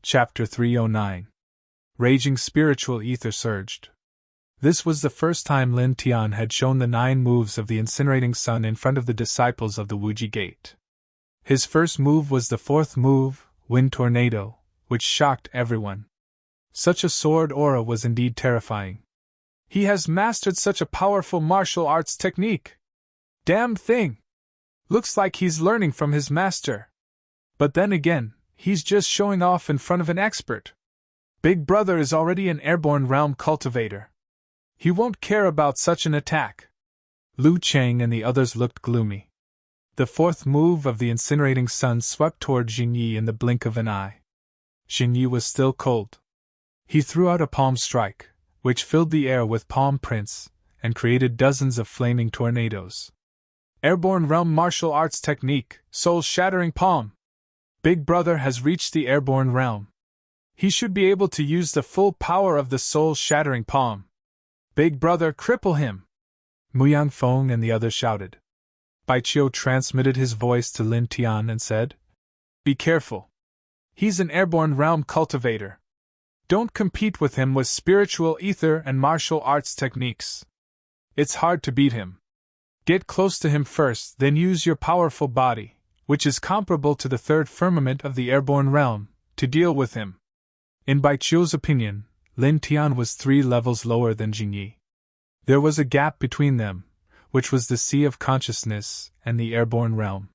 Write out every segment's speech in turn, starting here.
Chapter 309. Raging spiritual ether surged. This was the first time Lin Tian had shown the 9 moves of the incinerating sun in front of the disciples of the Wuji Gate. His first move was the 4th move, Wind Tornado, which shocked everyone. Such a sword aura was indeed terrifying. He has mastered such a powerful martial arts technique. Damn thing! Looks like he's learning from his master. But then again, he's just showing off in front of an expert. Big Brother is already an airborne realm cultivator. He won't care about such an attack. Lu Chang and the others looked gloomy. The 4th move of the incinerating sun swept toward Jingyi in the blink of an eye. Jingyi was still cold. He threw out a palm strike, which filled the air with palm prints, and created dozens of flaming tornadoes. Airborne realm martial arts technique, soul-shattering palm. Big Brother has reached the airborne realm. He should be able to use the full power of the soul-shattering palm. Big Brother, cripple him! Muyang Feng and the others shouted. Baiqiu transmitted his voice to Lin Tian and said, "Be careful. He's an airborne realm cultivator. Don't compete with him with spiritual ether and martial arts techniques. It's hard to beat him. Get close to him first, then use your powerful body, which is comparable to the 3rd firmament of the airborne realm, to deal with him." In Baiqiu's opinion, Lin Tian was 3 levels lower than Jingyi. There was a gap between them, which was the sea of consciousness and the airborne realm.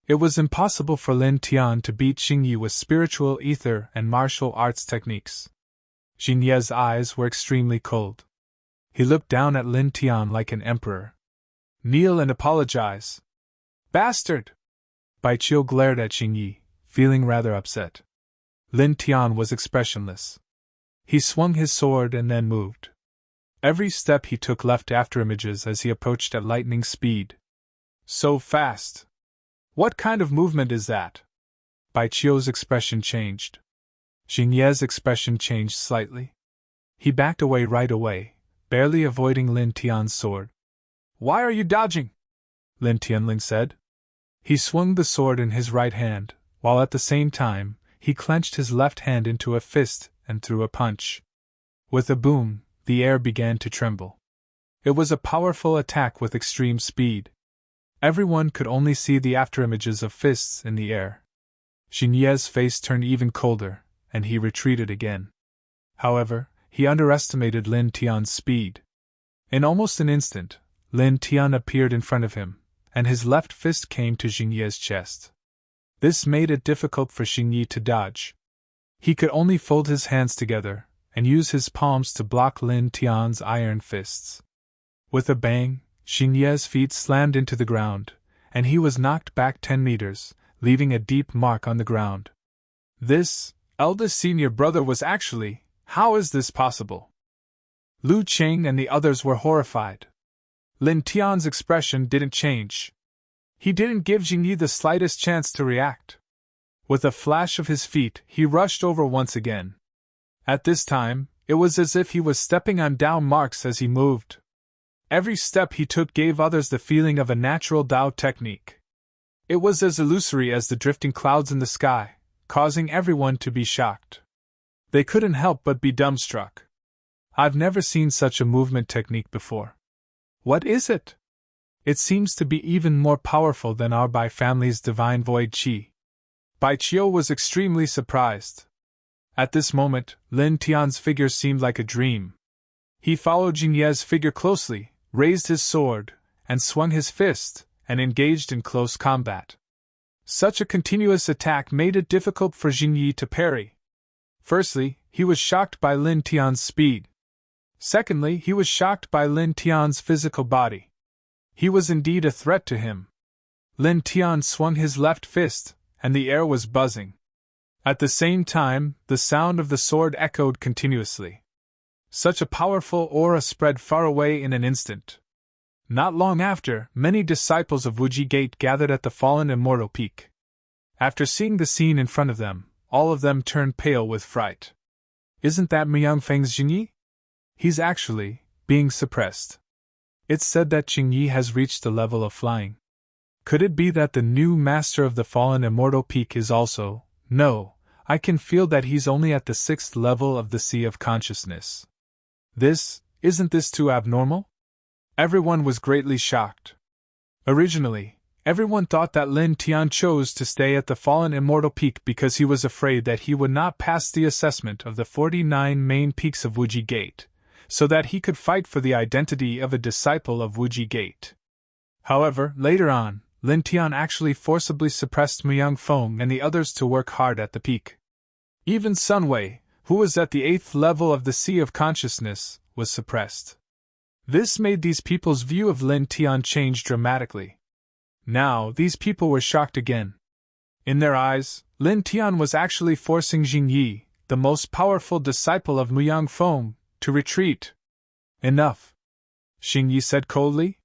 It was impossible for Lin Tian to beat Jingyi with spiritual ether and martial arts techniques. Jingye's eyes were extremely cold. He looked down at Lin Tian like an emperor. "Kneel and apologize." "Bastard!" Baiqiu glared at Jingyi, feeling rather upset. Lin Tian was expressionless. He swung his sword and then moved. Every step he took left afterimages as he approached at lightning speed. "So fast! What kind of movement is that?" Baiqiu's expression changed. Jingye's expression changed slightly. He backed away right away, barely avoiding Lin Tian's sword. "Why are you dodging?" Lin Tianling said. He swung the sword in his right hand, while at the same time, he clenched his left hand into a fist and threw a punch. With a boom, the air began to tremble. It was a powerful attack with extreme speed. Everyone could only see the afterimages of fists in the air. Jingye's face turned even colder, and he retreated again. However, he underestimated Lin Tian's speed. In almost an instant, Lin Tian appeared in front of him, and his left fist came to Jingye's chest. This made it difficult for Jingyi to dodge. He could only fold his hands together and use his palms to block Lin Tian's iron fists. With a bang, Jingye's feet slammed into the ground, and he was knocked back 10 meters, leaving a deep mark on the ground. This eldest senior brother was actually, how is this possible? Lu Chang and the others were horrified. Lin Tian's expression didn't change. He didn't give Jingyi the slightest chance to react. With a flash of his feet, he rushed over once again. At this time, it was as if he was stepping on Dao marks as he moved. Every step he took gave others the feeling of a natural Dao technique. It was as illusory as the drifting clouds in the sky, causing everyone to be shocked. They couldn't help but be dumbstruck. "I've never seen such a movement technique before. What is it? It seems to be even more powerful than our Bai family's divine void qi." Baiqiu was extremely surprised. At this moment, Lin Tian's figure seemed like a dream. He followed Jingye's figure closely, raised his sword, and swung his fist, and engaged in close combat. Such a continuous attack made it difficult for Jingyi to parry. Firstly, he was shocked by Lin Tian's speed. Secondly, he was shocked by Lin Tian's physical body. He was indeed a threat to him. Lin Tian swung his left fist, and the air was buzzing. At the same time, the sound of the sword echoed continuously. Such a powerful aura spread far away in an instant. Not long after, many disciples of Wuji Gate gathered at the fallen immortal peak. After seeing the scene in front of them, all of them turned pale with fright. "Isn't that Miyang Feng's Jingyi? He's actually being suppressed. It's said that Jingyi has reached the level of flying. Could it be that the new master of the fallen immortal peak is also, no, I can feel that he's only at the 6th level of the sea of consciousness. Isn't this too abnormal? Everyone was greatly shocked. Originally, everyone thought that Lin Tian chose to stay at the fallen immortal peak because he was afraid that he would not pass the assessment of the 49 main peaks of Wuji Gate, so that he could fight for the identity of a disciple of Wuji Gate. However, later on, Lin Tian actually forcibly suppressed Muyang Feng and the others to work hard at the peak. Even Sun Wei, who was at the 8th level of the Sea of Consciousness, was suppressed. This made these people's view of Lin Tian change dramatically. Now, these people were shocked again. In their eyes, Lin Tian was actually forcing Jing Yi, the most powerful disciple of Muyang Feng, to retreat. Enough, Xing Yi said coldly.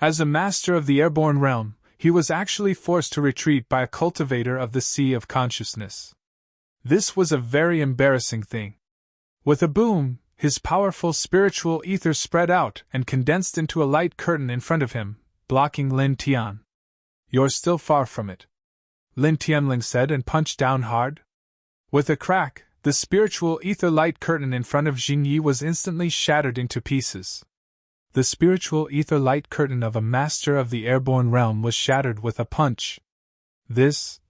As a master of the airborne realm, he was actually forced to retreat by a cultivator of the Sea of Consciousness. This was a very embarrassing thing. With a boom, his powerful spiritual ether spread out and condensed into a light curtain in front of him, blocking Lin Tian. You're still far from it, Lin Tianling said and punched down hard. With a crack, the spiritual ether light curtain in front of Jing Yi was instantly shattered into pieces. The spiritual ether light curtain of a master of the airborne realm was shattered with a punch. This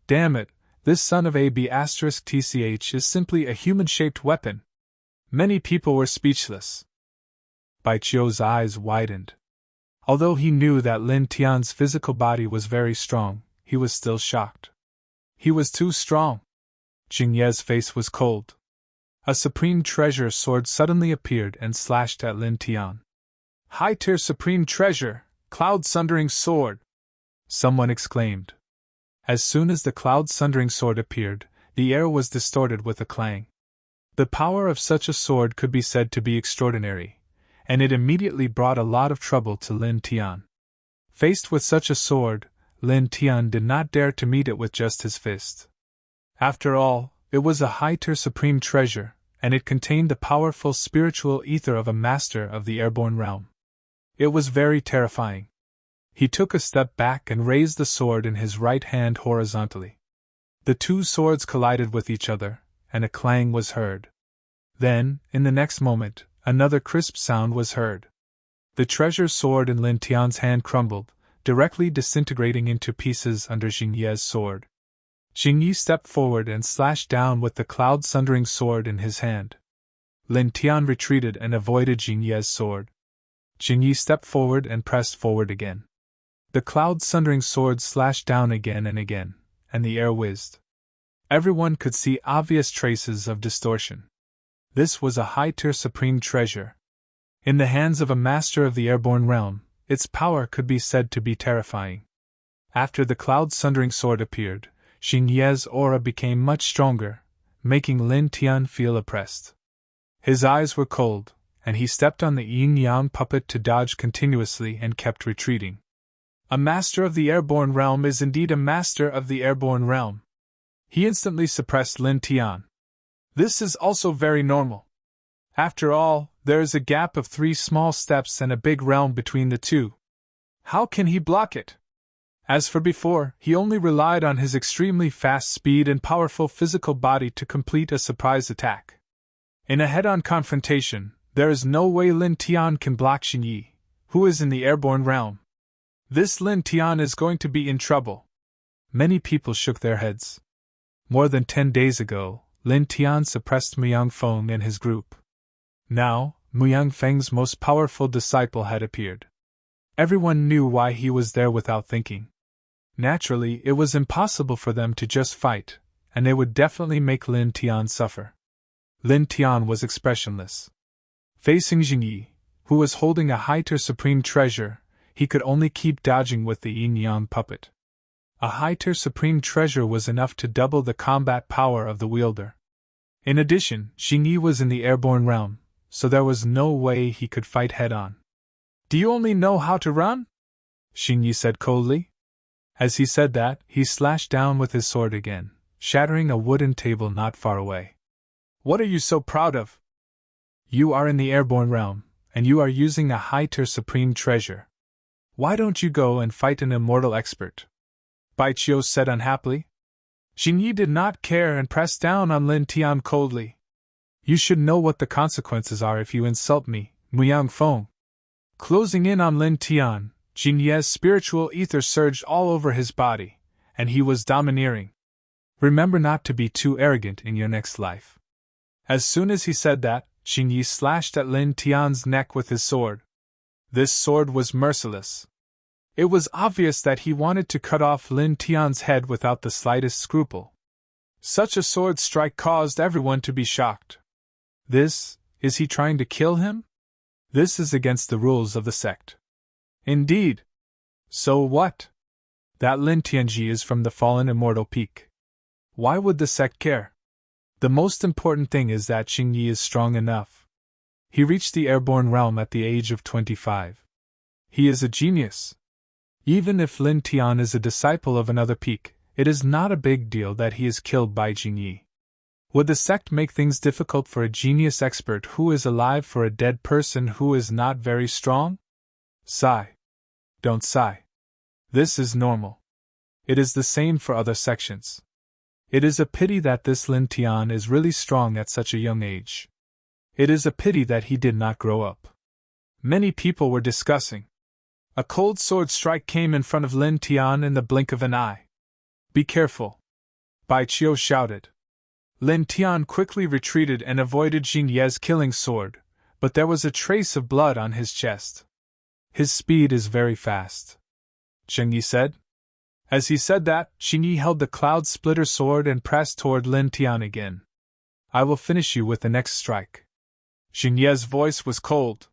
son of AB*TCH is simply a human-shaped weapon. Many people were speechless. Bai Qiu's eyes widened. Although he knew that Lin Tian's physical body was very strong, he was still shocked. He was too strong. Jing Ye's face was cold. A supreme treasure sword suddenly appeared and slashed at Lin Tian. High-tier supreme treasure, cloud-sundering sword! Someone exclaimed. As soon as the cloud-sundering sword appeared, the air was distorted with a clang. The power of such a sword could be said to be extraordinary, and it immediately brought a lot of trouble to Lin Tian. Faced with such a sword, Lin Tian did not dare to meet it with just his fist. After all, it was a high-tier supreme treasure, and it contained the powerful spiritual ether of a master of the airborne realm. It was very terrifying. He took a step back and raised the sword in his right hand horizontally. The two swords collided with each other, and a clang was heard. Then, in the next moment, another crisp sound was heard. The treasure sword in Lin Tian's hand crumbled, directly disintegrating into pieces under Jing Ye's sword. Jing Yi stepped forward and slashed down with the cloud-sundering sword in his hand. Lin Tian retreated and avoided Jing Ye's sword. Jing Yi stepped forward and pressed forward again. The cloud-sundering sword slashed down again, and the air whizzed. Everyone could see obvious traces of distortion. This was a high-tier supreme treasure. In the hands of a master of the airborne realm, its power could be said to be terrifying. After the cloud-sundering sword appeared, Jing Ye's aura became much stronger, making Lin Tian feel oppressed. His eyes were cold, and he stepped on the yin-yang puppet to dodge continuously and kept retreating. A master of the airborne realm is indeed a master of the airborne realm. He instantly suppressed Lin Tian. This is also very normal. After all, there is a gap of 3 small steps and a big realm between the two. How can he block it? As for before, he only relied on his extremely fast speed and powerful physical body to complete a surprise attack. In a head-on confrontation, there is no way Lin Tian can block Xing Yi, who is in the airborne realm. This Lin Tian is going to be in trouble. Many people shook their heads. More than 10 days ago, Lin Tian suppressed Muyang Feng and his group. Now, Muyang Feng's most powerful disciple had appeared. Everyone knew why he was there without thinking. Naturally, it was impossible for them to just fight, and they would definitely make Lin Tian suffer. Lin Tian was expressionless. Facing Jing Yi, who was holding a high-tier supreme treasure, he could only keep dodging with the yin-yang puppet. A high-tier supreme treasure was enough to double the combat power of the wielder. In addition, Xing Yi was in the airborne realm, so there was no way he could fight head-on. Do you only know how to run? Xing Yi said coldly. As he said that, he slashed down with his sword again, shattering a wooden table not far away. What are you so proud of? You are in the airborne realm, and you are using a high-tier supreme treasure. Why don't you go and fight an immortal expert? Bai Qiu said unhappily. Xingyi did not care and pressed down on Lin Tian coldly. You should know what the consequences are if you insult me, Muyang Feng. Closing in on Lin Tian, Xingyi's spiritual ether surged all over his body, and he was domineering. Remember not to be too arrogant in your next life. As soon as he said that, Xingyi slashed at Lin Tian's neck with his sword. This sword was merciless. It was obvious that he wanted to cut off Lin Tian's head without the slightest scruple. Such a sword strike caused everyone to be shocked. Is he trying to kill him? This is against the rules of the sect. Indeed. So what? That Lin Tianji is from the fallen immortal peak. Why would the sect care? The most important thing is that Xingyi is strong enough. He reached the airborne realm at the age of 25. He is a genius. Even if Lin Tian is a disciple of another peak, it is not a big deal that he is killed by Xingyi. Would the sect make things difficult for a genius expert who is alive for a dead person who is not very strong? Sigh. Don't sigh. This is normal. It is the same for other sections. It is a pity that this Lin Tian is really strong at such a young age. It is a pity that he did not grow up. Many people were discussing. A cold sword strike came in front of Lin Tian in the blink of an eye. Be careful. Bai Qiu shouted. Lin Tian quickly retreated and avoided Xingyi's killing sword, but there was a trace of blood on his chest. His speed is very fast, Xingyi said. As he said that, Xingyi held the cloud splitter sword and pressed toward Lin Tian again. I will finish you with the next strike. Xingyi's voice was cold.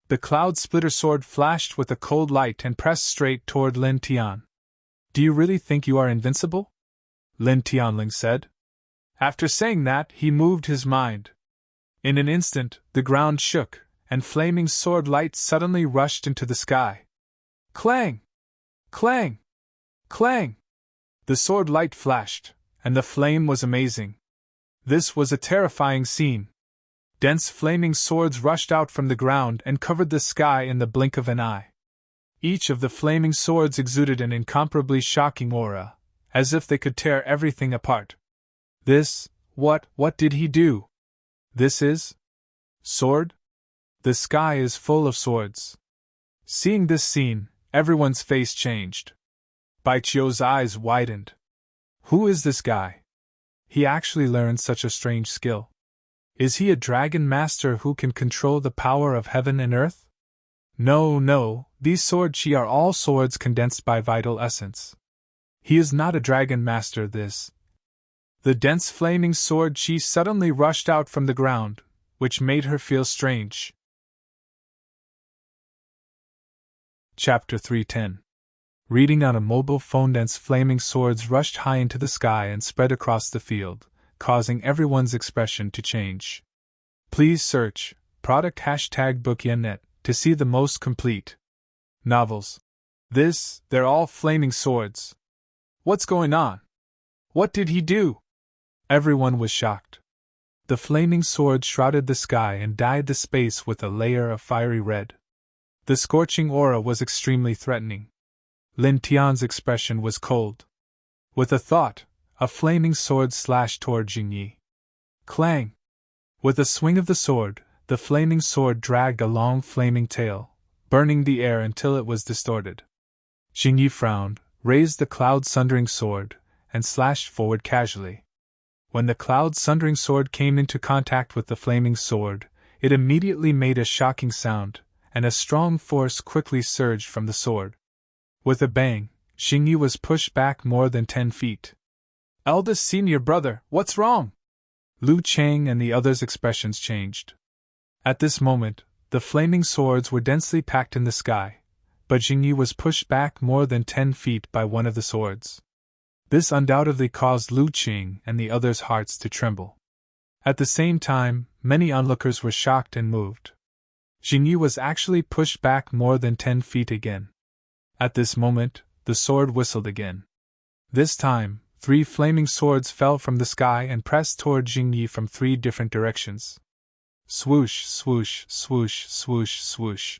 The cloud splitter sword flashed with a cold light and pressed straight toward Lin Tian. Do you really think you are invincible? Lin Tianling said. After saying that, he moved his mind. In an instant, the ground shook, and flaming sword light suddenly rushed into the sky. Clang! Clang! Clang! The sword light flashed, and the flame was amazing. This was a terrifying scene. Dense flaming swords rushed out from the ground and covered the sky in the blink of an eye. Each of the flaming swords exuded an incomparably shocking aura, as if they could tear everything apart. What did he do? This is? Sword? The sky is full of swords. Seeing this scene, everyone's face changed. Bai Qiu's eyes widened. Who is this guy? He actually learned such a strange skill. Is he a dragon master who can control the power of heaven and earth? No, these sword chi are all swords condensed by vital essence. He is not a dragon master, The dense flaming sword chi suddenly rushed out from the ground, which made her feel strange. Chapter 310. Reading on a mobile phone. Dense flaming swords rushed high into the sky and spread across the field, causing everyone's expression to change. Please search product #bookyennet to see the most complete novels. They're all flaming swords. What's going on? What did he do? Everyone was shocked. The flaming sword shrouded the sky and dyed the space with a layer of fiery red. The scorching aura was extremely threatening. Lin Tian's expression was cold. With a thought, a flaming sword slashed toward Xingyi. Clang! With a swing of the sword, the flaming sword dragged a long flaming tail, burning the air until it was distorted. Xingyi frowned, raised the cloud-sundering sword, and slashed forward casually. When the cloud-sundering sword came into contact with the flaming sword, it immediately made a shocking sound, and a strong force quickly surged from the sword. With a bang, Xingyi was pushed back more than 10 feet. Eldest senior brother, what's wrong? Lu Chang and the others' expressions changed. At this moment, the flaming swords were densely packed in the sky, but Xingyi was pushed back more than 10 feet by one of the swords. This undoubtedly caused Lu Qing and the others' hearts to tremble. At the same time, many onlookers were shocked and moved. Xingyi was actually pushed back more than 10 feet again. At this moment, the sword whistled again. This time, 3 flaming swords fell from the sky and pressed toward Xingyi from 3 different directions. Swoosh, swoosh, swoosh, swoosh, swoosh.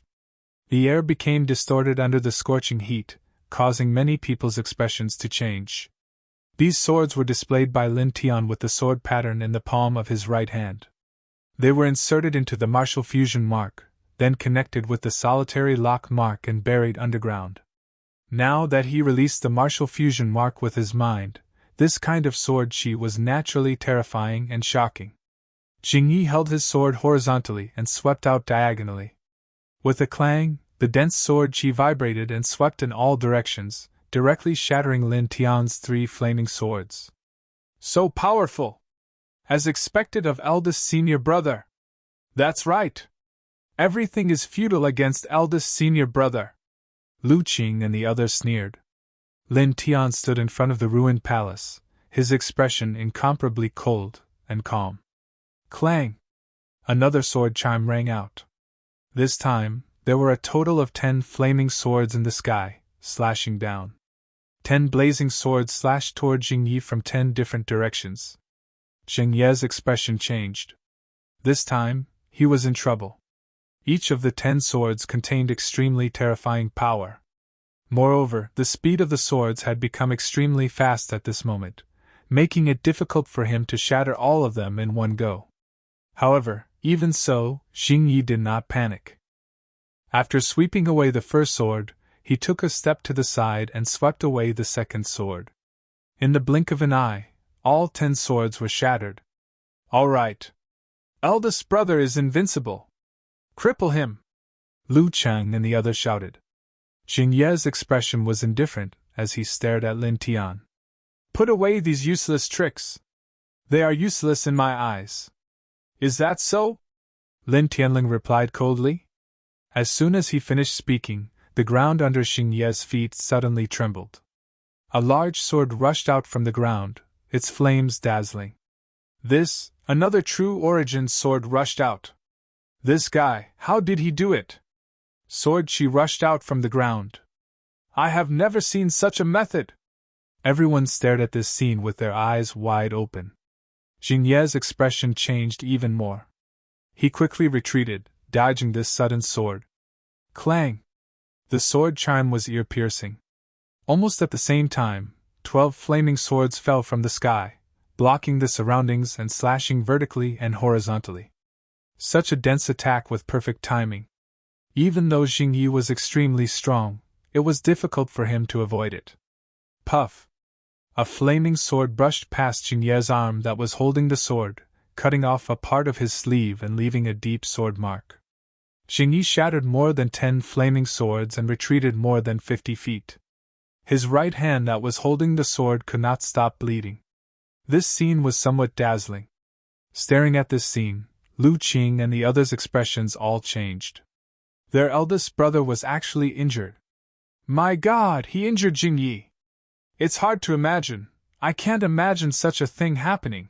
The air became distorted under the scorching heat, causing many people's expressions to change. These swords were displayed by Lin Tian with the sword pattern in the palm of his right hand. They were inserted into the martial fusion mark, then connected with the solitary lock mark and buried underground. Now that he released the martial fusion mark with his mind, this kind of sword chi was naturally terrifying and shocking. Jingyi held his sword horizontally and swept out diagonally. With a clang, the dense sword chi vibrated and swept in all directions, directly shattering Lin Tian's 3 flaming swords. So powerful! As expected of eldest senior brother. That's right. Everything is futile against eldest senior brother. Lu Qing and the others sneered. Lin Tian stood in front of the ruined palace, his expression incomparably cold and calm. Clang! Another sword chime rang out. This time, there were a total of 10 flaming swords in the sky, slashing down. 10 blazing swords slashed toward Jingyi from 10 different directions. Jingye's expression changed. This time, he was in trouble. Each of the 10 swords contained extremely terrifying power. Moreover, the speed of the swords had become extremely fast at this moment, making it difficult for him to shatter all of them in one go. However, even so, Jingyi did not panic. After sweeping away the first sword, he took a step to the side and swept away the second sword. In the blink of an eye, all 10 swords were shattered. All right. Eldest brother is invincible. Cripple him! Lu Chang and the others shouted. Jingye's expression was indifferent as he stared at Lin Tian. Put away these useless tricks. They are useless in my eyes. Is that so? Lin Tianling replied coldly. As soon as he finished speaking, the ground under Xingye's feet suddenly trembled. A large sword rushed out from the ground, its flames dazzling. Another true origin sword rushed out. This guy, how did he do it? Sword chi rushed out from the ground. I have never seen such a method. Everyone stared at this scene with their eyes wide open. Xingye's expression changed even more. He quickly retreated, dodging this sudden sword. Clang! The sword chime was ear-piercing. Almost at the same time, 12 flaming swords fell from the sky, blocking the surroundings and slashing vertically and horizontally. Such a dense attack with perfect timing. Even though Jingyi was extremely strong, it was difficult for him to avoid it. Puff! A flaming sword brushed past Jingye's arm that was holding the sword, cutting off a part of his sleeve and leaving a deep sword mark. Jingyi shattered more than 10 flaming swords and retreated more than 50 feet. His right hand that was holding the sword could not stop bleeding. This scene was somewhat dazzling. Staring at this scene, Lu Qing and the others' expressions all changed. Their eldest brother was actually injured. My God, he injured Jingyi! It's hard to imagine. I can't imagine such a thing happening.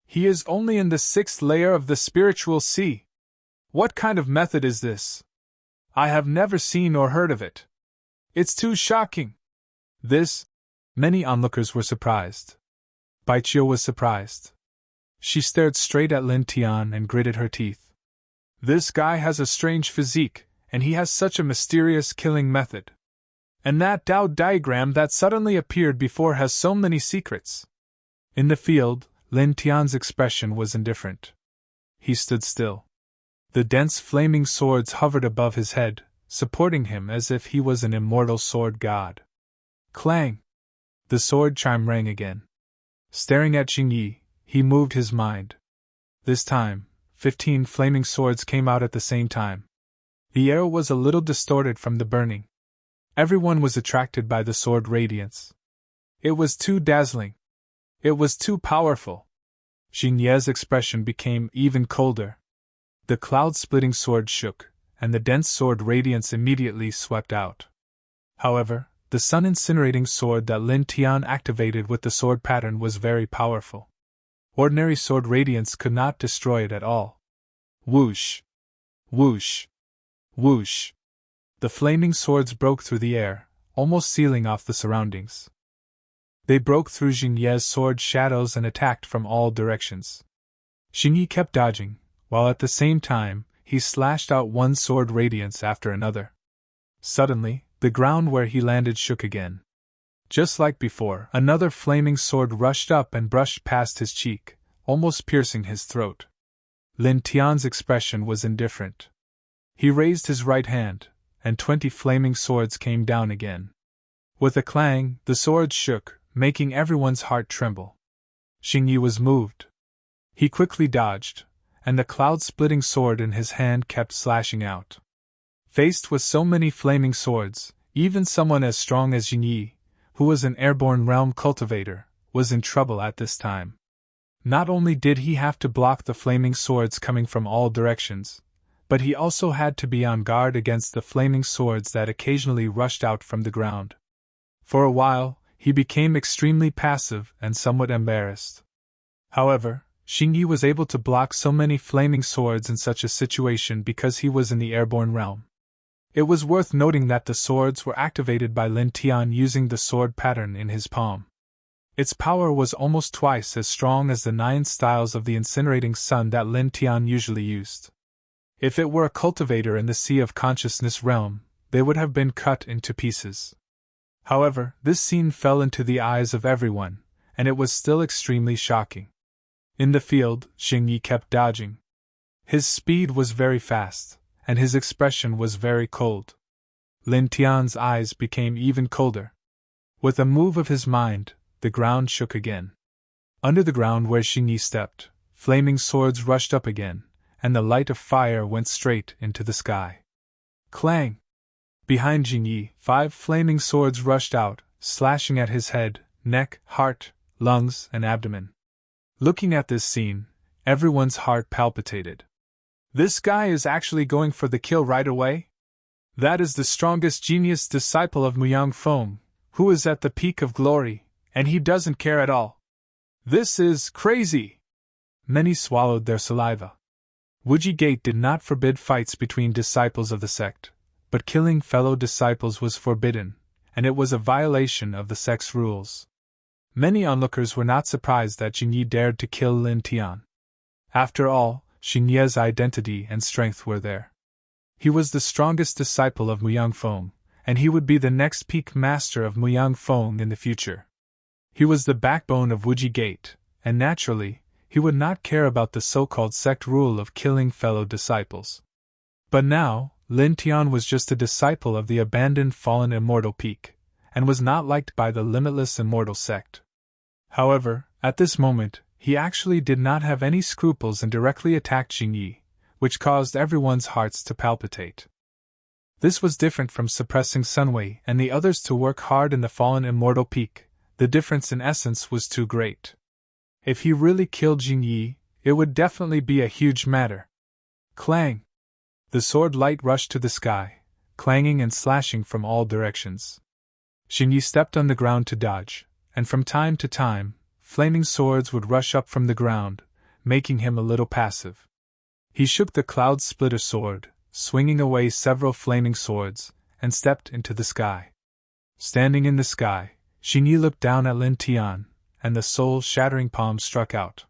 He is only in the 6th layer of the spiritual sea. What kind of method is this? I have never seen or heard of it. It's too shocking. Many onlookers were surprised. Baiqiu was surprised. She stared straight at Lin Tian and gritted her teeth. This guy has a strange physique, and he has such a mysterious killing method. And that Tao diagram that suddenly appeared before has so many secrets. In the field, Lin Tian's expression was indifferent. He stood still. The dense flaming swords hovered above his head, supporting him as if he was an immortal sword god. Clang! The sword chime rang again. Staring at Jingyi, he moved his mind. This time, 15 flaming swords came out at the same time. The air was a little distorted from the burning. Everyone was attracted by the sword radiance. It was too dazzling. It was too powerful. Jingye's expression became even colder. The cloud-splitting sword shook, and the dense sword radiance immediately swept out. However, the sun-incinerating sword that Lin Tian activated with the sword pattern was very powerful. Ordinary sword radiance could not destroy it at all. Whoosh! Whoosh! Whoosh! The flaming swords broke through the air, almost sealing off the surroundings. They broke through Jingye's sword shadows and attacked from all directions. Jingyi kept dodging, while at the same time, he slashed out one sword radiance after another. Suddenly, the ground where he landed shook again. Just like before, another flaming sword rushed up and brushed past his cheek, almost piercing his throat. Lin Tian's expression was indifferent. He raised his right hand, and 20 flaming swords came down again. With a clang, the swords shook, making everyone's heart tremble. Xingyi was moved. He quickly dodged, and the cloud-splitting sword in his hand kept slashing out. Faced with so many flaming swords, even someone as strong as Xingyi, who was an airborne realm cultivator, was in trouble at this time. Not only did he have to block the flaming swords coming from all directions, but he also had to be on guard against the flaming swords that occasionally rushed out from the ground. For a while, he became extremely passive and somewhat embarrassed. However, Xingyi was able to block so many flaming swords in such a situation because he was in the airborne realm. It was worth noting that the swords were activated by Lin Tian using the sword pattern in his palm. Its power was almost twice as strong as the 9 styles of the incinerating sun that Lin Tian usually used. If it were a cultivator in the Sea of Consciousness realm, they would have been cut into pieces. However, this scene fell into the eyes of everyone, and it was still extremely shocking. In the field, Xingyi kept dodging. His speed was very fast, and his expression was very cold. Lin Tian's eyes became even colder. With a move of his mind, the ground shook again. Under the ground where Xingyi stepped, flaming swords rushed up again, and the light of fire went straight into the sky. Clang! Behind Xingyi, 5 flaming swords rushed out, slashing at his head, neck, heart, lungs, and abdomen. Looking at this scene, everyone's heart palpitated. This guy is actually going for the kill right away? That is the strongest genius disciple of Muyang Feng, who is at the peak of glory, and he doesn't care at all. This is crazy! Many swallowed their saliva. Wuji Gate did not forbid fights between disciples of the sect, but killing fellow disciples was forbidden, and it was a violation of the sect's rules. Many onlookers were not surprised that Xingyi dared to kill Lin Tian. After all, Xingyi's identity and strength were there. He was the strongest disciple of Muyang Feng, and he would be the next peak master of Muyang Feng in the future. He was the backbone of Wuji Gate, and naturally, he would not care about the so-called sect rule of killing fellow disciples. But now, Lin Tian was just a disciple of the abandoned fallen immortal peak, and was not liked by the limitless immortal sect. However, at this moment, he actually did not have any scruples and directly attacked Xingyi, which caused everyone's hearts to palpitate. This was different from suppressing Sunwei and the others to work hard in the fallen immortal peak. The difference in essence was too great. If he really killed Xingyi, it would definitely be a huge matter. Clang! The sword light rushed to the sky, clanging and slashing from all directions. Xingyi stepped on the ground to dodge, and from time to time, flaming swords would rush up from the ground, making him a little passive. He shook the cloud splitter sword, swinging away several flaming swords, and stepped into the sky. Standing in the sky, Xingyi looked down at Lin Tian, and the soul-shattering palm struck out.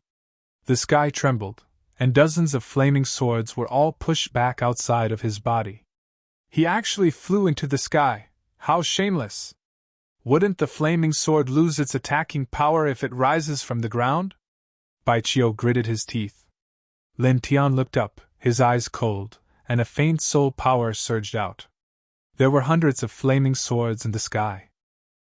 The sky trembled, and dozens of flaming swords were all pushed back outside of his body. He actually flew into the sky. How shameless! Wouldn't the flaming sword lose its attacking power if it rises from the ground? Bai Qiu gritted his teeth. Lin Tian looked up, his eyes cold, and a faint soul power surged out. There were hundreds of flaming swords in the sky.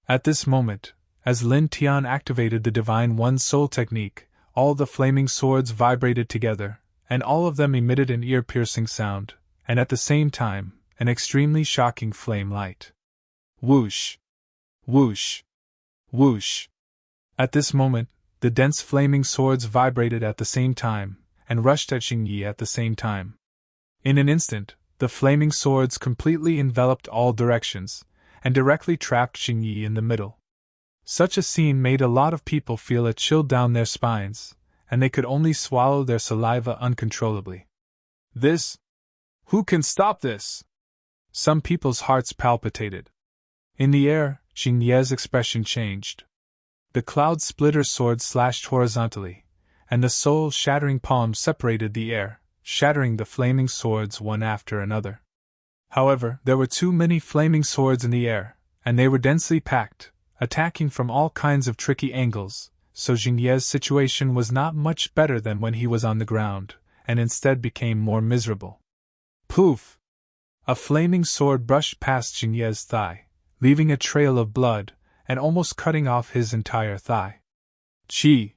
At this moment, as Lin Tian activated the Divine One Soul technique, all the flaming swords vibrated together, and all of them emitted an ear-piercing sound, and at the same time, an extremely shocking flame light. Whoosh! Whoosh! Whoosh! At this moment, the dense flaming swords vibrated at the same time, and rushed at Xingyi at the same time. In an instant, the flaming swords completely enveloped all directions, and directly trapped Xingyi in the middle. Such a scene made a lot of people feel a chill down their spines, and they could only swallow their saliva uncontrollably. This? Who can stop this? Some people's hearts palpitated. In the air, Xingyi's expression changed. The cloud splitter sword slashed horizontally, and the soul-shattering palm separated the air, shattering the flaming swords one after another. However, there were too many flaming swords in the air, and they were densely packed, attacking from all kinds of tricky angles, so Jingye's situation was not much better than when he was on the ground, and instead became more miserable. Poof! A flaming sword brushed past Jingye's thigh, leaving a trail of blood, and almost cutting off his entire thigh. Chi!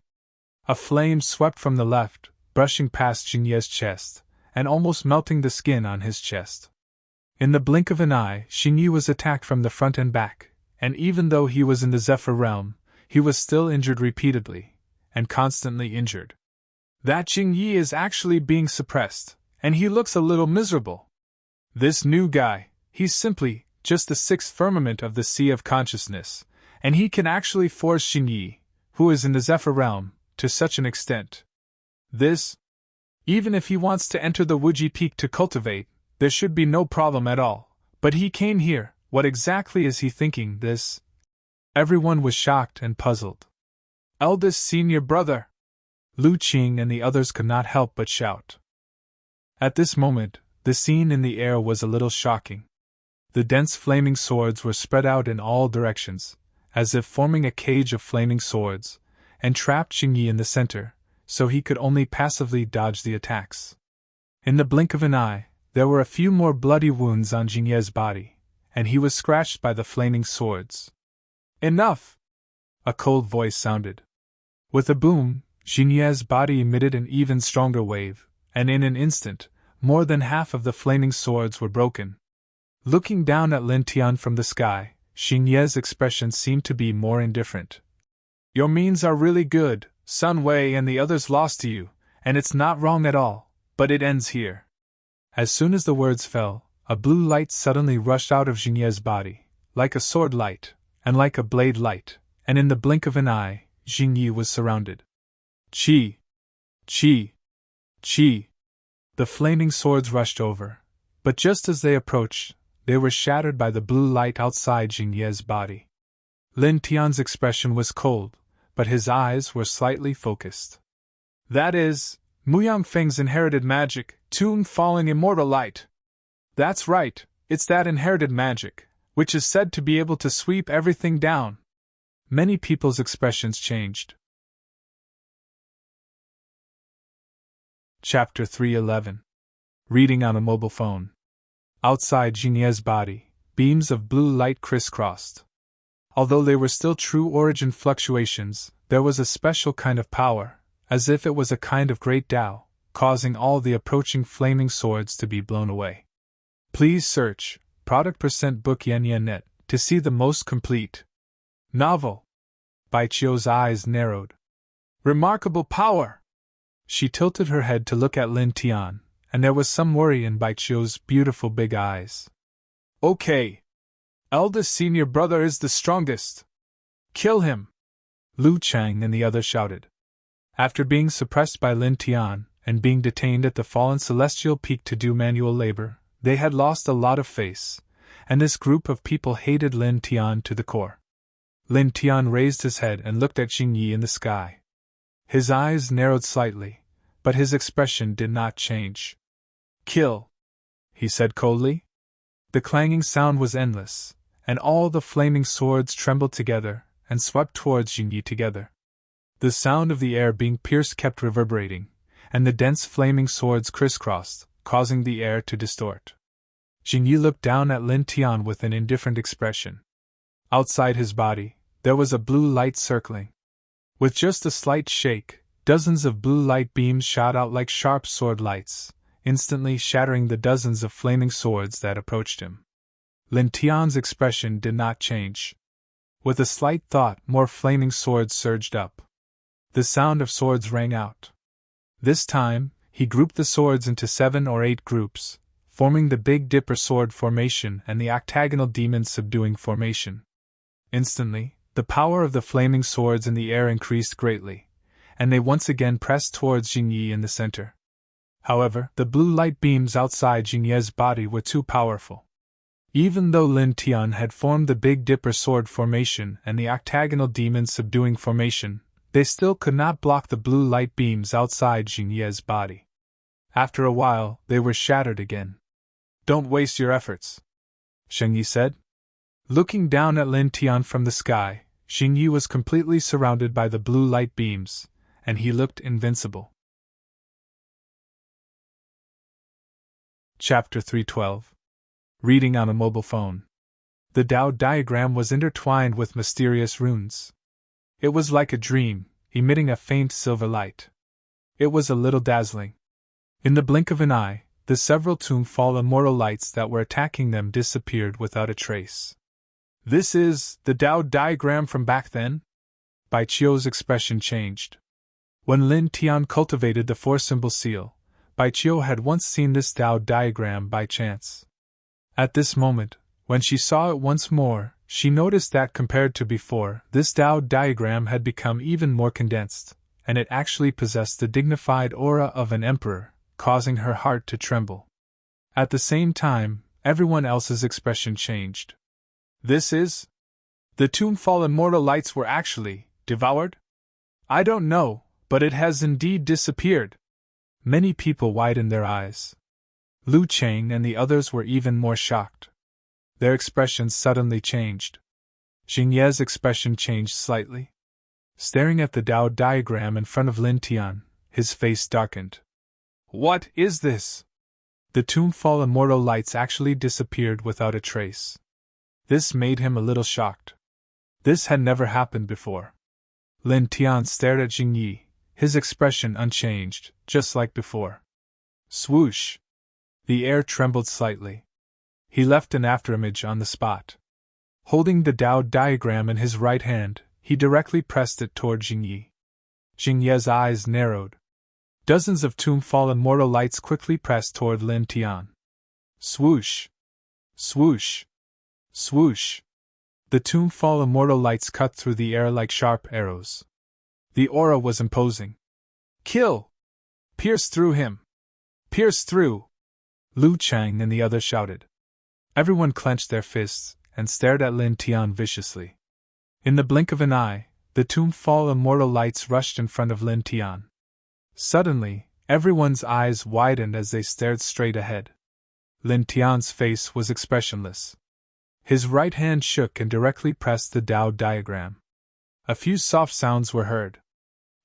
A flame swept from the left, brushing past Jingye's chest, and almost melting the skin on his chest. In the blink of an eye, Xingyi was attacked from the front and back, and even though he was in the Zephyr realm, he was still injured repeatedly, and constantly injured. That Xingyi is actually being suppressed, and he looks a little miserable. This new guy, he's simply just the sixth firmament of the Sea of Consciousness, and he can actually force Xingyi, who is in the Zephyr realm, to such an extent. This, even if he wants to enter the Wuji Peak to cultivate, there should be no problem at all. But he came here, what exactly is he thinking this? Everyone was shocked and puzzled. Eldest senior brother! Lu Qing and the others could not help but shout. At this moment, the scene in the air was a little shocking. The dense flaming swords were spread out in all directions, as if forming a cage of flaming swords, and trapped Xingyi in the center, so he could only passively dodge the attacks. In the blink of an eye, there were a few more bloody wounds on Jingye's body, and he was scratched by the flaming swords. Enough! A cold voice sounded. With a boom, Jingye's body emitted an even stronger wave, and in an instant, more than half of the flaming swords were broken. Looking down at Lin Tian from the sky, Xingye's expression seemed to be more indifferent. Your means are really good, Sun Wei and the others lost to you, and it's not wrong at all, but it ends here. As soon as the words fell, a blue light suddenly rushed out of Jingye's body, like a sword light, and like a blade light, and in the blink of an eye, Jingyi was surrounded. Chi! Chi! Chi! The flaming swords rushed over, but just as they approached, they were shattered by the blue light outside Jingye's body. Lin Tian's expression was cold, but his eyes were slightly focused. That is, Muyang Feng's inherited magic, Toon Falling Immortal Light. That's right, it's that inherited magic, which is said to be able to sweep everything down. Many people's expressions changed. Chapter 311. Reading on a mobile phone. Outside Jingye's body, beams of blue light crisscrossed. Although they were still true origin fluctuations, there was a special kind of power, as if it was a kind of great Tao, causing all the approaching flaming swords to be blown away. Please search product %book yen to see the most complete novel. Baichio's eyes narrowed. Remarkable power! She tilted her head to look at Lin Tian, and there was some worry in Baichio's beautiful big eyes. Okay. Eldest senior brother is the strongest. Kill him! Lu Chang and the others shouted. After being suppressed by Lin Tian, and being detained at the fallen celestial peak to do manual labor, they had lost a lot of face, and this group of people hated Lin Tian to the core. Lin Tian raised his head and looked at Xingyi in the sky. His eyes narrowed slightly, but his expression did not change. Kill! He said coldly. The clanging sound was endless, and all the flaming swords trembled together and swept towards Xingyi together. The sound of the air being pierced kept reverberating, and the dense flaming swords crisscrossed, causing the air to distort. Xingyi looked down at Lin Tian with an indifferent expression. Outside his body, there was a blue light circling. With just a slight shake, dozens of blue light beams shot out like sharp sword lights, instantly shattering the dozens of flaming swords that approached him. Lin Tian's expression did not change. With a slight thought, more flaming swords surged up. The sound of swords rang out. This time, he grouped the swords into 7 or 8 groups, forming the Big Dipper sword formation and the octagonal demon subduing formation. Instantly, the power of the flaming swords in the air increased greatly, and they once again pressed towards Xingyi in the center. However, the blue light beams outside Jingye's body were too powerful. Even though Lin Tian had formed the Big Dipper sword formation and the octagonal demon subduing formation, they still could not block the blue light beams outside Jingye's body. After a while, they were shattered again. Don't waste your efforts, Xingyi said. Looking down at Lin Tian from the sky, Xingyi was completely surrounded by the blue light beams, and he looked invincible. Chapter 312. Reading on a mobile phone. The Tao diagram was intertwined with mysterious runes. It was like a dream, emitting a faint silver light. It was a little dazzling. In the blink of an eye, the several tomb-fall immortal lights that were attacking them disappeared without a trace. This is the Tao diagram from back then? Bai Qiu's expression changed. When Lin Tian cultivated the four-symbol seal, Bai Qiu had once seen this Tao diagram by chance. At this moment, when she saw it once more, she noticed that compared to before, this Tao diagram had become even more condensed, and it actually possessed the dignified aura of an emperor, causing her heart to tremble. At the same time, everyone else's expression changed. This is? The tomb-fall immortal lights were actually devoured? I don't know, but it has indeed disappeared. Many people widened their eyes. Lu Chang and the others were even more shocked. Their expressions suddenly changed. Xingye's expression changed slightly. Staring at the Tao diagram in front of Lin Tian, his face darkened. What is this? The tomb-fall immortal lights actually disappeared without a trace. This made him a little shocked. This had never happened before. Lin Tian stared at Xingyi, his expression unchanged, just like before. Swoosh! The air trembled slightly. He left an afterimage on the spot. Holding the Tao diagram in his right hand, he directly pressed it toward Xingyi. Xingye's eyes narrowed. Dozens of tomb-fall immortal lights quickly pressed toward Lin Tian. Swoosh! Swoosh! Swoosh! The tomb-fall immortal lights cut through the air like sharp arrows. The aura was imposing. Kill! Pierce through him! Pierce through! Lu Chang and the others shouted. Everyone clenched their fists and stared at Lin Tian viciously. In the blink of an eye, the tomb-fall immortal lights rushed in front of Lin Tian. Suddenly, everyone's eyes widened as they stared straight ahead. Lin Tian's face was expressionless. His right hand shook and directly pressed the Tao diagram. A few soft sounds were heard.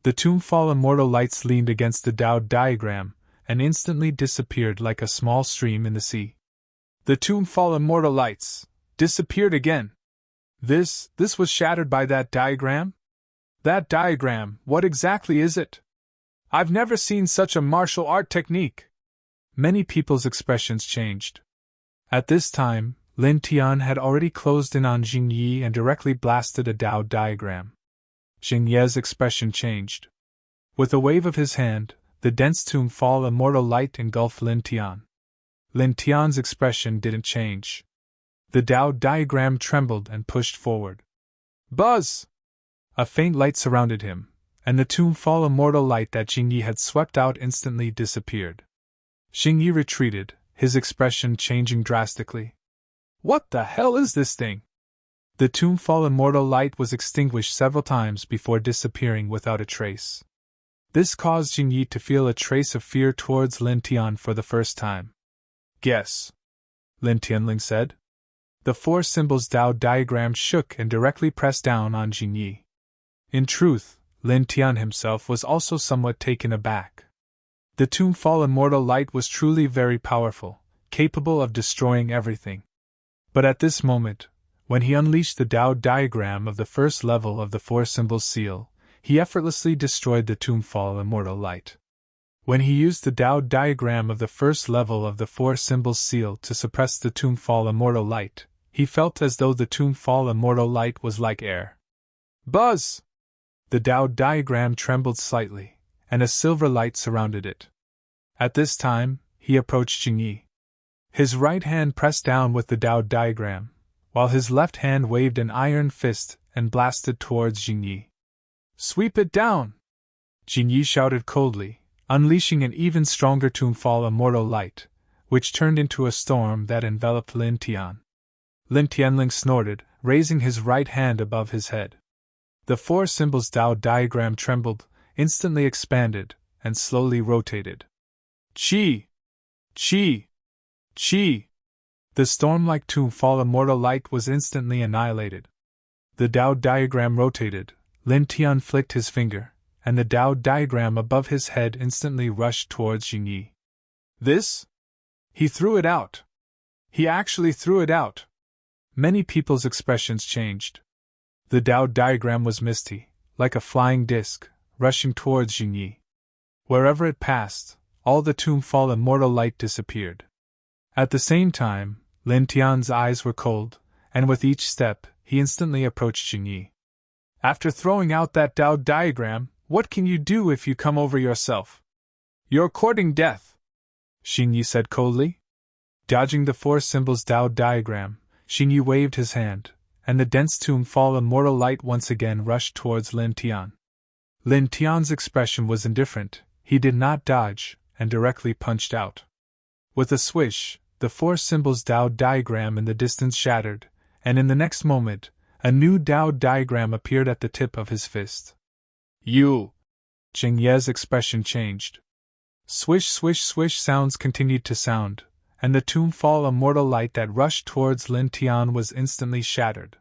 The tomb-fall immortal lights leaned against the Tao diagram and instantly disappeared like a small stream in the sea. The tomb-fall immortal lights disappeared again. This was shattered by that diagram? That diagram, what exactly is it? I've never seen such a martial art technique. Many people's expressions changed. At this time, Lin Tian had already closed in on Xingyi and directly blasted a Tao diagram. Xingye's expression changed. With a wave of his hand, the dense tomb-fall immortal light engulfed Lin Tian. Lin Tian's expression didn't change. The Tao diagram trembled and pushed forward. Buzz! A faint light surrounded him, and the tomb-fall immortal light that Xingyi had swept out instantly disappeared. Xingyi retreated, his expression changing drastically. What the hell is this thing? The tomb-fall immortal light was extinguished several times before disappearing without a trace. This caused Xingyi to feel a trace of fear towards Lin Tian for the first time. Guess, Lin Tianling said. The four symbols Tao diagram shook and directly pressed down on Xingyi. In truth, Lin Tian himself was also somewhat taken aback. The tomb-fall immortal light was truly very powerful, capable of destroying everything. But at this moment, when he unleashed the Tao diagram of the first level of the four-symbol seal, he effortlessly destroyed the tomb-fall immortal light. When he used the Tao diagram of the first level of the four-symbol seal to suppress the tomb-fall immortal light, he felt as though the tomb-fall immortal light was like air. Buzz! The Tao diagram trembled slightly, and a silver light surrounded it. At this time, he approached Xingyi. His right hand pressed down with the Tao diagram, while his left hand waved an iron fist and blasted towards Xingyi. Sweep it down! Xingyi shouted coldly, unleashing an even stronger tomb-fall immortal light, which turned into a storm that enveloped Lin Tian. Lin Tianling snorted, raising his right hand above his head. The four symbols Tao diagram trembled, instantly expanded, and slowly rotated. Qi! Qi! Qi! The storm-like tomb-fall immortal light was instantly annihilated. The Tao diagram rotated, Lin Tian flicked his finger, and the Tao diagram above his head instantly rushed towards Jingyi. This? He threw it out! He actually threw it out! Many people's expressions changed. The Tao diagram was misty, like a flying disk, rushing towards Jingyi. Wherever it passed, all the tomb-fall immortal light disappeared. At the same time, Lin Tian's eyes were cold, and with each step, he instantly approached Jingyi. After throwing out that Tao diagram, what can you do if you come over yourself? You're courting death, Jingyi said coldly. Dodging the four symbols Tao diagram, Jingyi waved his hand, and the dense tomb-fall immortal light once again rushed towards Lin Tian. Lin Tian's expression was indifferent, he did not dodge, and directly punched out. With a swish, the four symbols Tao diagram in the distance shattered, and in the next moment, a new Tao diagram appeared at the tip of his fist. You! Jingyi's expression changed. Swish, swish, swish sounds continued to sound, and the tomb-fall immortal light that rushed towards Lin Tian was instantly shattered.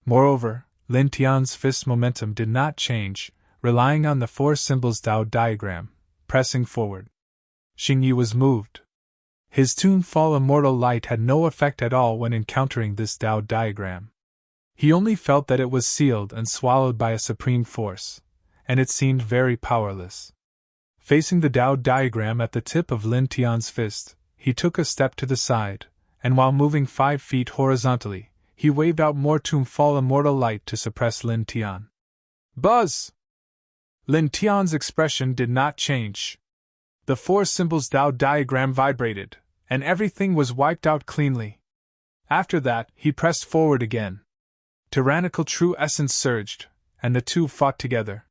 Moreover, Lin Tian's fist momentum did not change, relying on the four symbols Tao diagram, pressing forward. Jingyi was moved. His tomb-fall immortal light had no effect at all when encountering this Tao diagram. He only felt that it was sealed and swallowed by a supreme force, and it seemed very powerless. Facing the Tao diagram at the tip of Lin Tian's fist, he took a step to the side, and while moving 5 feet horizontally, he waved out more tomb-fall immortal light to suppress Lin Tian. Buzz! Lin Tian's expression did not change. The four symbols Tao diagram vibrated, and everything was wiped out cleanly. After that, he pressed forward again. Tyrannical true essence surged, and the two fought together.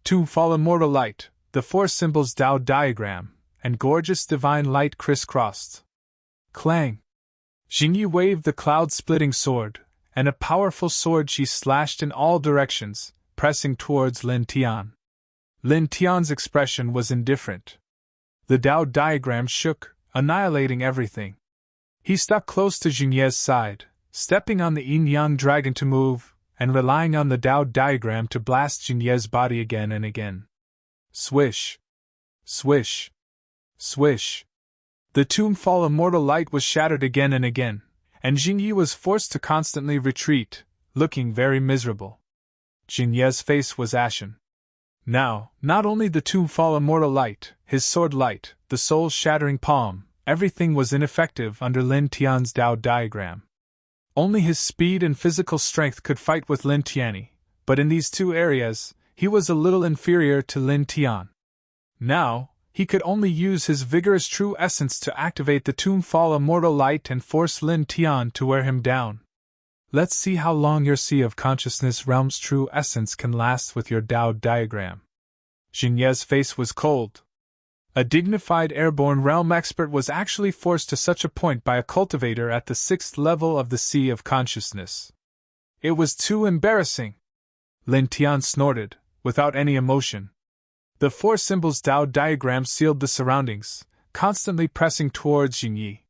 Tomb-fall immortal light, the four symbols Tao diagram, and gorgeous divine light crisscrossed. Clang! Jingyi waved the cloud-splitting sword, and a powerful sword she slashed in all directions, pressing towards Lin Tian. Lin Tian's expression was indifferent. The Tao diagram shook, annihilating everything. He stuck close to Jingyi's side, stepping on the yin-yang dragon to move, and relying on the Tao diagram to blast Jingyi's body again and again. Swish! Swish! Swish! The tomb-fall immortal light was shattered again and again, and Jingyi was forced to constantly retreat, looking very miserable. Jingyi's face was ashen. Now, not only the tomb-fall immortal light, his sword light, the soul-shattering palm, everything was ineffective under Lin Tian's Tao diagram. Only his speed and physical strength could fight with Lin Tian, but in these two areas, he was a little inferior to Lin Tian. Now, he could only use his vigorous true essence to activate the tomb-fall immortal light and force Lin Tian to wear him down. Let's see how long your Sea of Consciousness realm's true essence can last with your Tao diagram. Jingyi's face was cold. A dignified airborne realm expert was actually forced to such a point by a cultivator at the 6th level of the Sea of Consciousness. It was too embarrassing. Lin Tian snorted, without any emotion. The four symbols Tao diagram sealed the surroundings, constantly pressing towards Jingyi.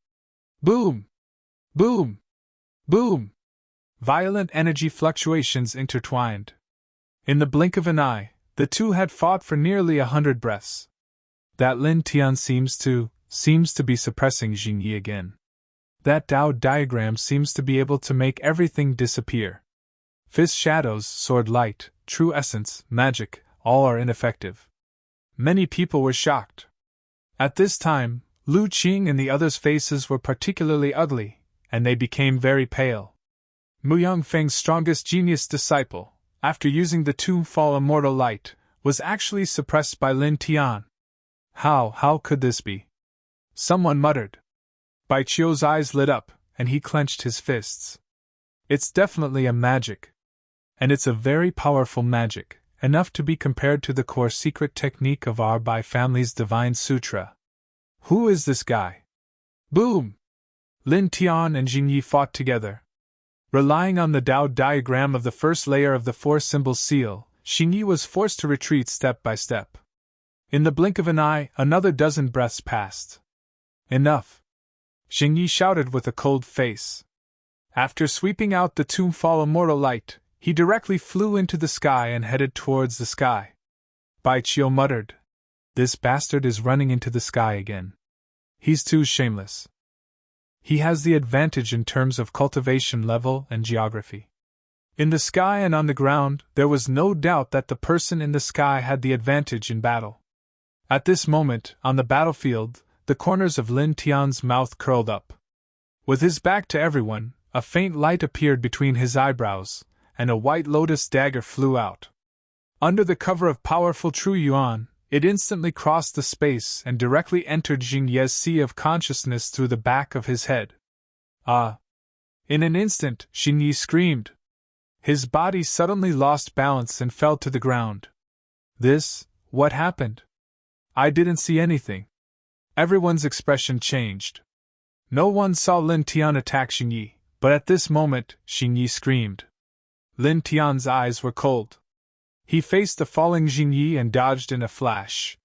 Boom! Boom! Boom! Violent energy fluctuations intertwined. In the blink of an eye, the two had fought for nearly 100 breaths. That Lin Tian seems to be suppressing Jingyi again. That Tao diagram seems to be able to make everything disappear. Fist shadows, sword light, true essence, magic, all are ineffective. Many people were shocked. At this time, Lu Qing and the others' faces were particularly ugly, and they became very pale. Mu Yongfeng's strongest genius disciple, after using the tomb-fall immortal light, was actually suppressed by Lin Tian. How could this be? Someone muttered. Bai Qiu's eyes lit up, and he clenched his fists. It's definitely a magic. And it's a very powerful magic, enough to be compared to the core secret technique of our Bai family's Divine Sutra. Who is this guy? Boom! Lin Tian and Jingyi fought together. Relying on the Tao diagram of the first layer of the four-symbol seal, Jingyi was forced to retreat step by step. In the blink of an eye, another dozen breaths passed. Enough! Jingyi shouted with a cold face. After sweeping out the tomb-fall immortal light, He directly flew into the sky and headed towards the sky. Baijiu muttered, "This bastard is running into the sky again. He's too shameless. He has the advantage in terms of cultivation level and geography." In the sky and on the ground, there was no doubt that the person in the sky had the advantage in battle. At this moment, on the battlefield, the corners of Lin Tian's mouth curled up. With his back to everyone, a faint light appeared between his eyebrows, and a white lotus dagger flew out. Under the cover of powerful True Yuan, it instantly crossed the space and directly entered Jing Ye's sea of consciousness through the back of his head. Ah! In an instant, Jing Ye screamed. His body suddenly lost balance and fell to the ground. What happened? I didn't see anything. Everyone's expression changed. No one saw Lin Tian attack Jing Ye, but at this moment, Jing Ye screamed. Lin Tian's eyes were cold. He faced the falling Jing Ye and dodged in a flash.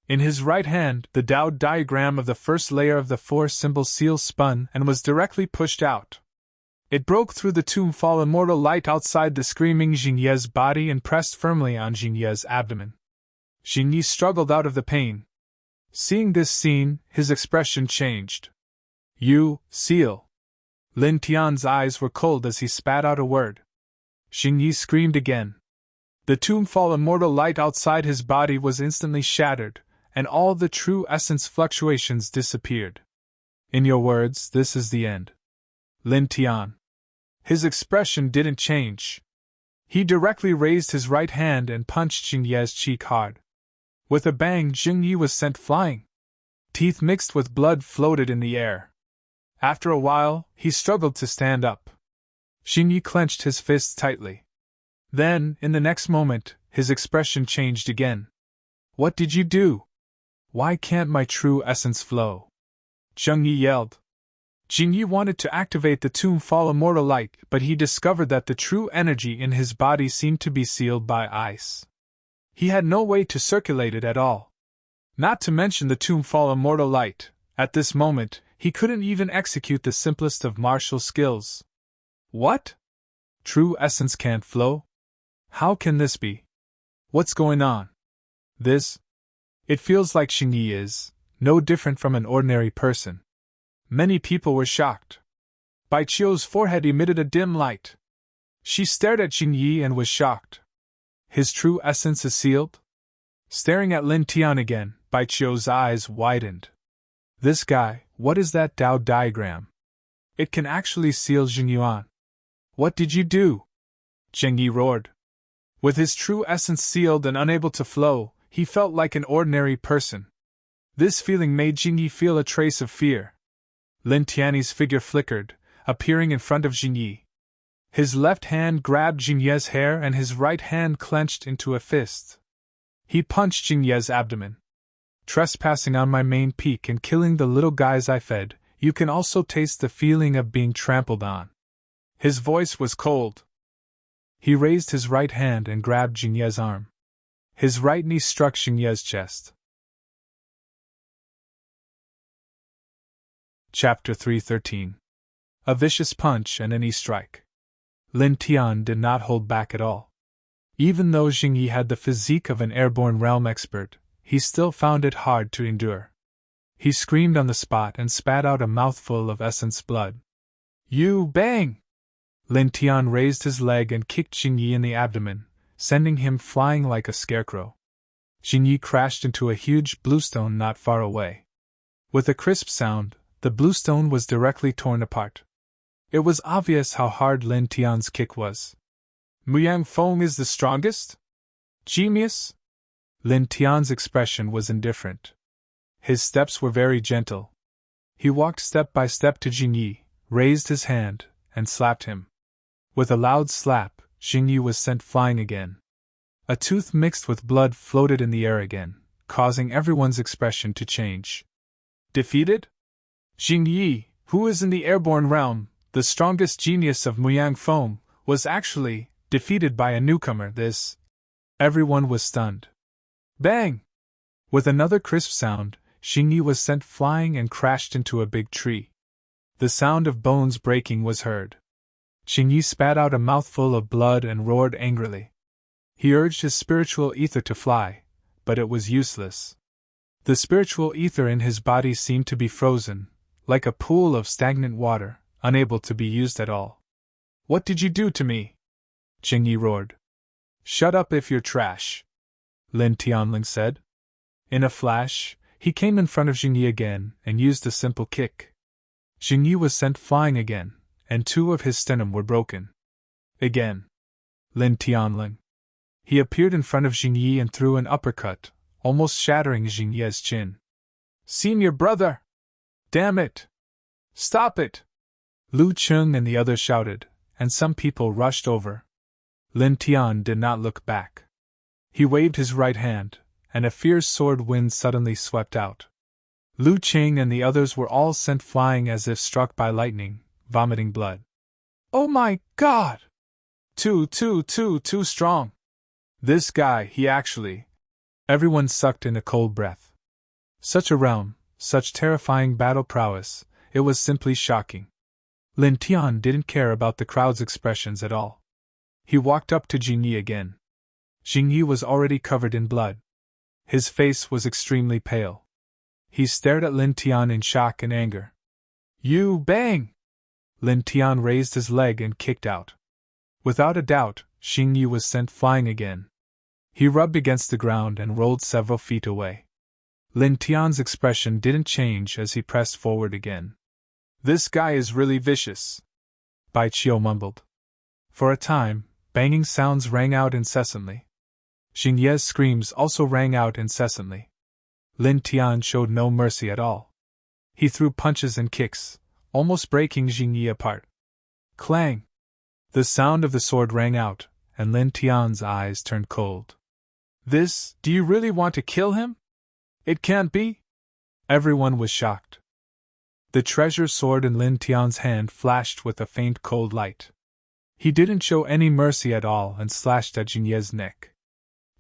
In his right hand, the Tao diagram of the first layer of the four-symbol seal spun and was directly pushed out. It broke through the tomb-fall immortal light outside the screaming Jing Ye's body and pressed firmly on Jing Ye's abdomen. Jing Ye struggled out of the pain. Seeing this scene, his expression changed. "You, seal." Lin Tian's eyes were cold as he spat out a word. Jing Ye screamed again. The tomb-fall immortal light outside his body was instantly shattered, and all the true essence fluctuations disappeared. "In your words, this is the end." Lin Tian. His expression didn't change. He directly raised his right hand and punched Jing Ye's cheek hard. With a bang, Jing Ye was sent flying. Teeth mixed with blood floated in the air. After a while, he struggled to stand up. Jing Ye clenched his fists tightly. Then, in the next moment, his expression changed again. "What did you do? Why can't my true essence flow?" Zheng Yi yelled. Jing Yi wanted to activate the tomb-fall immortal light, but he discovered that the true energy in his body seemed to be sealed by ice. He had no way to circulate it at all. Not to mention the tomb-fall immortal light, at this moment, he couldn't even execute the simplest of martial skills. What? True essence can't flow? How can this be? What's going on? It feels like Xing Yi is no different from an ordinary person. Many people were shocked. Bai Qiu's forehead emitted a dim light. She stared at Xing Yi and was shocked. His true essence is sealed? Staring at Lin Tian again, Bai Qiu's eyes widened. This guy, what is that Tao diagram? It can actually seal Jing Yuan. What did you do? Zheng Yi roared. With his true essence sealed and unable to flow, he felt like an ordinary person. This feeling made Jing Yi feel a trace of fear. Lin Tian's figure flickered, appearing in front of Jing Yi. His left hand grabbed Jing Ye's hair and his right hand clenched into a fist. He punched Jing Ye's abdomen. Trespassing on my main peak and killing the little guys I fed, you can also taste the feeling of being trampled on. His voice was cold. He raised his right hand and grabbed Jing Ye's arm. His right knee struck Jing Ye's chest. Chapter 313. A vicious punch and a knee strike. Lin Tian did not hold back at all. Even though Jing Yi had the physique of an airborne realm expert, he still found it hard to endure. He screamed on the spot and spat out a mouthful of essence blood. You bang! Lin Tian raised his leg and kicked Jing Yi in the abdomen, sending him flying like a scarecrow. Jing Yi crashed into a huge bluestone not far away. With a crisp sound, the bluestone was directly torn apart. It was obvious how hard Lin Tian's kick was. Muyang Feng is the strongest? Genius? Lin Tian's expression was indifferent. His steps were very gentle. He walked step by step to Jing Yi, raised his hand, and slapped him. With a loud slap, Jing Yi was sent flying again. A tooth mixed with blood floated in the air again, causing everyone's expression to change. Defeated? Jing Yi, who is in the airborne realm, the strongest genius of Muyang Feng, was actually defeated by a newcomer. Everyone was stunned. Bang! With another crisp sound, Jing Yi was sent flying and crashed into a big tree. The sound of bones breaking was heard. Xingyi spat out a mouthful of blood and roared angrily. He urged his spiritual ether to fly, but it was useless. The spiritual ether in his body seemed to be frozen, like a pool of stagnant water, unable to be used at all. "What did you do to me?" Xingyi roared. "Shut up if you're trash," Lin Tianling said. In a flash, he came in front of Xingyi again and used a simple kick. Xingyi was sent flying again, and 2 of his sternum were broken. Again. Lin Tianling. He appeared in front of Xingyi and threw an uppercut, almost shattering Xingyi's chin. "Senior brother! Damn it! Stop it!" Lu Cheng and the others shouted, and some people rushed over. Lin Tian did not look back. He waved his right hand, and a fierce sword wind suddenly swept out. Lu Cheng and the others were all sent flying as if struck by lightning, vomiting blood. "Oh my God! Too strong! This guy, he actually..." Everyone sucked in a cold breath. Such a realm, such terrifying battle prowess, it was simply shocking. Lin Tian didn't care about the crowd's expressions at all. He walked up to Xingyi again. Xingyi was already covered in blood. His face was extremely pale. He stared at Lin Tian in shock and anger. "You bang!" Lin Tian raised his leg and kicked out. Without a doubt, Xingyi was sent flying again. He rubbed against the ground and rolled several feet away. Lin Tian's expression didn't change as he pressed forward again. "This guy is really vicious," Bai Qiu mumbled. For a time, banging sounds rang out incessantly. Xingyi's screams also rang out incessantly. Lin Tian showed no mercy at all. He threw punches and kicks, almost breaking Xingyi apart. Clang! The sound of the sword rang out, and Lin Tian's eyes turned cold. Do you really want to kill him? It can't be." Everyone was shocked. The treasure sword in Lin Tian's hand flashed with a faint cold light. He didn't show any mercy at all and slashed at Xingyi's neck.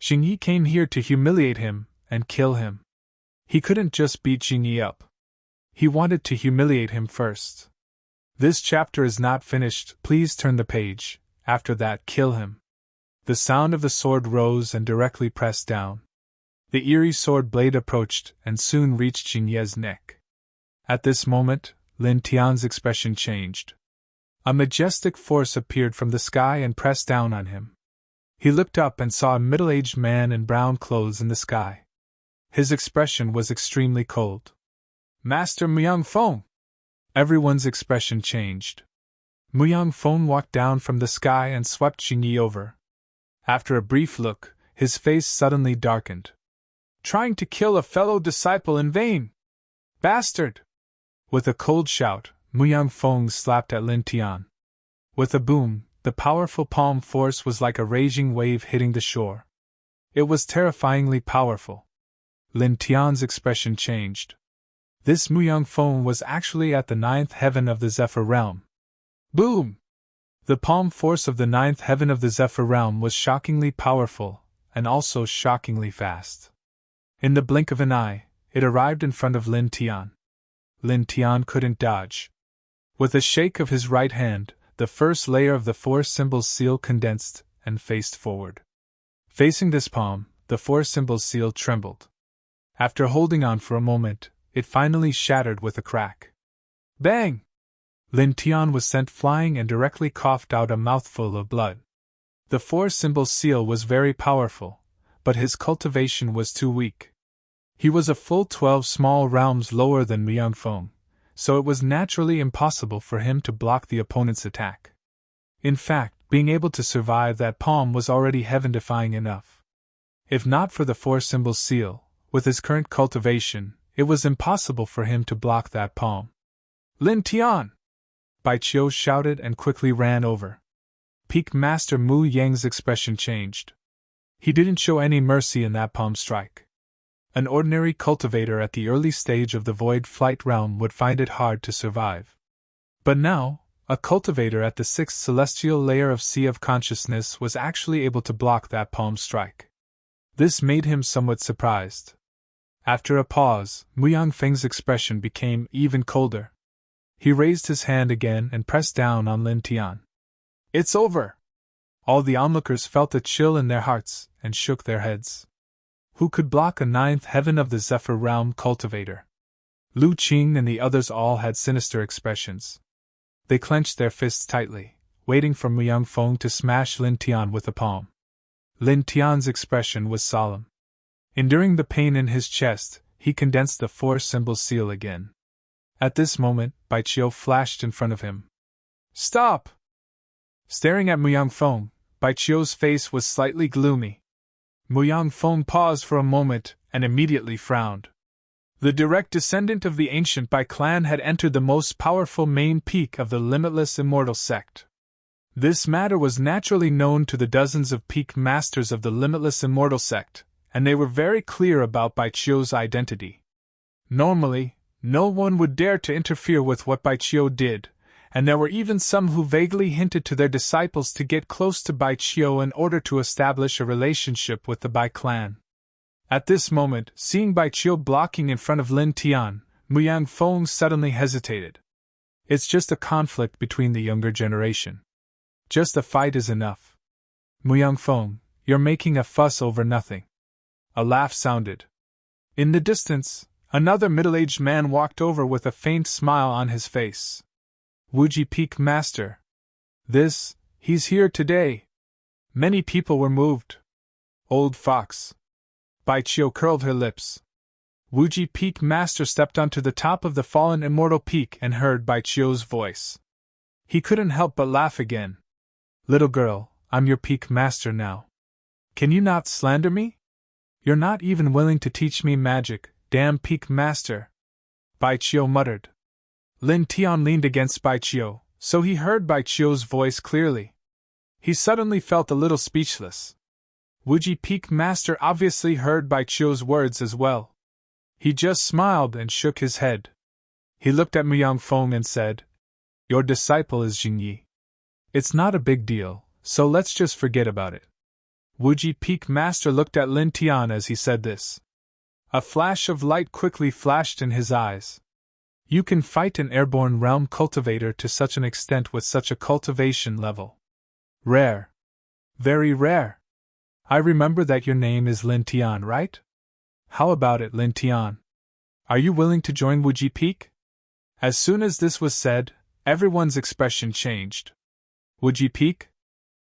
Xingyi came here to humiliate him and kill him. He couldn't just beat Xingyi up. He wanted to humiliate him first. This chapter is not finished, please turn the page. After that, kill him. The sound of the sword rose and directly pressed down. The eerie sword blade approached and soon reached Xingyi's neck. At this moment, Lin Tian's expression changed. A majestic force appeared from the sky and pressed down on him. He looked up and saw a middle-aged man in brown clothes in the sky. His expression was extremely cold. "Master Muyang Feng!" Everyone's expression changed. Muyang Feng walked down from the sky and swept Xingyi over. After a brief look, his face suddenly darkened. "Trying to kill a fellow disciple in vain! Bastard!" With a cold shout, Muyang Feng slapped at Lin Tian. With a boom, the powerful palm force was like a raging wave hitting the shore. It was terrifyingly powerful. Lin Tian's expression changed. This Muyang Feng was actually at the 9th heaven of the Zephyr realm. Boom! The palm force of the 9th heaven of the Zephyr realm was shockingly powerful, and also shockingly fast. In the blink of an eye, it arrived in front of Lin Tian. Lin Tian couldn't dodge. With a shake of his right hand, the first layer of the 4 symbols seal condensed and faced forward. Facing this palm, the 4 symbols seal trembled. After holding on for a moment, it finally shattered with a crack. Bang! Lin Tian was sent flying and directly coughed out a mouthful of blood. The 4 symbol seal was very powerful, but his cultivation was too weak. He was a full 12 small realms lower than Muyang Feng, so it was naturally impossible for him to block the opponent's attack. In fact, being able to survive that palm was already heaven-defying enough. If not for the 4 symbol seal, with his current cultivation, it was impossible for him to block that palm. Lin Tian! Bai Qiu shouted and quickly ran over. Peak Master Mu Yang's expression changed. He didn't show any mercy in that palm strike. An ordinary cultivator at the early stage of the Void Flight realm would find it hard to survive. But now, a cultivator at the 6th celestial layer of Sea of Consciousness was actually able to block that palm strike. This made him somewhat surprised. After a pause, Muyang Feng's expression became even colder. He raised his hand again and pressed down on Lin Tian. It's over! All the onlookers felt a chill in their hearts and shook their heads. Who could block a ninth heaven of the Zephyr Realm cultivator? Lu Qing and the others all had sinister expressions. They clenched their fists tightly, waiting for Muyang Feng to smash Lin Tian with a palm. Lin Tian's expression was solemn. Enduring the pain in his chest, he condensed the four symbols seal again. At this moment, Bai Qiu flashed in front of him. Stop! Staring at Muyang Feng, Bai Qiu's face was slightly gloomy. Muyang Feng paused for a moment and immediately frowned. The direct descendant of the ancient Bai clan had entered the most powerful main peak of the limitless immortal sect. This matter was naturally known to the dozens of peak masters of the limitless immortal sect, and they were very clear about Bai Qiu's identity. Normally, no one would dare to interfere with what Bai Qiu did, and there were even some who vaguely hinted to their disciples to get close to Bai Qiu in order to establish a relationship with the Bai clan. At this moment, seeing Bai Qiu blocking in front of Lin Tian, Muyang Feng suddenly hesitated. It's just a conflict between the younger generation. Just a fight is enough. Muyang Feng, you're making a fuss over nothing. A laugh sounded. In the distance, another middle-aged man walked over with a faint smile on his face. Wuji Peak Master. He's here today. Many people were moved. Old fox. Bai Qiu curled her lips. Wuji Peak Master stepped onto the top of the fallen immortal peak and heard Bai Qiu's voice. He couldn't help but laugh again. Little girl, I'm your Peak Master now. Can you not slander me? You're not even willing to teach me magic, damn Peak Master. Bai Qiu muttered. Lin Tian leaned against Bai Qiu, so he heard Bai Qiu's voice clearly. He suddenly felt a little speechless. Wuji Peak Master obviously heard Bai Qiu's words as well. He just smiled and shook his head. He looked at Muyang Feng and said, Your disciple is Jingyi. It's not a big deal, so let's just forget about it. Wuji Peak Master looked at Lin Tian as he said this. A flash of light quickly flashed in his eyes. You can fight an airborne realm cultivator to such an extent with such a cultivation level. Rare. Very rare. I remember that your name is Lin Tian, right? How about it, Lin Tian? Are you willing to join Wuji Peak? As soon as this was said, everyone's expression changed. Wuji Peak?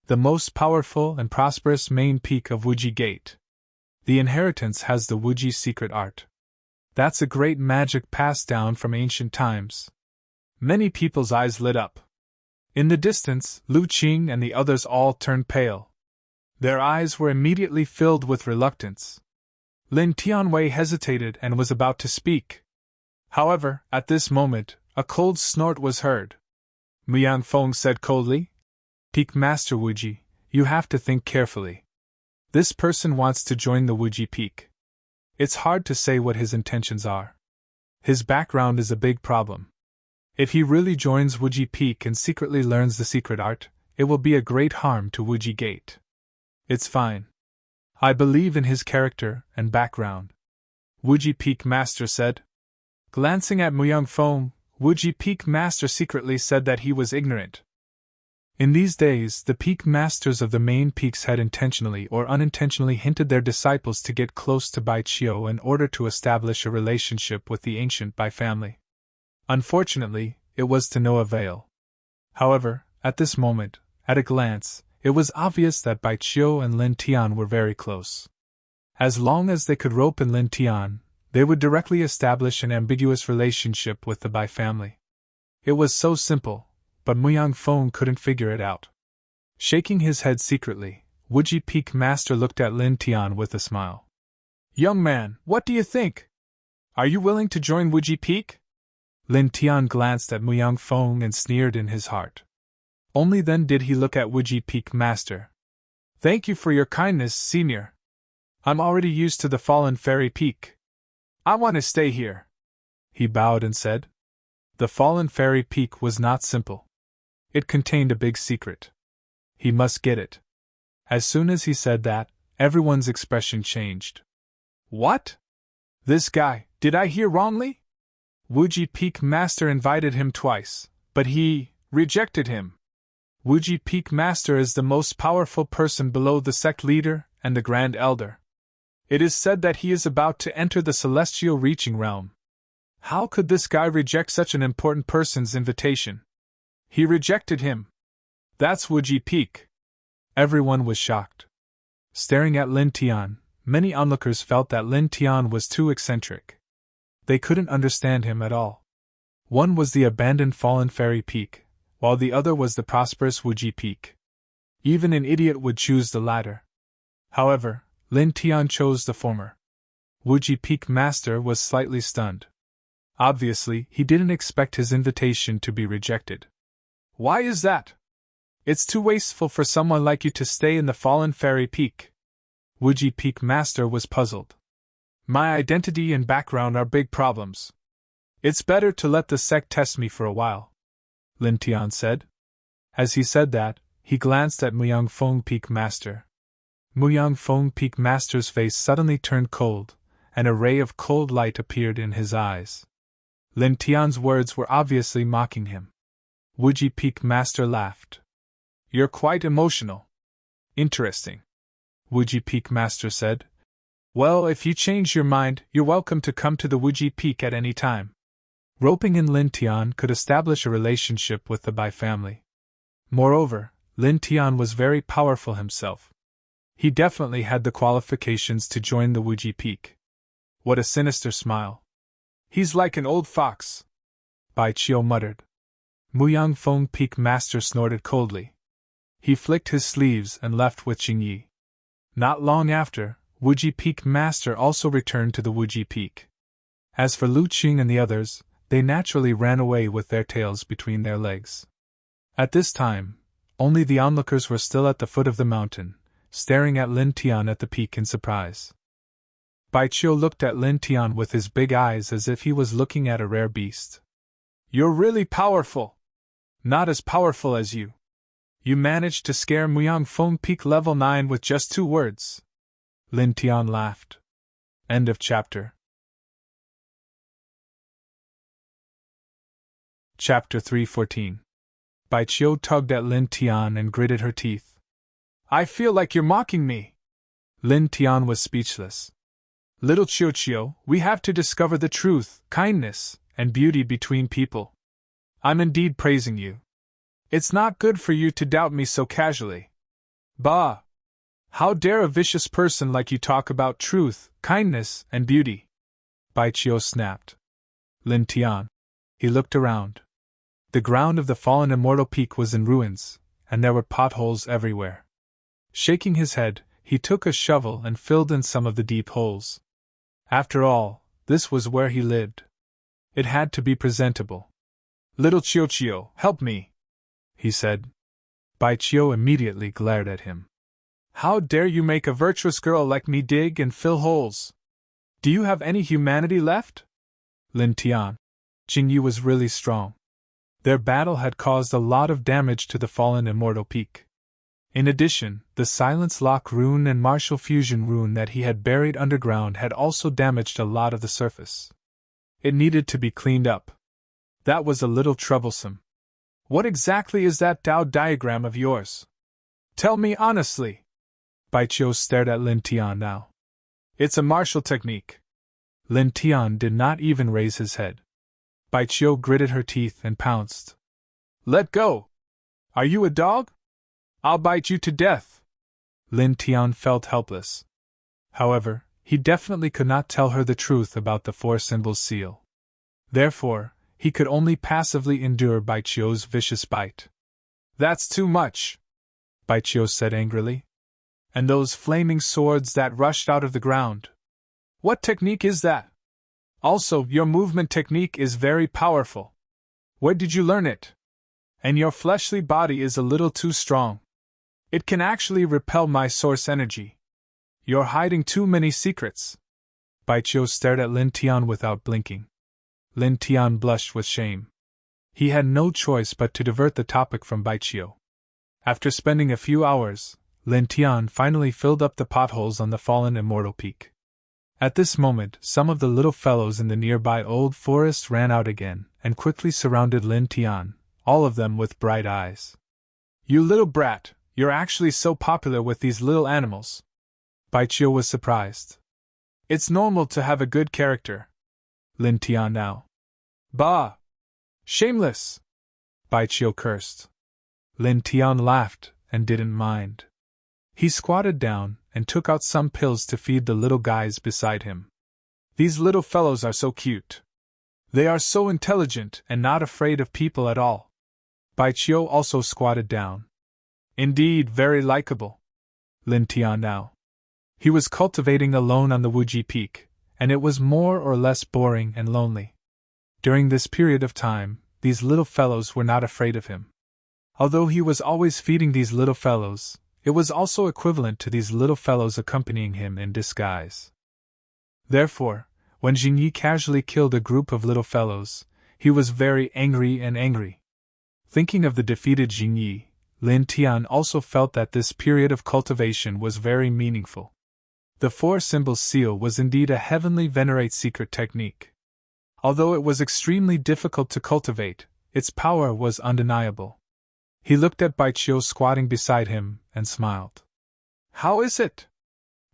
The most powerful and prosperous main peak of Wuji Gate. The inheritance has the Wuji secret art. That's a great magic passed down from ancient times. Many people's eyes lit up. In the distance, Lu Qing and the others all turned pale. Their eyes were immediately filled with reluctance. Lin Tianwei hesitated and was about to speak. However, at this moment, a cold snort was heard. Muyang Feng said coldly, Peak Master Wuji, you have to think carefully. This person wants to join the Wuji Peak. It's hard to say what his intentions are. His background is a big problem. If he really joins Wuji Peak and secretly learns the secret art, it will be a great harm to Wuji Gate. It's fine. I believe in his character and background. Wuji Peak Master said. Glancing at Muyang Feng, Wuji Peak Master secretly said that he was ignorant. In these days, the peak masters of the main peaks had intentionally or unintentionally hinted their disciples to get close to Bai Qiu in order to establish a relationship with the ancient Bai family. Unfortunately, it was to no avail. However, at this moment, at a glance, it was obvious that Bai Qiu and Lin Tian were very close. As long as they could rope in Lin Tian, they would directly establish an ambiguous relationship with the Bai family. It was so simple, but Muyang Feng couldn't figure it out. Shaking his head secretly, Wuji Peak Master looked at Lin Tian with a smile. Young man, what do you think? Are you willing to join Wuji Peak? Lin Tian glanced at Muyang Feng and sneered in his heart. Only then did he look at Wuji Peak Master. Thank you for your kindness, senior. I'm already used to the fallen fairy peak. I want to stay here. He bowed and said. The fallen fairy peak was not simple. It contained a big secret. He must get it. As soon as he said that, everyone's expression changed. What? This guy, did I hear wrongly? Wuji Peak Master invited him twice, but he rejected him. Wuji Peak Master is the most powerful person below the sect leader and the Grand Elder. It is said that he is about to enter the celestial reaching realm. How could this guy reject such an important person's invitation? He rejected him. That's Wuji Peak. Everyone was shocked. Staring at Lin Tian, many onlookers felt that Lin Tian was too eccentric. They couldn't understand him at all. One was the abandoned fallen fairy peak, while the other was the prosperous Wuji Peak. Even an idiot would choose the latter. However, Lin Tian chose the former. Wuji Peak Master was slightly stunned. Obviously, he didn't expect his invitation to be rejected. Why is that? It's too wasteful for someone like you to stay in the fallen fairy peak. Wuji Peak Master was puzzled. My identity and background are big problems. It's better to let the sect test me for a while, Lin Tian said. As he said that, he glanced at Muyang Feng Peak Master. Muyang Feng Peak Master's face suddenly turned cold, and a ray of cold light appeared in his eyes. Lin Tian's words were obviously mocking him. Wuji Peak Master laughed. You're quite emotional. Interesting, Wuji Peak Master said. Well, if you change your mind, you're welcome to come to the Wuji Peak at any time. Roping in Lin Tian could establish a relationship with the Bai family. Moreover, Lin Tian was very powerful himself. He definitely had the qualifications to join the Wuji Peak. What a sinister smile. He's like an old fox, Bai Qiu muttered. Muyang Feng Peak Master snorted coldly. He flicked his sleeves and left with Jingyi. Not long after, Wuji Peak Master also returned to the Wuji Peak. As for Lu Qing and the others, they naturally ran away with their tails between their legs. At this time, only the onlookers were still at the foot of the mountain, staring at Lin Tian at the peak in surprise. Bai Qiu looked at Lin Tian with his big eyes as if he was looking at a rare beast. You're really powerful. Not as powerful as you. You managed to scare Muyang Feng Peak level 9 with just 2 words. Lin Tian laughed. End of chapter. Chapter 314. Bai Qiu tugged at Lin Tian and gritted her teeth. I feel like you're mocking me. Lin Tian was speechless. Little Qiu, we have to discover the truth, kindness, and beauty between people. I'm indeed praising you. It's not good for you to doubt me so casually. Bah! How dare a vicious person like you talk about truth, kindness, and beauty? Bai Qiu snapped. Lin Tian. He looked around. The ground of the fallen immortal peak was in ruins, and there were potholes everywhere. Shaking his head, he took a shovel and filled in some of the deep holes. After all, this was where he lived. It had to be presentable. Little Qiu, help me, he said. Bai Qiu immediately glared at him. How dare you make a virtuous girl like me dig and fill holes? Do you have any humanity left? Lin Tian. Jingyi was really strong. Their battle had caused a lot of damage to the fallen immortal peak. In addition, the Silence Lock rune and Martial Fusion rune that he had buried underground had also damaged a lot of the surface. It needed to be cleaned up. That was a little troublesome. What exactly is that Dao diagram of yours? Tell me honestly. Bai Qiu stared at Lin Tian now. It's a martial technique. Lin Tian did not even raise his head. Bai Qiu gritted her teeth and pounced. Let go! Are you a dog? I'll bite you to death. Lin Tian felt helpless. However, he definitely could not tell her the truth about the 4 symbols seal. Therefore, he could only passively endure Bai Qiu's vicious bite. That's too much, Bai Qiu said angrily. And those flaming swords that rushed out of the ground. What technique is that? Also, your movement technique is very powerful. Where did you learn it? And your fleshly body is a little too strong. It can actually repel my source energy. You're hiding too many secrets. Bai Qiu stared at Lin Tian without blinking. Lin Tian blushed with shame. He had no choice but to divert the topic from Bai Qiu. After spending a few hours, Lin Tian finally filled up the potholes on the fallen immortal peak. At this moment, some of the little fellows in the nearby old forest ran out again and quickly surrounded Lin Tian, all of them with bright eyes. You little brat, you're actually so popular with these little animals. Baijiu was surprised. It's normal to have a good character. Lin Tian now. Bah! Shameless! Baijiu cursed. Lin Tian laughed and didn't mind. He squatted down and took out some pills to feed the little guys beside him. These little fellows are so cute. They are so intelligent and not afraid of people at all. Baijiu also squatted down. Indeed, very likable. Lin Tian now. He was cultivating alone on the Wuji Peak, and it was more or less boring and lonely. During this period of time, these little fellows were not afraid of him. Although he was always feeding these little fellows, it was also equivalent to these little fellows accompanying him in disguise. Therefore, when Jingyi casually killed a group of little fellows, he was very angry. Thinking of the defeated Jingyi, Lin Tian also felt that this period of cultivation was very meaningful. The four symbols seal was indeed a heavenly venerate secret technique. Although it was extremely difficult to cultivate, its power was undeniable. He looked at Baijiu squatting beside him and smiled. How is it?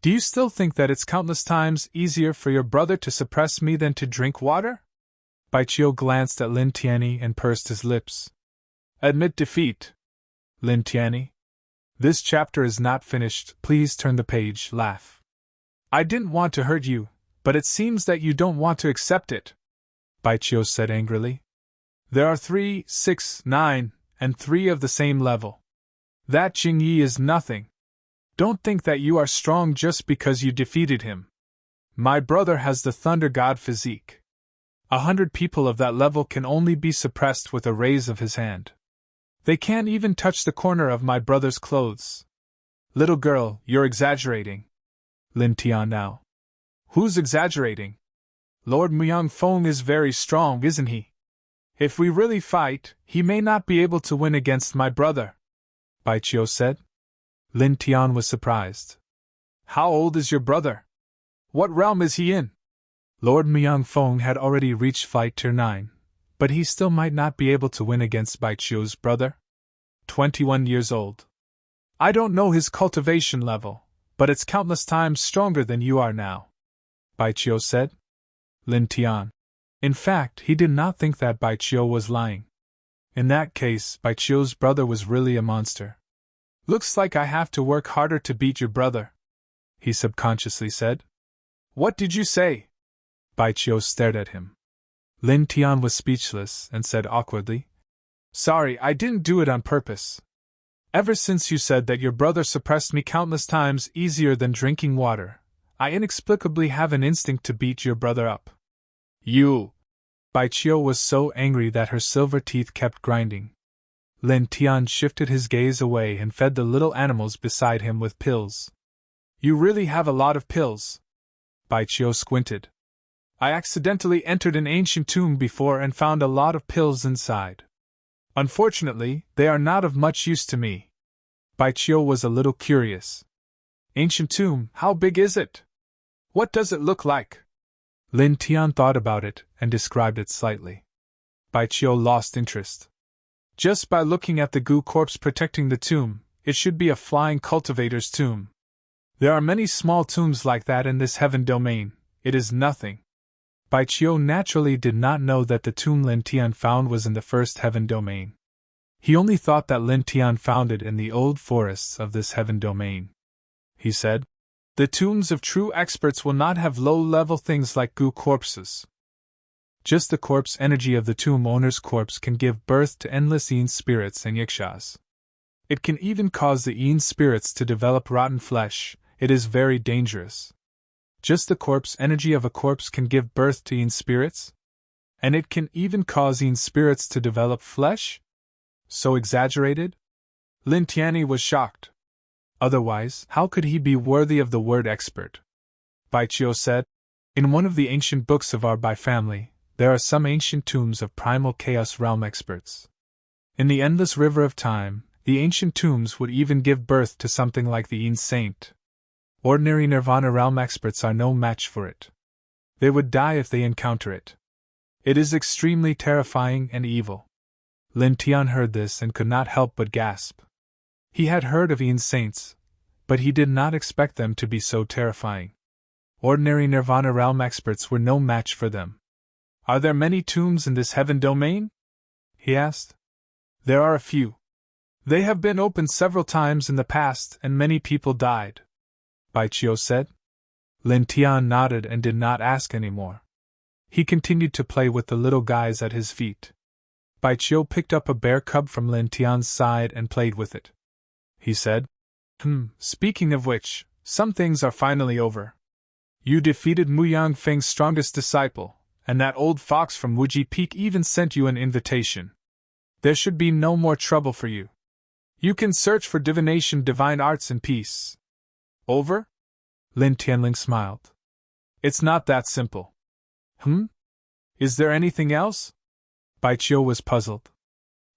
Do you still think that it's countless times easier for your brother to suppress me than to drink water? Baijiu glanced at Lin Tianyi and pursed his lips. Admit defeat. Lin Tianyi. This chapter is not finished, please turn the page, laugh. I didn't want to hurt you, but it seems that you don't want to accept it. Baijiu said angrily. There are 3, 6, 9, and 3 of the same level. That Jingyi is nothing. Don't think that you are strong just because you defeated him. My brother has the Thunder God physique. 100 people of that level can only be suppressed with a raise of his hand. They can't even touch the corner of my brother's clothes. Little girl, you're exaggerating. Lin Tian now. Who's exaggerating? Lord Muyang Feng is very strong, isn't he? If we really fight, he may not be able to win against my brother. Baijiu said. Lin Tian was surprised. How old is your brother? What realm is he in? Lord Muyang Feng had already reached fight tier 9, but he still might not be able to win against Baijiu's brother. 21 years old. I don't know his cultivation level, but it's countless times stronger than you are now. Baijiu said. Lin Tian. In fact, he did not think that Baijiu was lying. In that case, Baijiu's brother was really a monster. Looks like I have to work harder to beat your brother, he subconsciously said. What did you say? Baijiu stared at him. Lin Tian was speechless and said awkwardly, Sorry, I didn't do it on purpose. Ever since you said that your brother suppressed me countless times easier than drinking water, I inexplicably have an instinct to beat your brother up. You! Baijiu was so angry that her silver teeth kept grinding. Lin Tian shifted his gaze away and fed the little animals beside him with pills. You really have a lot of pills. Baijiu squinted. I accidentally entered an ancient tomb before and found a lot of pills inside. Unfortunately, they are not of much use to me. Baijiu was a little curious. Ancient tomb, how big is it? What does it look like? Lin Tian thought about it and described it slightly. Baijiu lost interest. Just by looking at the goo corpse protecting the tomb, it should be a flying cultivator's tomb. There are many small tombs like that in this heaven domain, it is nothing. Baijiu naturally did not know that the tomb Lin Tian found was in the first heaven domain. He only thought that Lin Tian found it in the old forests of this heaven domain. He said, The tombs of true experts will not have low-level things like goo corpses. Just the corpse energy of the tomb owner's corpse can give birth to endless Yin spirits and yikshas. It can even cause the Yin spirits to develop rotten flesh. It is very dangerous. Just the corpse energy of a corpse can give birth to Yin spirits? And it can even cause Yin spirits to develop flesh? So exaggerated? Lin Tianyi was shocked. Otherwise, how could he be worthy of the word expert? Baijiu said, In one of the ancient books of our Bai family, there are some ancient tombs of primal chaos realm experts. In the endless river of time, the ancient tombs would even give birth to something like the Yin saint. Ordinary Nirvana realm experts are no match for it. They would die if they encounter it. It is extremely terrifying and evil. Lin Tian heard this and could not help but gasp. He had heard of Ian saints, but he did not expect them to be so terrifying. Ordinary Nirvana realm experts were no match for them. Are there many tombs in this heaven domain? He asked. There are a few. They have been opened several times in the past and many people died, Baichio said. Lin Tian nodded and did not ask any more. He continued to play with the little guys at his feet. Baichio picked up a bear cub from Lin Tian's side and played with it. He said, Speaking of which, some things are finally over. You defeated Mu Yangfeng's strongest disciple, and that old fox from Wuji Peak even sent you an invitation. There should be no more trouble for you. You can search for divination, divine arts in peace. Over? Lin Tianling smiled. It's not that simple. Is there anything else? Baichio was puzzled.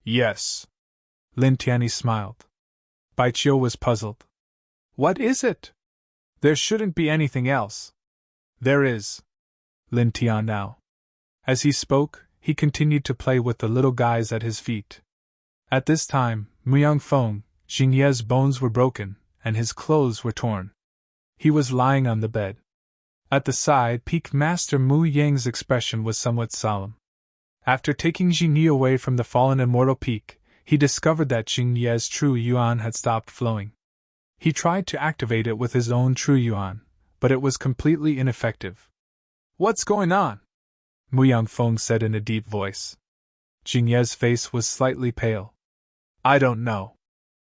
Yes. Lin Tianyi smiled. Baichio was puzzled. What is it? There shouldn't be anything else. There is. Lin Tian now. As he spoke, he continued to play with the little guys at his feet. At this time, Mu Yangfeng, Jingye's bones were broken, and his clothes were torn. He was lying on the bed. At the side, Peak Master Mu Yang's expression was somewhat solemn. After taking Jingye away from the fallen immortal peak, he discovered that Jingye's true yuan had stopped flowing. He tried to activate it with his own true yuan, but it was completely ineffective. What's going on? Mu Yangfeng said in a deep voice. Jingye's face was slightly pale. I don't know.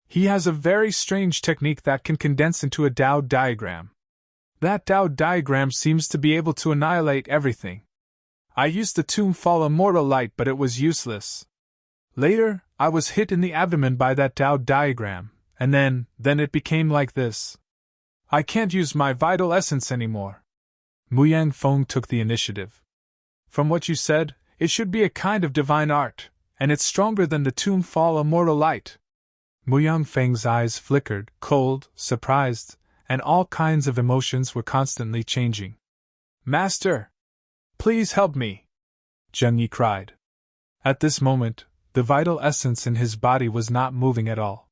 He has a very strange technique that can condense into a Dao diagram. That Dao diagram seems to be able to annihilate everything. I used the tomb fall immortal light, but it was useless. Later, I was hit in the abdomen by that Dao diagram, and then it became like this. I can't use my vital essence anymore. Mu Yangfeng took the initiative. From what you said, it should be a kind of divine art, and it's stronger than the tomb fall immortal light. Mu Yangfeng's eyes flickered, cold, surprised, and all kinds of emotions were constantly changing. Master! Please help me! Zheng Yi cried. At this moment, the vital essence in his body was not moving at all.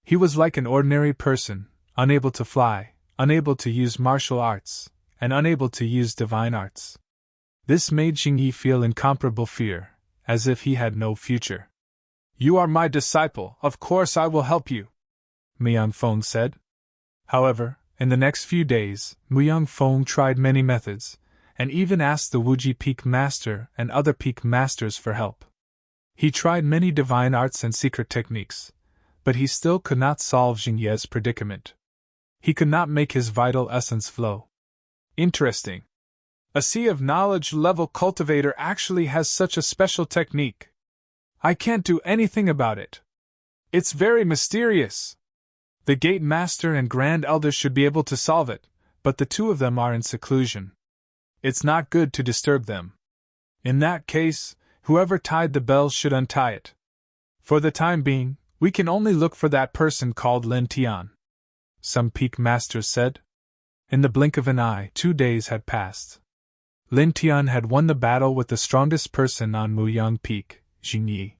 He was like an ordinary person, unable to fly, unable to use martial arts, and unable to use divine arts. This made Zheng Yi feel incomparable fear, as if he had no future. You are my disciple, of course I will help you, Mu Yangfeng said. However, in the next few days, Mu Yangfeng tried many methods, and even asked the Wuji Peak Master and other Peak Masters for help. He tried many divine arts and secret techniques, but he still could not solve Jingye's predicament. He could not make his vital essence flow. Interesting. A Sea of Knowledge level cultivator actually has such a special technique. I can't do anything about it. It's very mysterious. The Gate Master and Grand Elder should be able to solve it, but the two of them are in seclusion. It's not good to disturb them. In that case, whoever tied the bell should untie it. For the time being, we can only look for that person called Lin Tian, some Peak Masters said. In the blink of an eye, 2 days had passed. Lin Tian had won the battle with the strongest person on Mu Yang Peak, Jingye.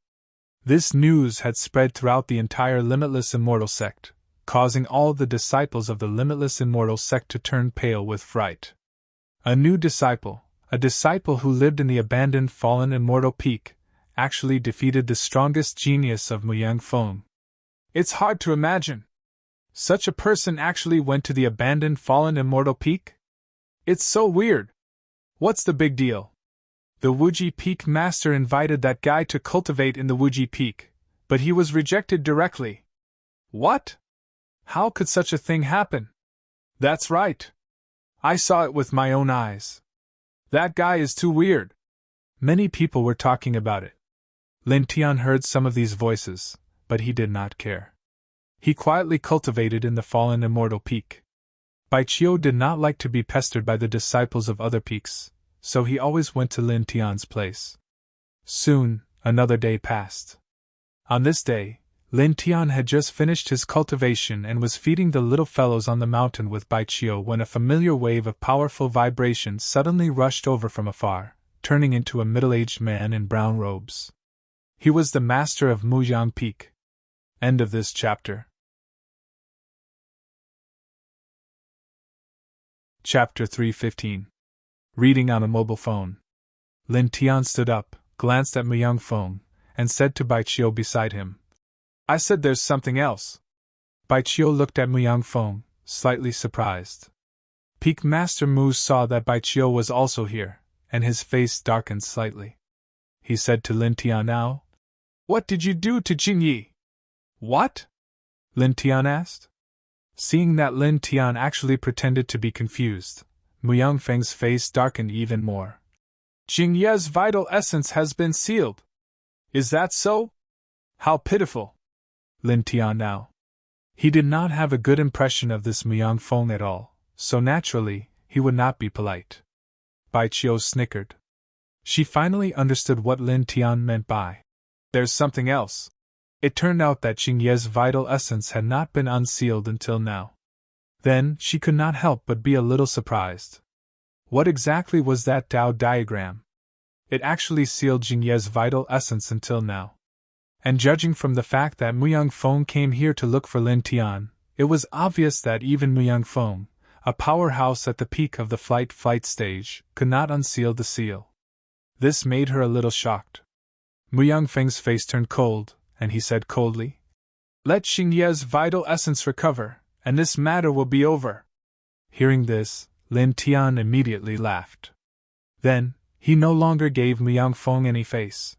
This news had spread throughout the entire Limitless Immortal sect, causing all the disciples of the Limitless Immortal sect to turn pale with fright. A new disciple, a disciple who lived in the abandoned fallen immortal peak, actually defeated the strongest genius of Mu Yangfeng. It's hard to imagine. Such a person actually went to the abandoned fallen immortal peak? It's so weird. What's the big deal? The Wuji Peak Master invited that guy to cultivate in the Wuji Peak, but he was rejected directly. What? How could such a thing happen? That's right. I saw it with my own eyes. That guy is too weird. Many people were talking about it. Lin Tian heard some of these voices, but he did not care. He quietly cultivated in the fallen immortal peak. Baichio did not like to be pestered by the disciples of other peaks, so he always went to Lin Tian's place. Soon, another day passed. On this day, Lin Tian had just finished his cultivation and was feeding the little fellows on the mountain with Baichio when a familiar wave of powerful vibration suddenly rushed over from afar, turning into a middle-aged man in brown robes. He was the master of Mu Yang Peak. End of this chapter. Chapter 315. Reading on a mobile phone. Lin Tian stood up, glanced at Myung Fong, and said to Bai Chio beside him, "I said there's something else." Bai Chio looked at Myung Fong, slightly surprised. Peak Master Mu saw that Bai Chio was also here, and his face darkened slightly. He said to Lin Tian now, "What did you do to Jing Yi?" "What?" Lin Tian asked. Seeing that Lin Tian actually pretended to be confused, Myung Feng's face darkened even more. "Jing Ye's vital essence has been sealed. Is that so? How pitiful." Lin Tian now. He did not have a good impression of this Myung Feng at all, so naturally, he would not be polite. Bai Chio snickered. She finally understood what Lin Tian meant by, "There's something else." It turned out that Jing Ye's vital essence had not been unsealed until now. Then, she could not help but be a little surprised. What exactly was that Tao diagram? It actually sealed Jing Ye's vital essence until now. And judging from the fact that Myung Feng came here to look for Lin Tian, it was obvious that even Myung Feng, a powerhouse at the peak of the flight stage, could not unseal the seal. This made her a little shocked. Myung Feng's face turned cold, and he said coldly, "Let Jing Ye's vital essence recover, and this matter will be over." Hearing this, Lin Tian immediately laughed. Then, he no longer gave Myung Feng any face.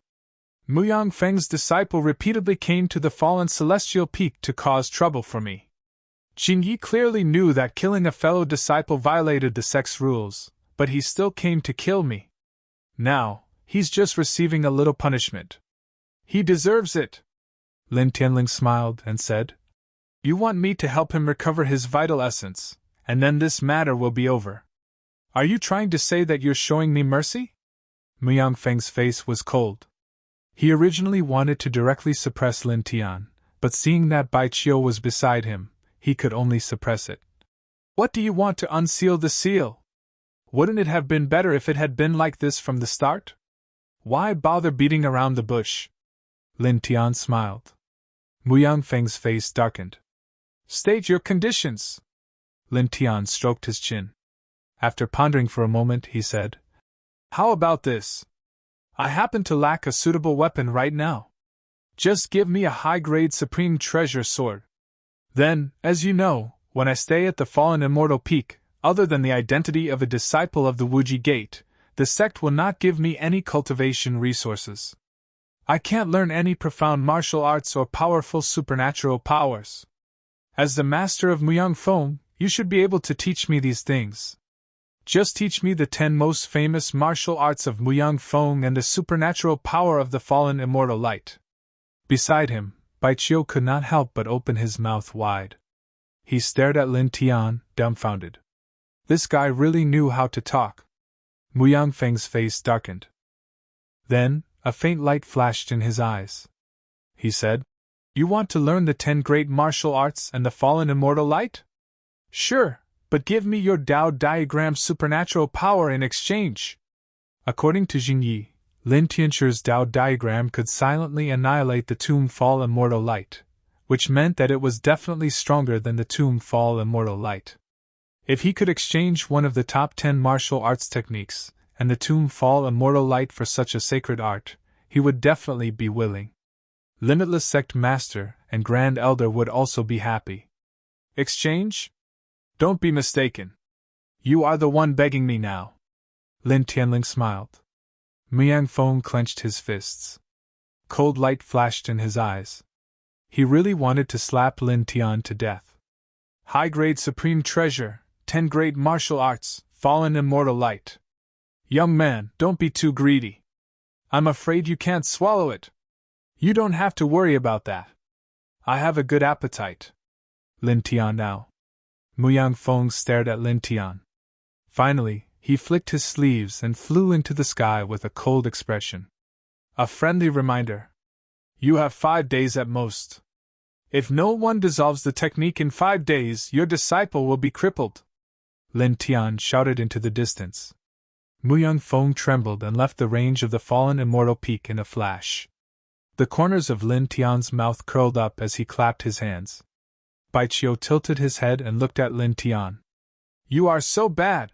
"Myung Feng's disciple repeatedly came to the fallen celestial peak to cause trouble for me. Jing Yi clearly knew that killing a fellow disciple violated the sex rules, but he still came to kill me. Now, he's just receiving a little punishment. He deserves it." Lin Tianling smiled and said, "You want me to help him recover his vital essence, and then this matter will be over. Are you trying to say that you're showing me mercy?" Myung Feng's face was cold. He originally wanted to directly suppress Lin Tian, but seeing that Bai Chio was beside him, he could only suppress it. "What do you want to unseal the seal? Wouldn't it have been better if it had been like this from the start? Why bother beating around the bush?" Lin Tian smiled. Myung Feng's face darkened. "State your conditions." Lin Tian stroked his chin. After pondering for a moment, he said, "How about this? I happen to lack a suitable weapon right now. Just give me a high-grade supreme treasure sword. Then, as you know, when I stay at the fallen immortal peak, other than the identity of a disciple of the Wuji Gate, the sect will not give me any cultivation resources. I can't learn any profound martial arts or powerful supernatural powers. As the master of Myung Feng, you should be able to teach me these things. Just teach me the 10 most famous martial arts of Myung Feng and the supernatural power of the fallen immortal light." Beside him, Bai Chio could not help but open his mouth wide. He stared at Lin Tian, dumbfounded. This guy really knew how to talk. Myung Feng's face darkened. Then, a faint light flashed in his eyes. He said, "You want to learn the 10 great martial arts and the fallen immortal light? Sure, but give me your Tao diagram supernatural power in exchange." According to Jing Yi, Lin Tianchu's Tao diagram could silently annihilate the Tomb Fall immortal light, which meant that it was definitely stronger than the Tomb Fall immortal light. If he could exchange one of the top 10 martial arts techniques, and the Tomb Fall immortal light for such a sacred art, he would definitely be willing. Limitless Sect Master and Grand Elder would also be happy. Exchange? Don't be mistaken. You are the one begging me now. Lin Tianling smiled. Myung Feng clenched his fists. Cold light flashed in his eyes. He really wanted to slap Lin Tian to death. High-grade supreme treasure, 10 great martial arts, fallen immortal light. Young man, don't be too greedy. I'm afraid you can't swallow it. You don't have to worry about that. I have a good appetite. Lin Tian now. Myung Feng stared at Lin Tian. Finally, he flicked his sleeves and flew into the sky with a cold expression. A friendly reminder. You have 5 days at most. If no one dissolves the technique in 5 days, your disciple will be crippled. Lin Tian shouted into the distance. Myung Feng trembled and left the range of the fallen immortal peak in a flash. The corners of Lin Tian's mouth curled up as he clapped his hands. Baiqiu tilted his head and looked at Lin Tian. You are so bad!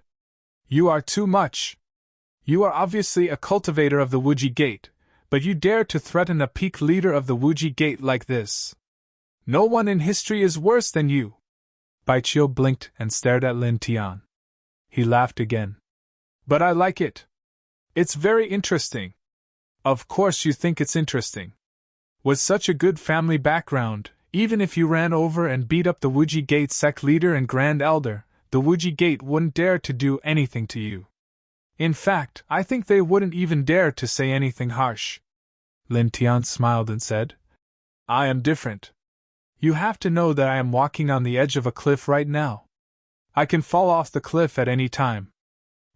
You are too much! You are obviously a cultivator of the Wuji Gate, but you dare to threaten a peak leader of the Wuji Gate like this. No one in history is worse than you. Baiqiu blinked and stared at Lin Tian. He laughed again. But I like it. It's very interesting. Of course you think it's interesting. With such a good family background, even if you ran over and beat up the Wuji Gate sect leader and Grand Elder, the Wuji Gate wouldn't dare to do anything to you. In fact, I think they wouldn't even dare to say anything harsh. Lin Tian smiled and said, I am different. You have to know that I am walking on the edge of a cliff right now. I can fall off the cliff at any time.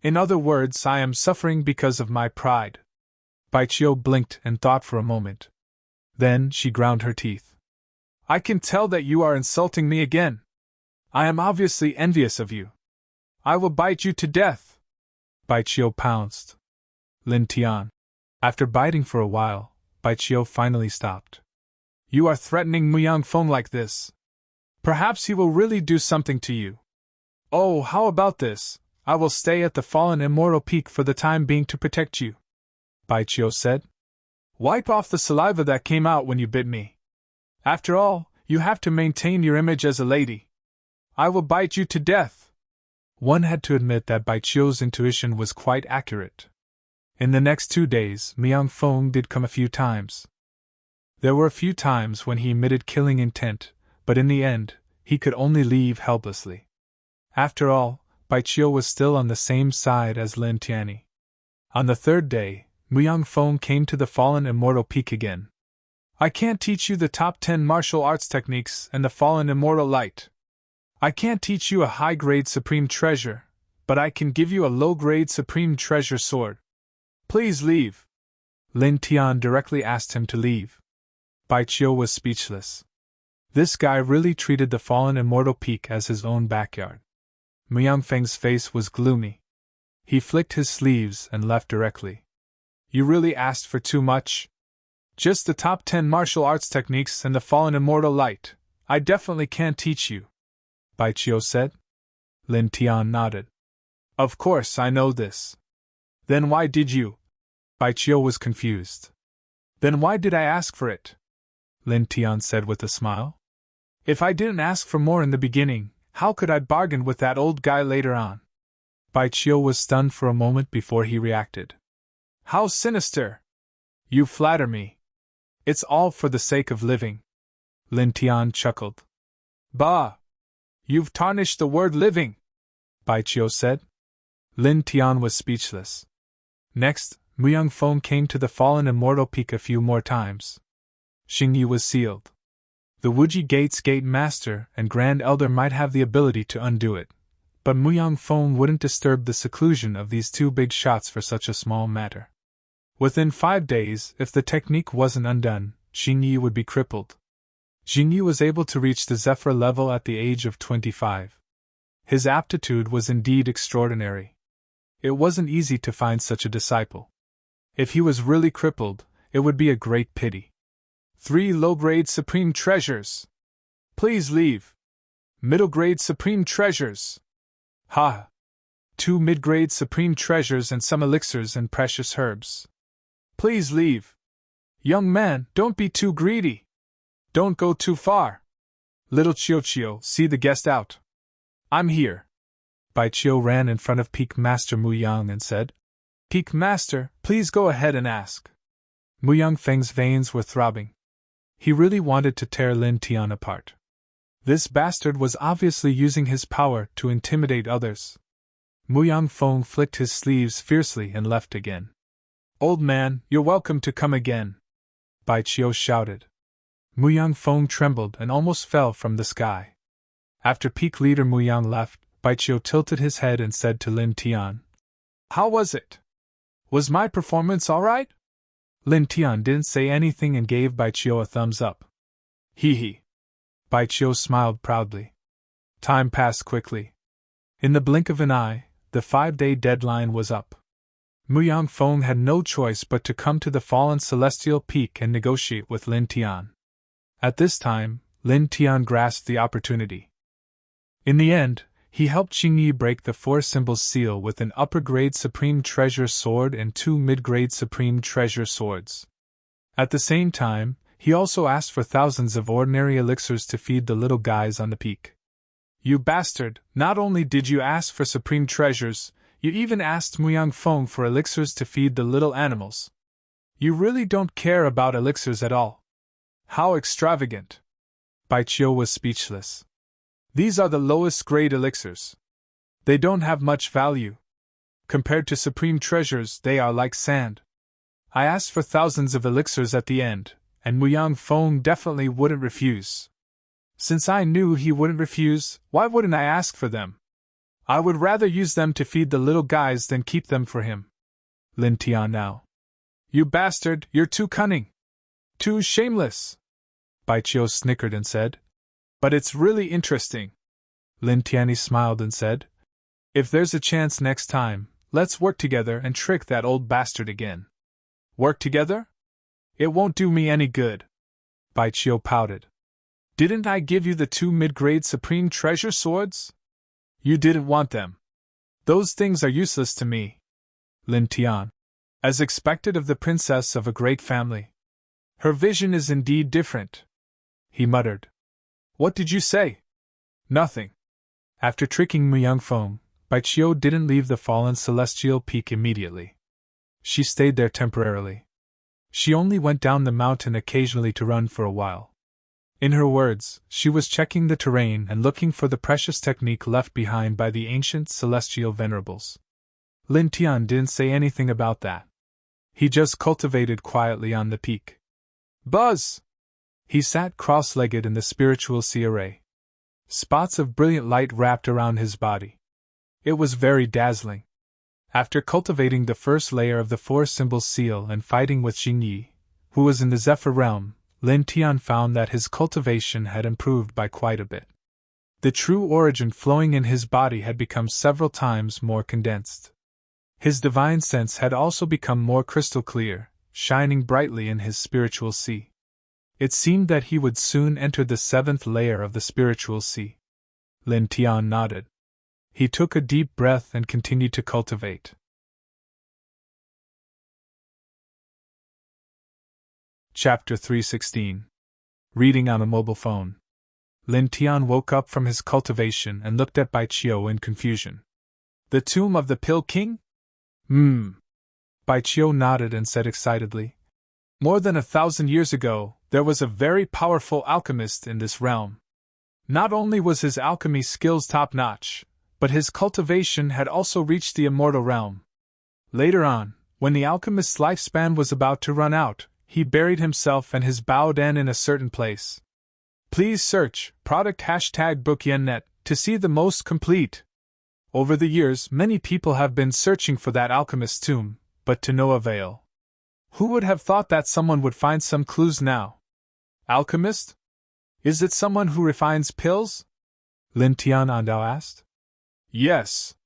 In other words, I am suffering because of my pride. Baiqiu blinked and thought for a moment. Then she ground her teeth. I can tell that you are insulting me again. I am obviously envious of you. I will bite you to death. Baiqiu pounced. Lin Tian. After biting for a while, Baiqiu finally stopped. You are threatening Muyang Feng like this. Perhaps he will really do something to you. Oh, how about this? I will stay at the fallen immortal peak for the time being to protect you. Baiqiu said. Wipe off the saliva that came out when you bit me. After all, you have to maintain your image as a lady. I will bite you to death. One had to admit that Baiqiu's intuition was quite accurate. In the next 2 days, Muyang Feng did come a few times. There were a few times when he emitted killing intent, but in the end, he could only leave helplessly. After all, Baiqiu was still on the same side as Lin Tian. On the 3rd day, Muyang Feng came to the fallen immortal peak again. I can't teach you the top 10 martial arts techniques and the fallen immortal light. I can't teach you a high-grade supreme treasure, but I can give you a low-grade supreme treasure sword. Please leave. Lin Tian directly asked him to leave. Baiqiu was speechless. This guy really treated the fallen immortal peak as his own backyard. Muyang Feng's face was gloomy. He flicked his sleeves and left directly. You really asked for too much? Just the top 10 martial arts techniques and the fallen immortal light. I definitely can't teach you. Baiqiu said. Lin Tian nodded. Of course I know this. Then why did you? Baiqiu was confused. Then why did I ask for it? Lin Tian said with a smile. If I didn't ask for more in the beginning, how could I bargain with that old guy later on? Baiqiu was stunned for a moment before he reacted. How sinister! You flatter me. It's all for the sake of living. Lin Tian chuckled. Bah! You've tarnished the word living, Baiqiu said. Lin Tian was speechless. Next, Muyang Feng came to the fallen immortal peak a few more times. Xingyi was sealed. The Wuji Gate's Gate Master and Grand Elder might have the ability to undo it, but Muyang Feng wouldn't disturb the seclusion of these 2 big shots for such a small matter. Within 5 days, if the technique wasn't undone, Xingyi would be crippled. Xingyi was able to reach the Zephyr level at the age of 25. His aptitude was indeed extraordinary. It wasn't easy to find such a disciple. If he was really crippled, it would be a great pity. 3 low-grade supreme treasures. Please leave. Middle-grade supreme treasures. Ha! 2 mid-grade supreme treasures and some elixirs and precious herbs. Please leave. Young man, don't be too greedy. Don't go too far. Little Qiuqiu, see the guest out. I'm here. Baiqiu ran in front of Peak Master Muyang and said, Peak Master, please go ahead and ask. Muyang Feng's veins were throbbing. He really wanted to tear Lin Tian apart. This bastard was obviously using his power to intimidate others. Muyang Feng flicked his sleeves fiercely and left again. Old man, you're welcome to come again, Baiqiu shouted. Muyang Feng trembled and almost fell from the sky. After peak leader Muyang left, Baiqiu tilted his head and said to Lin Tian, How was it? Was my performance all right? Lin Tian didn't say anything and gave Baiqiu a thumbs up. Hee hee. Baiqiu smiled proudly. Time passed quickly. In the blink of an eye, the 5-day deadline was up. Muyang Feng had no choice but to come to the fallen celestial peak and negotiate with Lin Tian. At this time, Lin Tian grasped the opportunity. In the end, he helped Xingyi break the Four Symbols seal with an upper-grade Supreme Treasure Sword and 2 mid-grade Supreme Treasure Swords. At the same time, he also asked for thousands of ordinary elixirs to feed the little guys on the peak. You bastard, not only did you ask for supreme treasures, you even asked Muyang Feng for elixirs to feed the little animals. You really don't care about elixirs at all. How extravagant! Baiqiu was speechless. These are the lowest grade elixirs. They don't have much value. Compared to supreme treasures, they are like sand. I asked for thousands of elixirs at the end, and Muyang Feng definitely wouldn't refuse. Since I knew he wouldn't refuse, why wouldn't I ask for them? I would rather use them to feed the little guys than keep them for him. Lin Tian now. You bastard, you're too cunning. Too shameless. Baiqiu snickered and said. But it's really interesting. Lin Tianyi smiled and said. If there's a chance next time, let's work together and trick that old bastard again. Work together? It won't do me any good. Baiqiu pouted. Didn't I give you the 2 mid-grade Supreme Treasure Swords? You didn't want them. Those things are useless to me. Lin Tian. As expected of the princess of a great family. Her vision is indeed different. He muttered. What did you say? Nothing. After tricking Muyang Feng, Baiqiu didn't leave the fallen celestial peak immediately. She stayed there temporarily. She only went down the mountain occasionally to run for a while. In her words, she was checking the terrain and looking for the precious technique left behind by the ancient celestial venerables. Lin Tian didn't say anything about that. He just cultivated quietly on the peak. Buzz! He sat cross-legged in the spiritual sea array. Spots of brilliant light wrapped around his body. It was very dazzling. After cultivating the first layer of the Four Symbols seal and fighting with Xingyi, who was in the Zephyr realm, Lin Tian found that his cultivation had improved by quite a bit. The true origin flowing in his body had become several times more condensed. His divine sense had also become more crystal clear, shining brightly in his spiritual sea. It seemed that he would soon enter the 7th layer of the spiritual sea. Lin Tian nodded. He took a deep breath and continued to cultivate. Chapter 316. Reading on a mobile phone. Lin Tian woke up from his cultivation and looked at Baiqiu in confusion. The tomb of the Pill King? Baiqiu nodded and said excitedly. More than 1,000 years ago, there was a very powerful alchemist in this realm. Not only was his alchemy skills top-notch, but his cultivation had also reached the immortal realm. Later on, when the alchemist's lifespan was about to run out, he buried himself and his Baodan in a certain place. Please search product #bookyennet to see the most complete. Over the years, many people have been searching for that alchemist's tomb, but to no avail. Who would have thought that someone would find some clues now? Alchemist? Is it someone who refines pills? Lin Tian Andao asked. Yes,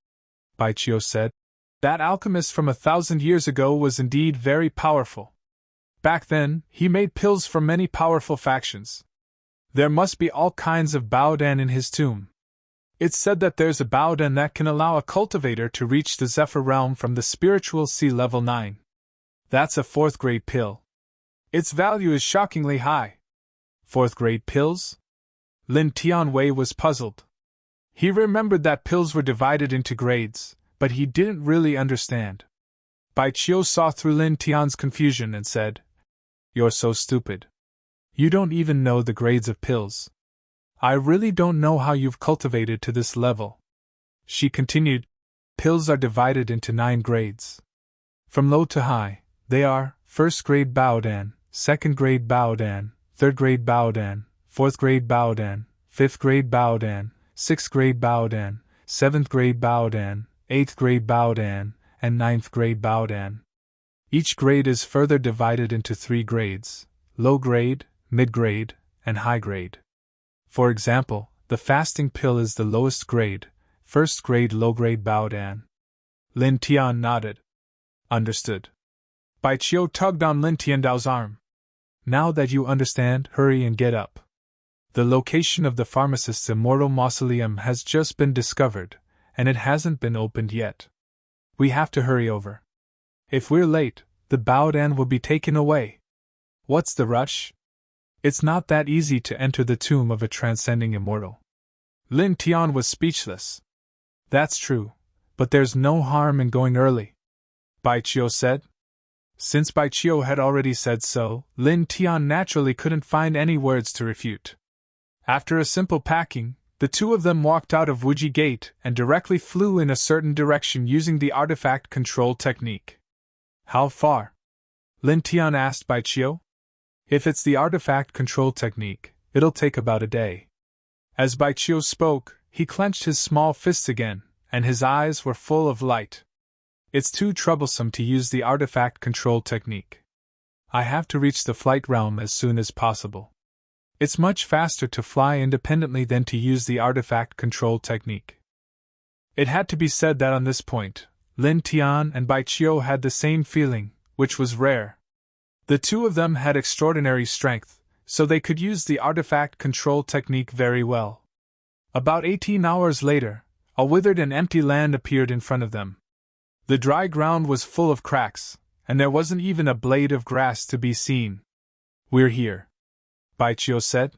Baiqiu said. That alchemist from 1,000 years ago was indeed very powerful. Back then, he made pills for many powerful factions. There must be all kinds of Baodan in his tomb. It's said that there's a Baodan that can allow a cultivator to reach the Zephyr realm from the spiritual sea level 9. That's a 4th grade pill. Its value is shockingly high. 4th grade pills? Lin Tianwei was puzzled. He remembered that pills were divided into grades, but he didn't really understand. Baiqiu saw through Lin Tian's confusion and said, You're so stupid. You don't even know the grades of pills. I really don't know how you've cultivated to this level. She continued, Pills are divided into 9 grades. From low to high, they are 1st grade Baodan, 2nd grade Baodan, 3rd grade Baodan, 4th grade Baodan, 5th grade Baodan, 6th grade Baodan, 7th grade Baodan, 8th grade Baodan, and 9th grade Baodan. Each grade is further divided into 3 grades: low grade, mid grade, and high grade. For example, the fasting pill is the lowest grade, 1st grade low grade Baodan. Lin Tian nodded. Understood. Bai Qiu tugged on Lin Tiandao's arm. Now that you understand, hurry and get up. The location of the pharmacist's immortal mausoleum has just been discovered, and it hasn't been opened yet. We have to hurry over. If we're late, the Baodan will be taken away. What's the rush? It's not that easy to enter the tomb of a transcending immortal. Lin Tian was speechless. That's true, but there's no harm in going early, Bai Qiu said. Since Bai Qiu had already said so, Lin Tian naturally couldn't find any words to refute. After a simple packing, the two of them walked out of Wuji Gate and directly flew in a certain direction using the artifact control technique. How far? Lin Tian asked Bai Qiu. If it's the artifact control technique, it'll take about a day. As Bai Qiu spoke, he clenched his small fists again, and his eyes were full of light. It's too troublesome to use the artifact control technique. I have to reach the flight realm as soon as possible. It's much faster to fly independently than to use the artifact control technique. It had to be said that on this point, Lin Tian and Bai Qiu had the same feeling, which was rare. The two of them had extraordinary strength, so they could use the artifact control technique very well. About 18 hours later, a withered and empty land appeared in front of them. The dry ground was full of cracks, and there wasn't even a blade of grass to be seen. We're here, Bai Qiu said.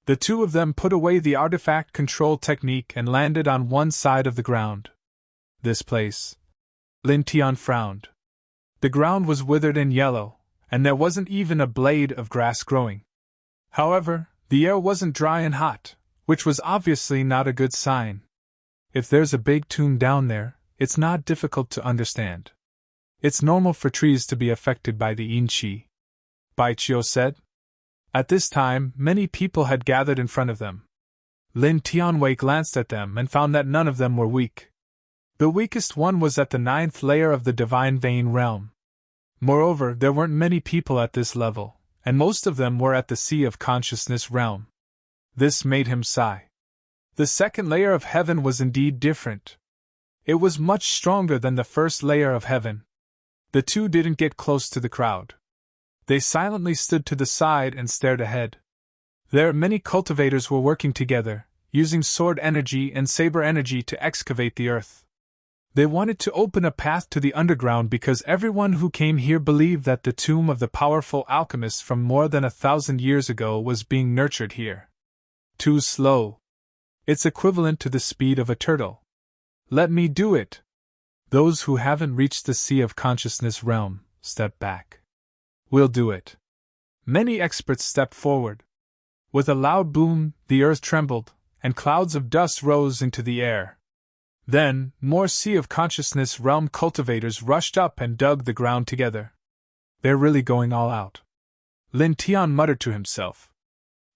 The two of them put away the artifact control technique and landed on one side of the ground. This place. Lin Tian frowned. The ground was withered and yellow, and there wasn't even a blade of grass growing. However, the air wasn't dry and hot, which was obviously not a good sign. If there's a big tomb down there, it's not difficult to understand. It's normal for trees to be affected by the yin qi, Bai Qiu said. At this time, many people had gathered in front of them. Lin Tianwei glanced at them and found that none of them were weak. The weakest one was at the 9th layer of the divine vein realm. Moreover, there weren't many people at this level, and most of them were at the Sea of Consciousness realm. This made him sigh. The 2nd layer of heaven was indeed different. It was much stronger than the 1st layer of heaven. The two didn't get close to the crowd. They silently stood to the side and stared ahead. There, many cultivators were working together, using sword energy and saber energy to excavate the earth. They wanted to open a path to the underground because everyone who came here believed that the tomb of the powerful alchemist from more than 1,000 years ago was being nurtured here. Too slow. It's equivalent to the speed of a turtle. Let me do it. Those who haven't reached the Sea of Consciousness realm, step back. We'll do it. Many experts stepped forward. With a loud boom, the earth trembled, and clouds of dust rose into the air. Then, more Sea of Consciousness realm cultivators rushed up and dug the ground together. They're really going all out. Lin Tian muttered to himself.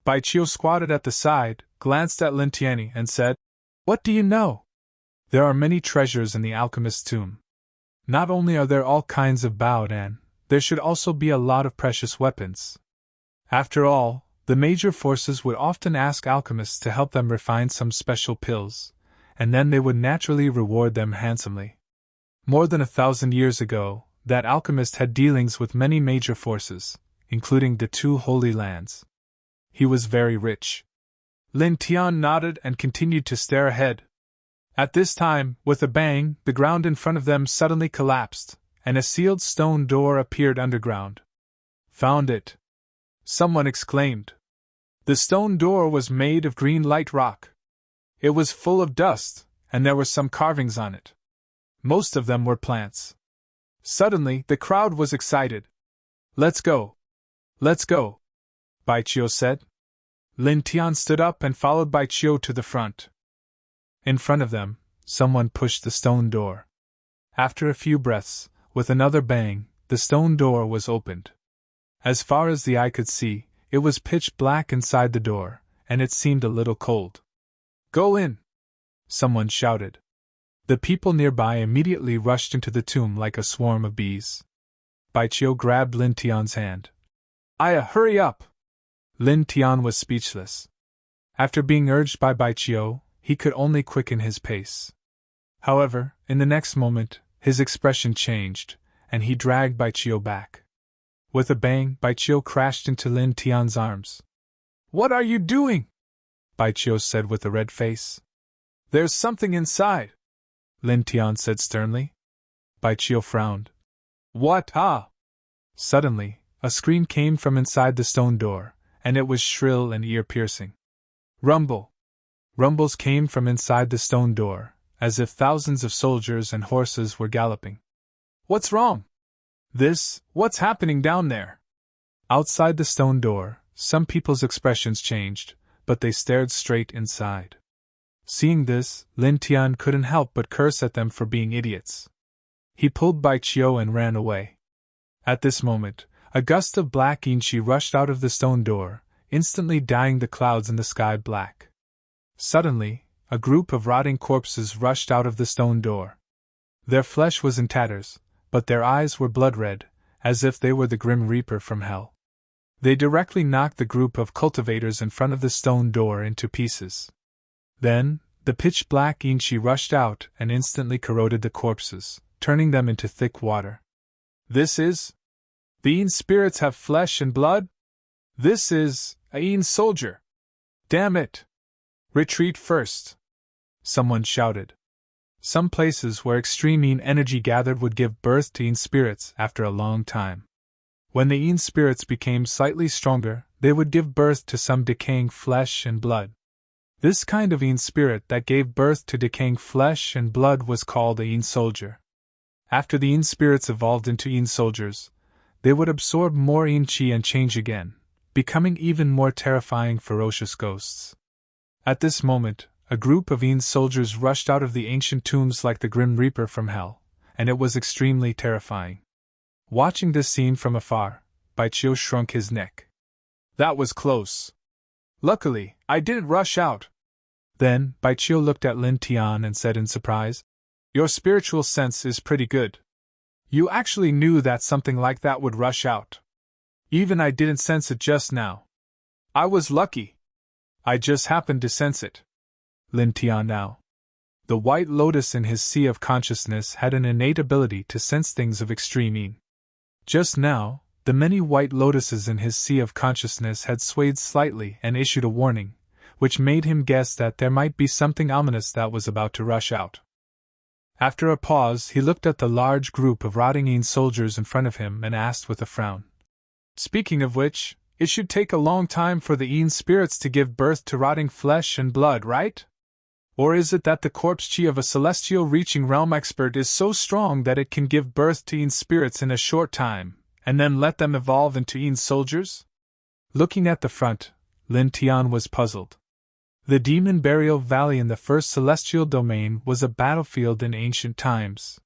Bai Qiu squatted at the side, glanced at Lin Tianyi, and said, "What do you know? There are many treasures in the alchemist's tomb. Not only are there all kinds of baodan, there should also be a lot of precious weapons. After all, the major forces would often ask alchemists to help them refine some special pills, and then they would naturally reward them handsomely. More than 1,000 years ago, that alchemist had dealings with many major forces, including the 2 Holy Lands. He was very rich." Lin Tian nodded and continued to stare ahead. At this time, with a bang, the ground in front of them suddenly collapsed, and a sealed stone door appeared underground. "Found it!" someone exclaimed. The stone door was made of green light rock. It was full of dust, and there were some carvings on it. Most of them were plants. Suddenly, the crowd was excited. "Let's go! Let's go!" Bai Qiu said. Lin Tian stood up and followed Bai Qiu to the front. In front of them, someone pushed the stone door. After a few breaths, with another bang, the stone door was opened. As far as the eye could see, it was pitch black inside the door, and it seemed a little cold. "Go in!" someone shouted. The people nearby immediately rushed into the tomb like a swarm of bees. Bai Qiu grabbed Lin Tian's hand. "Aya, hurry up!" Lin Tian was speechless. After being urged by Bai Qiu, he could only quicken his pace. However, in the next moment, his expression changed, and he dragged Baichio back. With a bang, Baichio crashed into Lin Tian's arms. "What are you doing?" Baichio said with a red face. "There's something inside," Lin Tian said sternly. Baichio frowned. "What? Ah!" Suddenly, a scream came from inside the stone door, and it was shrill and ear-piercing. Rumble! Rumbles came from inside the stone door, as if thousands of soldiers and horses were galloping. "What's wrong? What's happening down there?" Outside the stone door, some people's expressions changed, but they stared straight inside. Seeing this, Lin Tian couldn't help but curse at them for being idiots. He pulled Baichio and ran away. At this moment, a gust of black inchi rushed out of the stone door, instantly dyeing the clouds in the sky black. Suddenly, a group of rotting corpses rushed out of the stone door. Their flesh was in tatters, but their eyes were blood-red, as if they were the Grim Reaper from hell. They directly knocked the group of cultivators in front of the stone door into pieces. Then, the pitch-black inchi rushed out and instantly corroded the corpses, turning them into thick water. "This is? The Een spirits have flesh and blood? This is a Een soldier! Damn it! Retreat first!" Someone shouted. Some places where extreme Een energy gathered would give birth to Een spirits after a long time. When the Een spirits became slightly stronger, they would give birth to some decaying flesh and blood. This kind of Een spirit that gave birth to decaying flesh and blood was called a Een soldier. After the Een spirits evolved into Een soldiers, they would absorb more Een chi and change again, becoming even more terrifying, ferocious ghosts. At this moment, a group of Een soldiers rushed out of the ancient tombs like the Grim Reaper from hell, and it was extremely terrifying. Watching this scene from afar, Baichio shrunk his neck. "That was close. Luckily, I didn't rush out." Then, Baichio looked at Lin Tian and said in surprise, "Your spiritual sense is pretty good. You actually knew that something like that would rush out. Even I didn't sense it just now. I was lucky. I just happened to sense it." Lin Tian now. The White Lotus in his sea of consciousness had an innate ability to sense things of extreme Een. Just now, the many White Lotuses in his sea of consciousness had swayed slightly and issued a warning, which made him guess that there might be something ominous that was about to rush out. After a pause, he looked at the large group of rotting Een soldiers in front of him and asked with a frown. "Speaking of which, it should take a long time for the Een spirits to give birth to rotting flesh and blood, right? Or is it that the corpse chi of a celestial reaching realm expert is so strong that it can give birth to Een spirits in a short time, and then let them evolve into Een soldiers?" Looking at the front, Lin Tian was puzzled. The Demon Burial Valley in the first celestial domain was a battlefield in ancient times.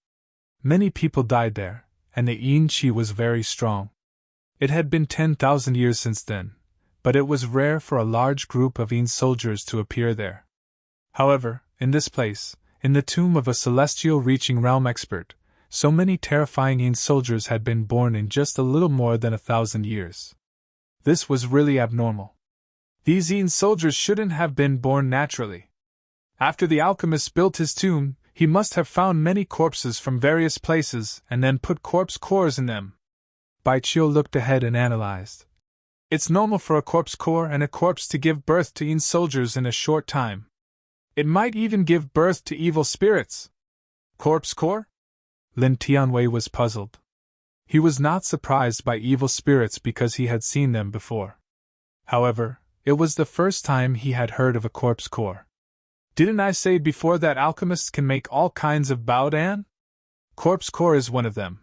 Many people died there, and the Een chi was very strong. It had been 10,000 years since then, but it was rare for a large group of Een soldiers to appear there. However, in this place, in the tomb of a celestial reaching realm expert, so many terrifying Een soldiers had been born in just a little more than 1,000 years. This was really abnormal. These Een soldiers shouldn't have been born naturally. After the alchemist built his tomb, he must have found many corpses from various places and then put corpse cores in them. Baichio looked ahead and analyzed. It's normal for a corpse core and a corpse to give birth to Een soldiers in a short time. It might even give birth to evil spirits. Corpse core? Lin Tianwei was puzzled. He was not surprised by evil spirits because he had seen them before. However, it was the first time he had heard of a corpse core. Didn't I say before that alchemists can make all kinds of baodan? Corpse core is one of them.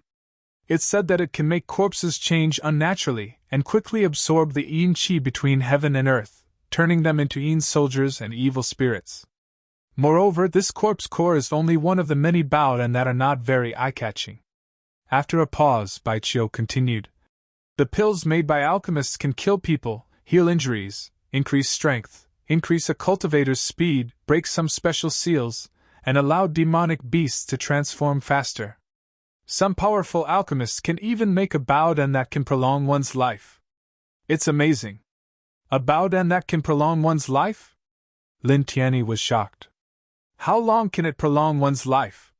It's said that it can make corpses change unnaturally and quickly absorb the Een chi between heaven and earth, turning them into Een soldiers and evil spirits. Moreover, this corpse core is only one of the many baodan that are not very eye-catching. After a pause, Baichio continued. The pills made by alchemists can kill people, heal injuries, increase strength, increase a cultivator's speed, break some special seals, and allow demonic beasts to transform faster. Some powerful alchemists can even make a baodan that can prolong one's life. It's amazing. A baodan that can prolong one's life? Lin Tianyi was shocked. How long can it prolong one's life?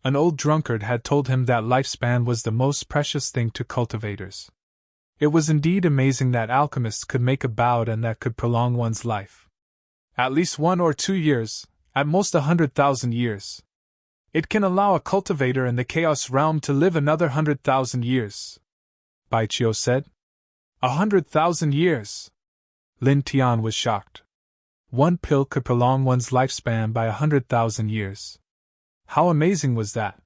An old drunkard had told him that lifespan was the most precious thing to cultivators. It was indeed amazing that alchemists could make a bout and that could prolong one's life. At least 1 or 2 years, at most 100,000 years. It can allow a cultivator in the Chaos Realm to live another 100,000 years. Baichio said. 100,000 years! Lin Tian was shocked. One pill could prolong one's lifespan by 100,000 years. How amazing was that?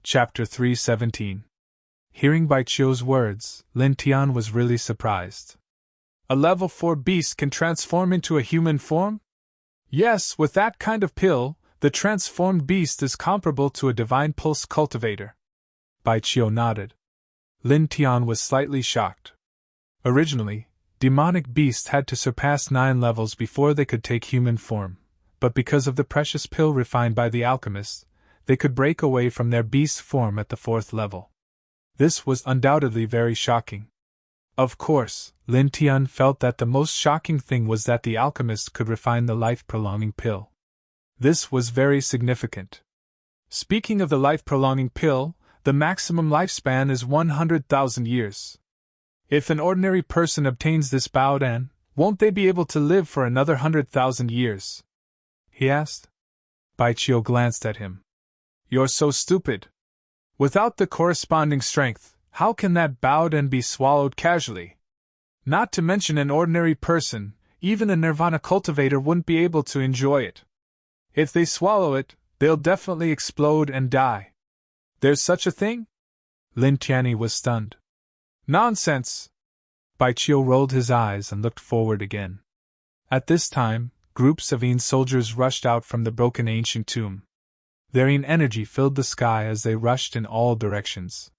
Chapter 3:17. Hearing Baichio's words, Lin Tian was really surprised. A level 4 beast can transform into a human form? Yes, with that kind of pill, the transformed beast is comparable to a divine pulse cultivator. Baichio nodded. Lin Tian was slightly shocked. Originally, demonic beasts had to surpass 9 levels before they could take human form, but because of the precious pill refined by the alchemists, they could break away from their beast form at the 4th level. This was undoubtedly very shocking. Of course, Lin Tian felt that the most shocking thing was that the alchemist could refine the life-prolonging pill. This was very significant. Speaking of the life-prolonging pill, the maximum lifespan is 100,000 years. If an ordinary person obtains this Baodan, won't they be able to live for another 100,000 years? He asked. Baichio glanced at him. You're so stupid. Without the corresponding strength, how can that Baodan be swallowed casually? Not to mention an ordinary person, even a nirvana cultivator wouldn't be able to enjoy it. If they swallow it, they'll definitely explode and die. There's such a thing? Lin Tianyi was stunned. Nonsense! Baichio rolled his eyes and looked forward again. At this time, groups of Yin soldiers rushed out from the broken ancient tomb. Their Yin energy filled the sky as they rushed in all directions.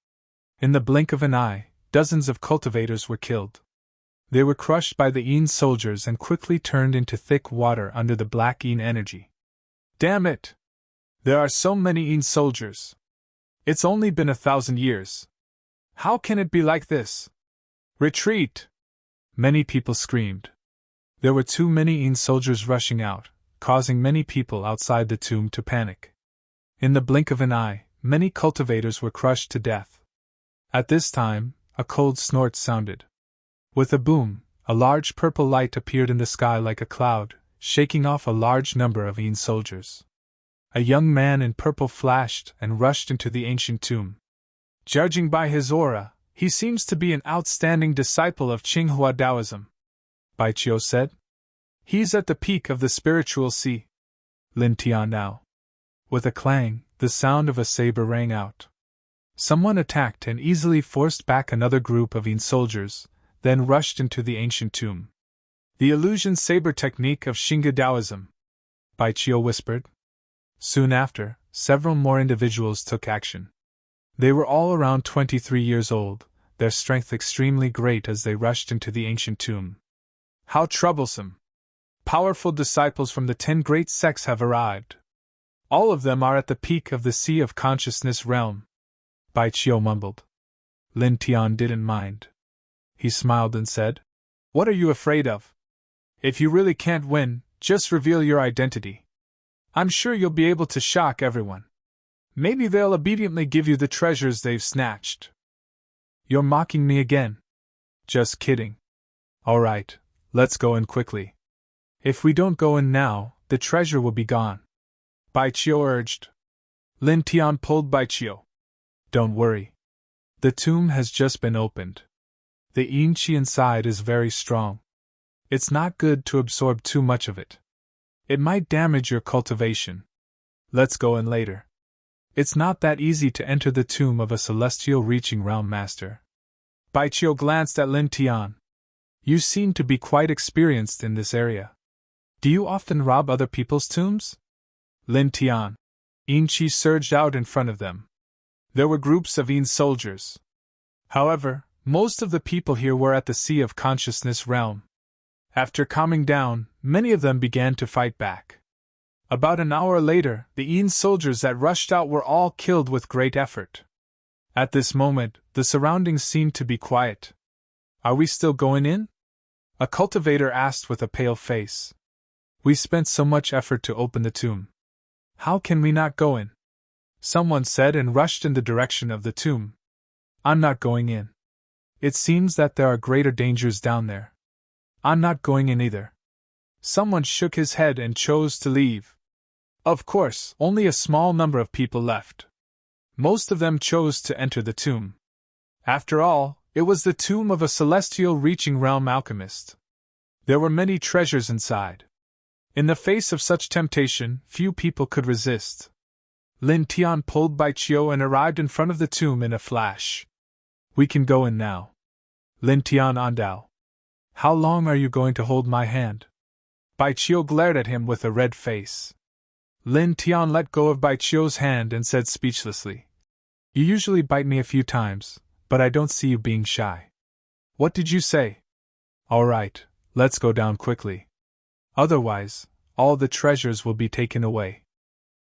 In the blink of an eye, dozens of cultivators were killed. They were crushed by the Yin soldiers and quickly turned into thick water under the black Yin energy. Damn it! There are so many Yin soldiers. It's only been 1,000 years. How can it be like this? Retreat! Many people screamed. There were too many Yin soldiers rushing out, causing many people outside the tomb to panic. In the blink of an eye, many cultivators were crushed to death. At this time, a cold snort sounded. With a boom, a large purple light appeared in the sky like a cloud, shaking off a large number of Yin soldiers. A young man in purple flashed and rushed into the ancient tomb. Judging by his aura, he seems to be an outstanding disciple of Qinghua Taoism, Baichio said. He's at the peak of the spiritual sea. Lin Tian now. With a clang, the sound of a saber rang out. Someone attacked and easily forced back another group of Yin soldiers, then rushed into the ancient tomb. The illusion saber technique of Xingge Taoism, Baichio whispered. Soon after, several more individuals took action. They were all around 23 years old, their strength extremely great as they rushed into the ancient tomb. How troublesome! Powerful disciples from the 10 great sects have arrived. All of them are at the peak of the Sea of Consciousness realm, Baichio mumbled. Lin Tian didn't mind. He smiled and said, What are you afraid of? If you really can't win, just reveal your identity. I'm sure you'll be able to shock everyone. Maybe they'll obediently give you the treasures they've snatched. You're mocking me again. Just kidding. All right, let's go in quickly. If we don't go in now, the treasure will be gone, Baichio urged. Lin Tian pulled Baichio. Don't worry. The tomb has just been opened. The Yin Qi inside is very strong. It's not good to absorb too much of it. It might damage your cultivation. Let's go in later. It's not that easy to enter the tomb of a celestial reaching realm master. Baichio glanced at Lin Tian. You seem to be quite experienced in this area. Do you often rob other people's tombs? Lin Tian. Yin Qi surged out in front of them. There were groups of Yin soldiers. However, most of the people here were at the Sea of Consciousness realm. After calming down, many of them began to fight back. About an hour later, the Yin soldiers that rushed out were all killed with great effort. At this moment, the surroundings seemed to be quiet. Are we still going in? A cultivator asked with a pale face. We spent so much effort to open the tomb. How can we not go in? Someone said and rushed in the direction of the tomb. I'm not going in. It seems that there are greater dangers down there. I'm not going in either. Someone shook his head and chose to leave. Of course, only a small number of people left. Most of them chose to enter the tomb. After all, it was the tomb of a celestial reaching realm alchemist. There were many treasures inside. In the face of such temptation, few people could resist. Lin Tian pulled Bai Qiu and arrived in front of the tomb in a flash. We can go in now. Lin Tian Andao. How long are you going to hold my hand? Bai Qiu glared at him with a red face. Lin Tian let go of Bai Qiu's hand and said speechlessly, You usually bite me a few times, but I don't see you being shy. What did you say? All right, let's go down quickly. Otherwise, all the treasures will be taken away.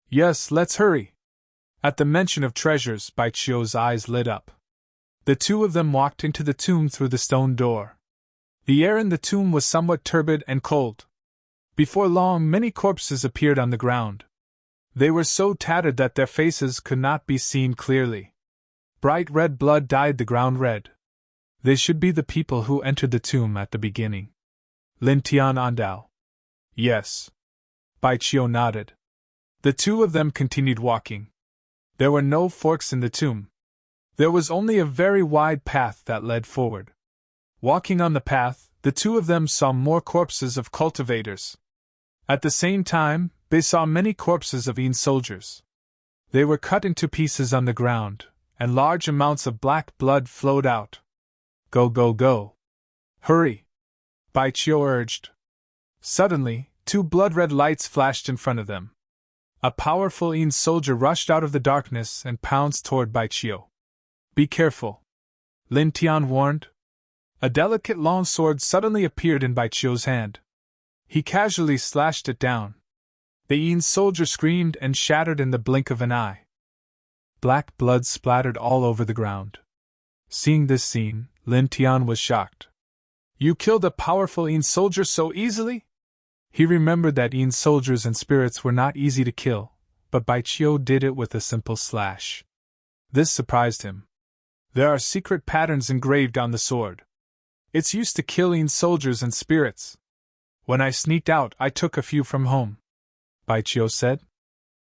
Yes, let's hurry. At the mention of treasures, Bai Qiu's eyes lit up. The two of them walked into the tomb through the stone door. The air in the tomb was somewhat turbid and cold. Before long, many corpses appeared on the ground. They were so tattered that their faces could not be seen clearly. Bright red blood dyed the ground red. They should be the people who entered the tomb at the beginning. Lin Tian Andao. Yes. Bai Qiu nodded. The two of them continued walking. There were no forks in the tomb. There was only a very wide path that led forward. Walking on the path, the two of them saw more corpses of cultivators. At the same time, they saw many corpses of Yin soldiers. They were cut into pieces on the ground, and large amounts of black blood flowed out. Go, go, go. Hurry! Bai Qiu urged. Suddenly, two blood-red lights flashed in front of them. A powerful Yin soldier rushed out of the darkness and pounced toward Bai Qiu. Be careful, Lin Tian warned. A delicate long sword suddenly appeared in Bai Qiu's hand. He casually slashed it down. The Yin soldier screamed and shattered in the blink of an eye. Black blood splattered all over the ground. Seeing this scene, Lin Tian was shocked. You killed a powerful Yin soldier so easily? He remembered that Yin soldiers and spirits were not easy to kill, but Bai Qiu did it with a simple slash. This surprised him. There are secret patterns engraved on the sword. It's used to kill Yin soldiers and spirits. When I sneaked out, I took a few from home, Bai Qiu said.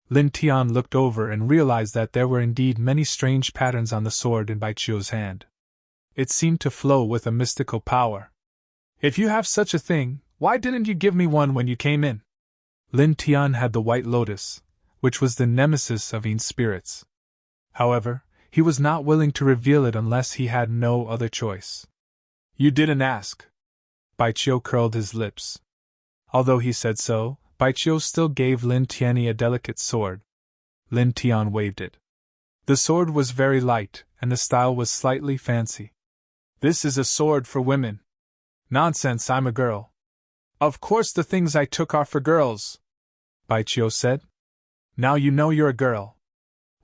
Lin Tian looked over and realized that there were indeed many strange patterns on the sword in Bai Qiu's hand. It seemed to flow with a mystical power. If you have such a thing, why didn't you give me one when you came in? Lin Tian had the white lotus, which was the nemesis of Yin spirits. However, he was not willing to reveal it unless he had no other choice. You didn't ask. Bai Qiu curled his lips. Although he said so, Bai Qiu still gave Lin Tian a delicate sword. Lin Tian waved it. The sword was very light, and the style was slightly fancy. This is a sword for women. Nonsense, I'm a girl. Of course the things I took are for girls, Bai Qiu said. Now you know you're a girl.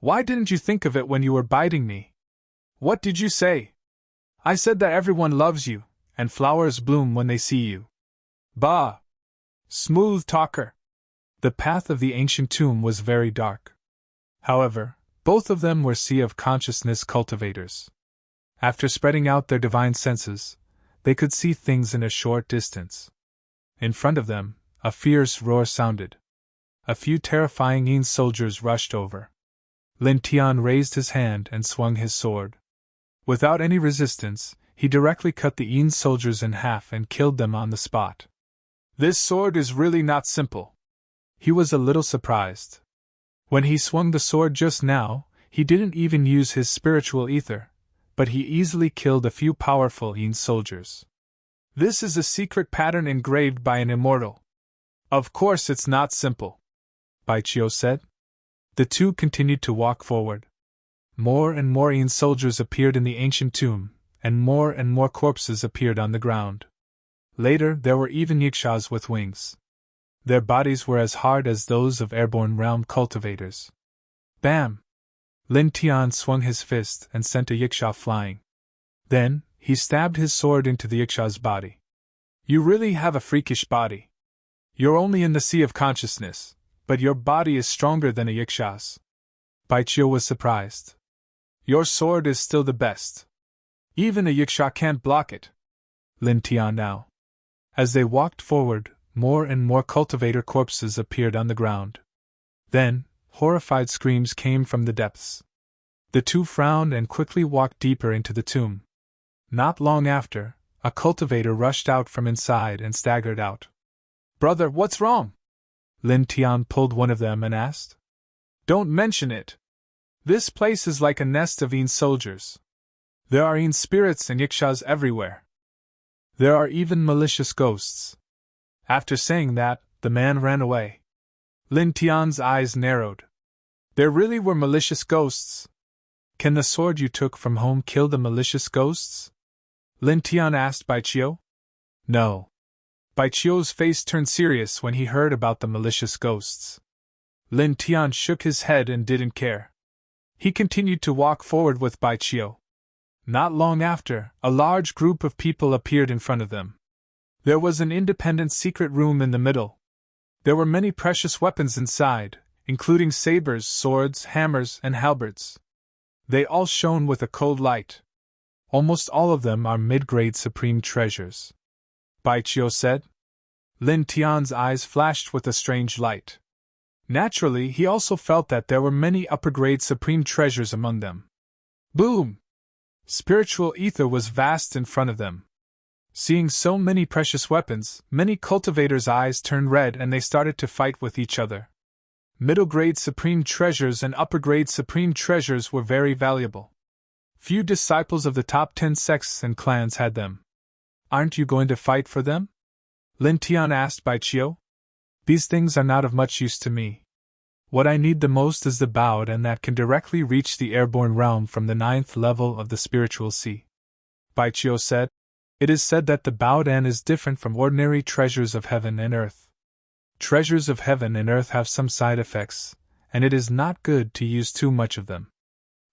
Why didn't you think of it when you were biting me? What did you say? I said that everyone loves you, and flowers bloom when they see you. Bah! Smooth talker. The path of the ancient tomb was very dark. However, both of them were sea of consciousness cultivators. After spreading out their divine senses, they could see things in a short distance. In front of them, a fierce roar sounded. A few terrifying Yin soldiers rushed over. Lin Tian raised his hand and swung his sword. Without any resistance, he directly cut the Yin soldiers in half and killed them on the spot. This sword is really not simple. He was a little surprised. When he swung the sword just now, he didn't even use his spiritual ether, but he easily killed a few powerful Yin soldiers. This is a secret pattern engraved by an immortal. Of course it's not simple, Bai Qiu said. The two continued to walk forward. More and more Yin soldiers appeared in the ancient tomb, and more corpses appeared on the ground. Later, there were even yikshas with wings. Their bodies were as hard as those of airborne realm cultivators. Bam! Lin Tian swung his fist and sent a yiksha flying. Then, he stabbed his sword into the yiksha's body. You really have a freakish body. You're only in the sea of consciousness, but your body is stronger than a yiksha's. Baichio was surprised. Your sword is still the best. Even a yiksha can't block it. Lin Tian now. As they walked forward, more and more cultivator corpses appeared on the ground. Then, horrified screams came from the depths. The two frowned and quickly walked deeper into the tomb. Not long after, a cultivator rushed out from inside and staggered out. Brother, what's wrong? Lin Tian pulled one of them and asked. Don't mention it. This place is like a nest of Yin soldiers. There are Yin spirits and yikshas everywhere. There are even malicious ghosts. After saying that, the man ran away. Lin Tian's eyes narrowed. There really were malicious ghosts. Can the sword you took from home kill the malicious ghosts? Lin Tian asked Baichio. No. Baichio's face turned serious when he heard about the malicious ghosts. Lin Tian shook his head and didn't care. He continued to walk forward with Baichio. Not long after, a large group of people appeared in front of them. There was an independent secret room in the middle. There were many precious weapons inside, including sabers, swords, hammers, and halberds. They all shone with a cold light. Almost all of them are mid-grade supreme treasures. Baichio said. Lin Tian's eyes flashed with a strange light. Naturally, he also felt that there were many upper-grade supreme treasures among them. Boom! Spiritual ether was vast in front of them. Seeing so many precious weapons, many cultivators' eyes turned red and they started to fight with each other. Middle-grade supreme treasures and upper-grade supreme treasures were very valuable. Few disciples of the top 10 sects and clans had them. Aren't you going to fight for them? Lin Tian asked Baichio. These things are not of much use to me. What I need the most is the bowed and that can directly reach the airborne realm from the 9th level of the spiritual sea. Baichio said. It is said that the bowed an is different from ordinary treasures of heaven and earth. Treasures of heaven and earth have some side effects, and it is not good to use too much of them.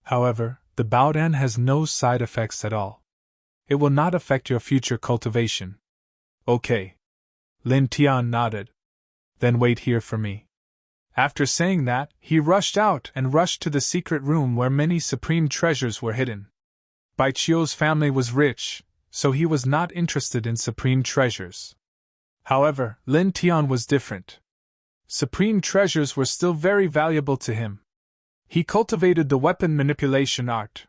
However, the bowed an has no side effects at all. It will not affect your future cultivation. Okay. Lin Tian nodded. Then wait here for me. After saying that, he rushed out and rushed to the secret room where many supreme treasures were hidden. Baichio's family was rich, so he was not interested in supreme treasures. However, Lin Tian was different. Supreme treasures were still very valuable to him. He cultivated the weapon manipulation art.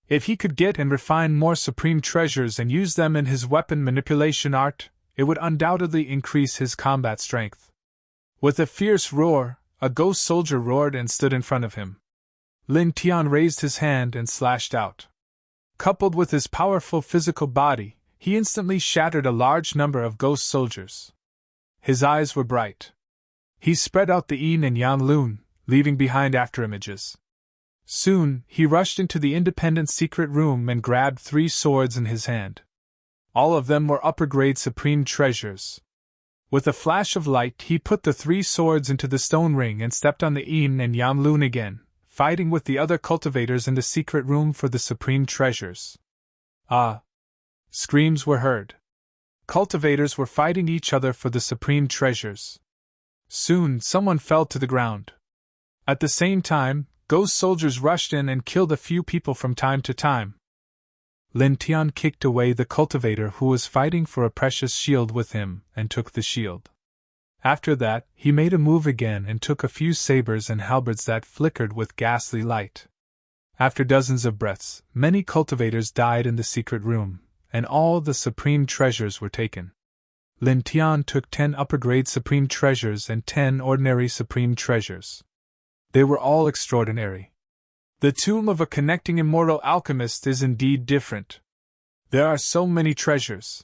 If he could get and refine more supreme treasures and use them in his weapon manipulation art, it would undoubtedly increase his combat strength. With a fierce roar, a ghost soldier roared and stood in front of him. Lin Tian raised his hand and slashed out. Coupled with his powerful physical body, he instantly shattered a large number of ghost soldiers. His eyes were bright. He spread out the yin and yang lun, leaving behind afterimages. Soon, he rushed into the independent secret room and grabbed 3 swords in his hand. All of them were upper-grade supreme treasures. With a flash of light, he put the 3 swords into the stone ring and stepped on the yin and yang lun again, fighting with the other cultivators in the secret room for the supreme treasures. Ah! Screams were heard. Cultivators were fighting each other for the supreme treasures. Soon, someone fell to the ground. At the same time, ghost soldiers rushed in and killed a few people from time to time. Lin Tian kicked away the cultivator who was fighting for a precious shield with him and took the shield. After that, he made a move again and took a few sabers and halberds that flickered with ghastly light. After dozens of breaths, many cultivators died in the secret room, and all the supreme treasures were taken. Lin Tian took 10 upper-grade supreme treasures and 10 ordinary supreme treasures. They were all extraordinary. The tomb of a connecting immortal alchemist is indeed different. There are so many treasures.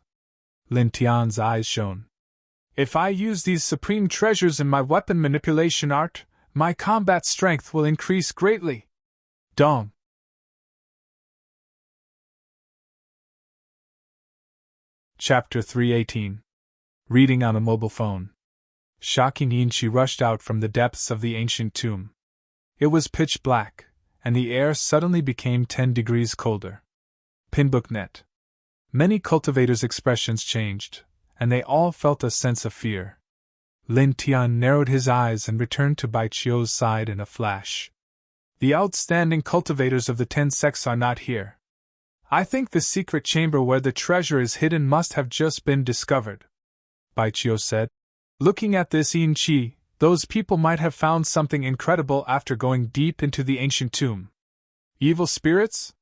Lin Tian's eyes shone. If I use these supreme treasures in my weapon manipulation art, my combat strength will increase greatly. Dong. Chapter 318. Reading on a mobile phone. Shocking Yin, she rushed out from the depths of the ancient tomb. It was pitch black, and the air suddenly became 10 degrees colder. Pinbook.net. Many cultivators' expressions changed, and they all felt a sense of fear. Lin Tian narrowed his eyes and returned to Bai Chio's side in a flash. The outstanding cultivators of the 10 sects are not here. I think the secret chamber where the treasure is hidden must have just been discovered, Bai Chio said. Looking at this Yin Qi, those people might have found something incredible after going deep into the ancient tomb. Evil spirits?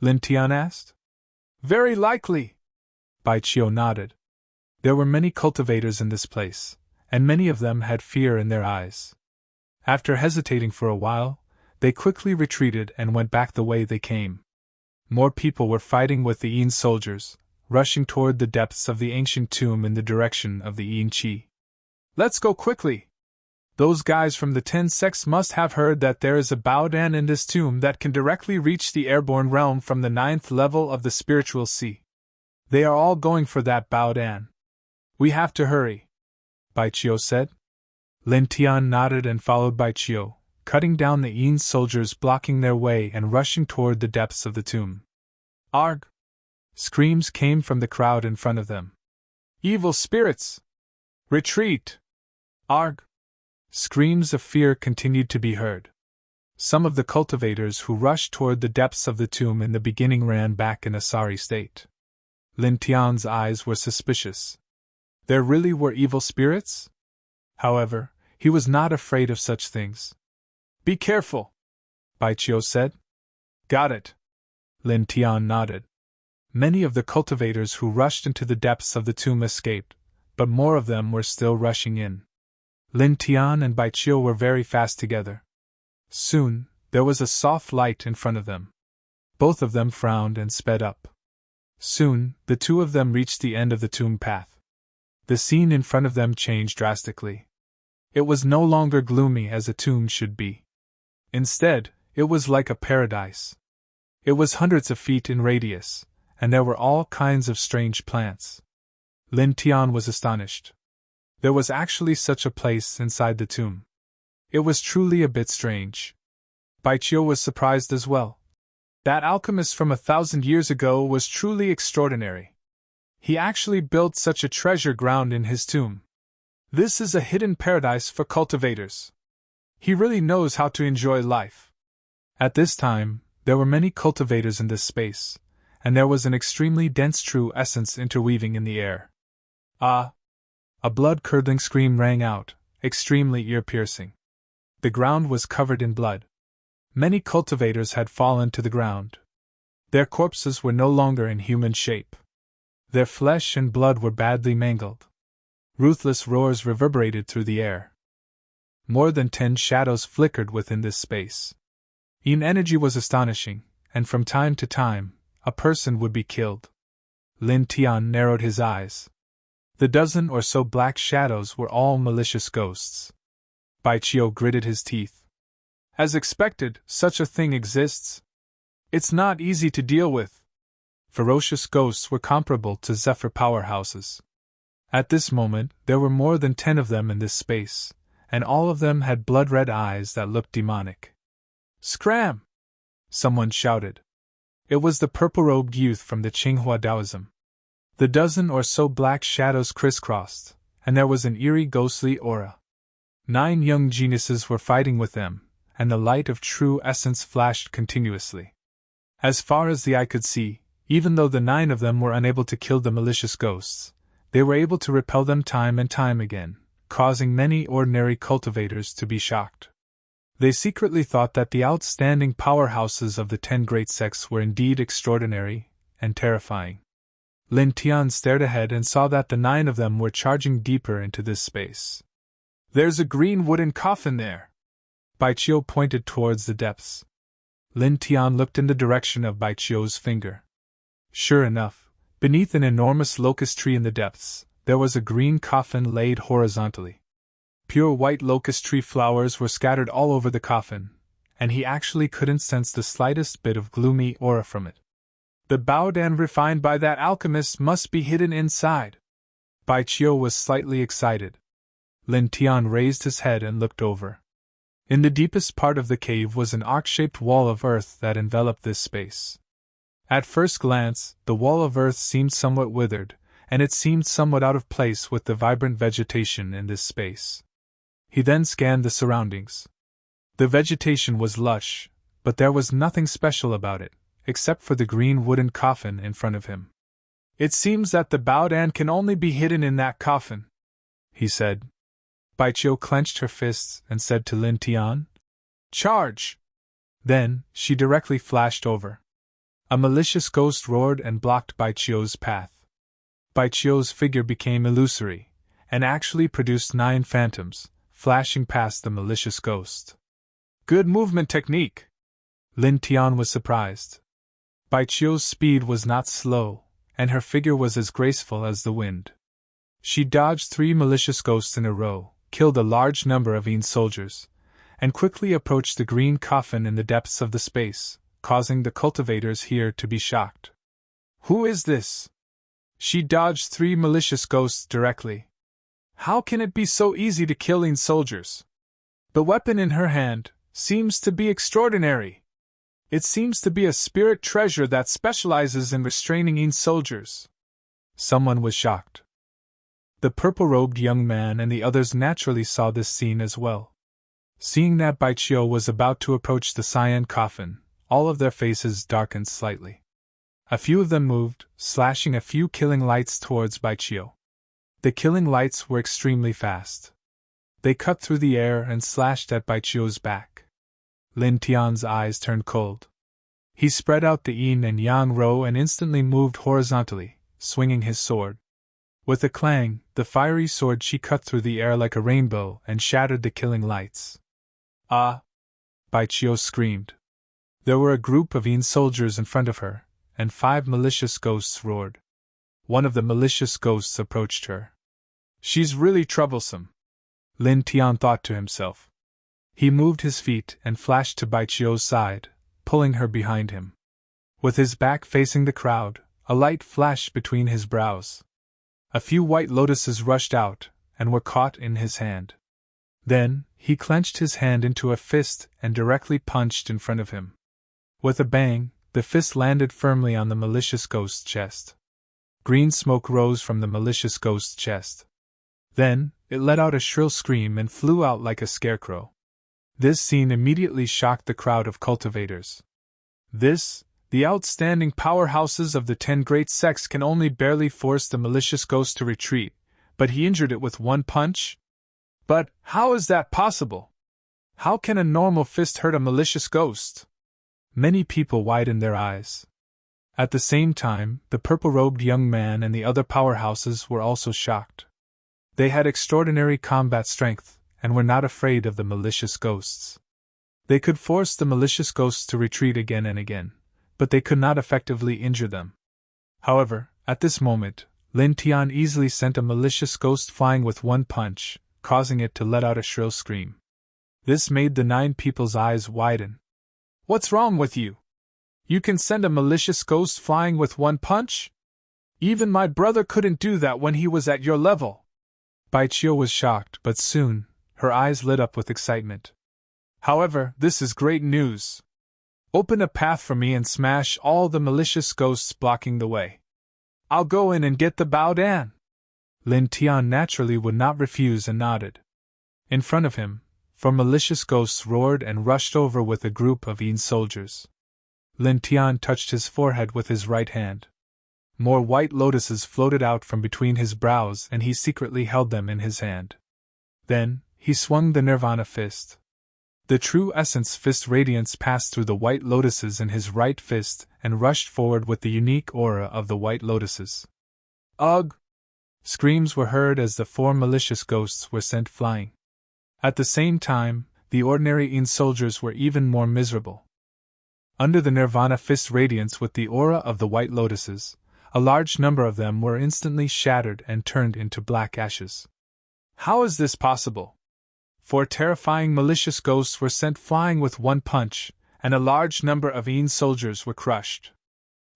Lin Tian asked. Very likely, Bai Chio nodded. There were many cultivators in this place, and many of them had fear in their eyes. After hesitating for a while, they quickly retreated and went back the way they came. More people were fighting with the Yin soldiers, rushing toward the depths of the ancient tomb in the direction of the Yin Qi. Let's go quickly! Those guys from the 10 sects must have heard that there is a Baodan in this tomb that can directly reach the airborne realm from the 9th level of the spiritual sea. They are all going for that Baodan. We have to hurry, Bai Chio said. Lin Tian nodded and followed Bai Chio, cutting down the Yin soldiers blocking their way and rushing toward the depths of the tomb. Arg! Screams came from the crowd in front of them. Evil spirits! Retreat! Arg! Screams of fear continued to be heard. Some of the cultivators who rushed toward the depths of the tomb in the beginning ran back in a sorry state. Lin Tian's eyes were suspicious. There really were evil spirits? However, he was not afraid of such things. Be careful, Bai Chio said. Got it. Lin Tian nodded. Many of the cultivators who rushed into the depths of the tomb escaped, but more of them were still rushing in. Lin Tian and Bai Chio were very fast together. Soon, there was a soft light in front of them. Both of them frowned and sped up. Soon, the two of them reached the end of the tomb path. The scene in front of them changed drastically. It was no longer gloomy as a tomb should be. Instead, it was like a paradise. It was hundreds of feet in radius, and there were all kinds of strange plants. Lin Tian was astonished. There was actually such a place inside the tomb. It was truly a bit strange. Bai Chio was surprised as well. That alchemist from 1,000 years ago was truly extraordinary. He actually built such a treasure ground in his tomb. This is a hidden paradise for cultivators. He really knows how to enjoy life. At this time, there were many cultivators in this space, and there was an extremely dense true essence interweaving in the air. Ah! A blood-curdling scream rang out, extremely ear-piercing. The ground was covered in blood. Many cultivators had fallen to the ground. Their corpses were no longer in human shape. Their flesh and blood were badly mangled. Ruthless roars reverberated through the air. More than 10 shadows flickered within this space. Yin energy was astonishing, and from time to time, a person would be killed. Lin Tian narrowed his eyes. The dozen or so black shadows were all malicious ghosts. Bai Chio gritted his teeth. As expected, such a thing exists. It's not easy to deal with. Ferocious ghosts were comparable to Zephyr powerhouses. At this moment, there were more than 10 of them in this space, and all of them had blood-red eyes that looked demonic. Scram! Someone shouted. It was the purple-robed youth from the Qinghua Taoism. The dozen or so black shadows crisscrossed, and there was an eerie ghostly aura. 9 young geniuses were fighting with them, and the light of true essence flashed continuously. As far as the eye could see, even though the 9 of them were unable to kill the malicious ghosts, they were able to repel them time and time again, causing many ordinary cultivators to be shocked. They secretly thought that the outstanding powerhouses of the 10 great sects were indeed extraordinary and terrifying. Lin Tian stared ahead and saw that the 9 of them were charging deeper into this space. There's a green wooden coffin there. Bai Chio pointed towards the depths. Lin Tian looked in the direction of Bai Chio's finger. Sure enough, beneath an enormous locust tree in the depths, there was a green coffin laid horizontally. Pure white locust tree flowers were scattered all over the coffin, and he actually couldn't sense the slightest bit of gloomy aura from it. The Baodan refined by that alchemist must be hidden inside. Bai Chio was slightly excited. Lin Tian raised his head and looked over. In the deepest part of the cave was an arc-shaped wall of earth that enveloped this space. At first glance, the wall of earth seemed somewhat withered, and it seemed somewhat out of place with the vibrant vegetation in this space. He then scanned the surroundings. The vegetation was lush, but there was nothing special about it, except for the green wooden coffin in front of him. "It seems that the Baodan can only be hidden in that coffin," he said. Baijiu clenched her fists and said to Lin Tian, "Charge!" Then, she directly flashed over. A malicious ghost roared and blocked Baijiu's path. Baijiu's figure became illusory, and actually produced 9 phantoms, flashing past the malicious ghost. "Good movement technique!" Lin Tian was surprised. Baijiu's speed was not slow, and her figure was as graceful as the wind. She dodged 3 malicious ghosts in a row, killed a large number of Yin soldiers, and quickly approached the green coffin in the depths of the space, causing the cultivators here to be shocked. "Who is this?" She dodged 3 malicious ghosts directly. "How can it be so easy to kill Yin soldiers? The weapon in her hand seems to be extraordinary. It seems to be a spirit treasure that specializes in restraining Yin soldiers." Someone was shocked. The purple-robed young man and the others naturally saw this scene as well. Seeing that Baijiu was about to approach the cyan coffin, all of their faces darkened slightly. A few of them moved, slashing a few killing lights towards Baijiu. The killing lights were extremely fast. They cut through the air and slashed at Baijiu's back. Lin Tian's eyes turned cold. He spread out the yin and yang row and instantly moved horizontally, swinging his sword. With a clang, the fiery sword she cut through the air like a rainbow and shattered the killing lights. "Ah!" Baijiu screamed. There were a group of Yin soldiers in front of her, and 5 malicious ghosts roared. One of the malicious ghosts approached her. "She's really troublesome," Lin Tian thought to himself. He moved his feet and flashed to Baijiu's side, pulling her behind him. With his back facing the crowd, a light flashed between his brows. A few white lotuses rushed out and were caught in his hand. Then, he clenched his hand into a fist and directly punched in front of him. With a bang, the fist landed firmly on the malicious ghost's chest. Green smoke rose from the malicious ghost's chest. Then, it let out a shrill scream and flew out like a scarecrow. This scene immediately shocked the crowd of cultivators. The outstanding powerhouses of the 10 great sects can only barely force the malicious ghost to retreat, but he injured it with 1 punch? But how is that possible? How can a normal fist hurt a malicious ghost? Many people widened their eyes. At the same time, the purple-robed young man and the other powerhouses were also shocked. They had extraordinary combat strength, and were not afraid of the malicious ghosts. They could force the malicious ghosts to retreat again and again, but they could not effectively injure them. However, at this moment, Lin Tian easily sent a malicious ghost flying with 1 punch, causing it to let out a shrill scream. This made the 9 people's eyes widen. "What's wrong with you? You can send a malicious ghost flying with 1 punch? Even my brother couldn't do that when he was at your level." Baijiu was shocked, but soon, her eyes lit up with excitement. "However, this is great news. Open a path for me and smash all the malicious ghosts blocking the way. I'll go in and get the Baodan." Lin Tian naturally would not refuse and nodded. In front of him, 4 malicious ghosts roared and rushed over with a group of Yin soldiers. Lin Tian touched his forehead with his right hand. More white lotuses floated out from between his brows and he secretly held them in his hand. Then, he swung the Nirvana fist. The true essence fist radiance passed through the white lotuses in his right fist and rushed forward with the unique aura of the white lotuses. "Ugh!" Screams were heard as the 4 malicious ghosts were sent flying. At the same time, the ordinary Yin soldiers were even more miserable. Under the Nirvana fist radiance with the aura of the white lotuses, a large number of them were instantly shattered and turned into black ashes. How is this possible? 4 terrifying malicious ghosts were sent flying with 1 punch, and a large number of Yin soldiers were crushed.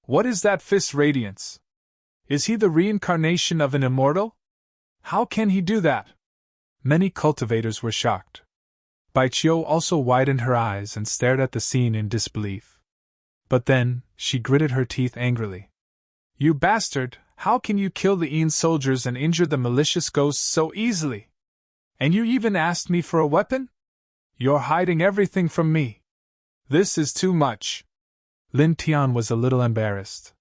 What is that fist radiance? Is he the reincarnation of an immortal? How can he do that? Many cultivators were shocked. Baijiu also widened her eyes and stared at the scene in disbelief. But then, she gritted her teeth angrily. "You bastard, How can you kill the Een soldiers and injure the malicious ghosts so easily? And you even asked me for a weapon? You're hiding everything from me. This is too much. Lin Tian was a little embarrassed.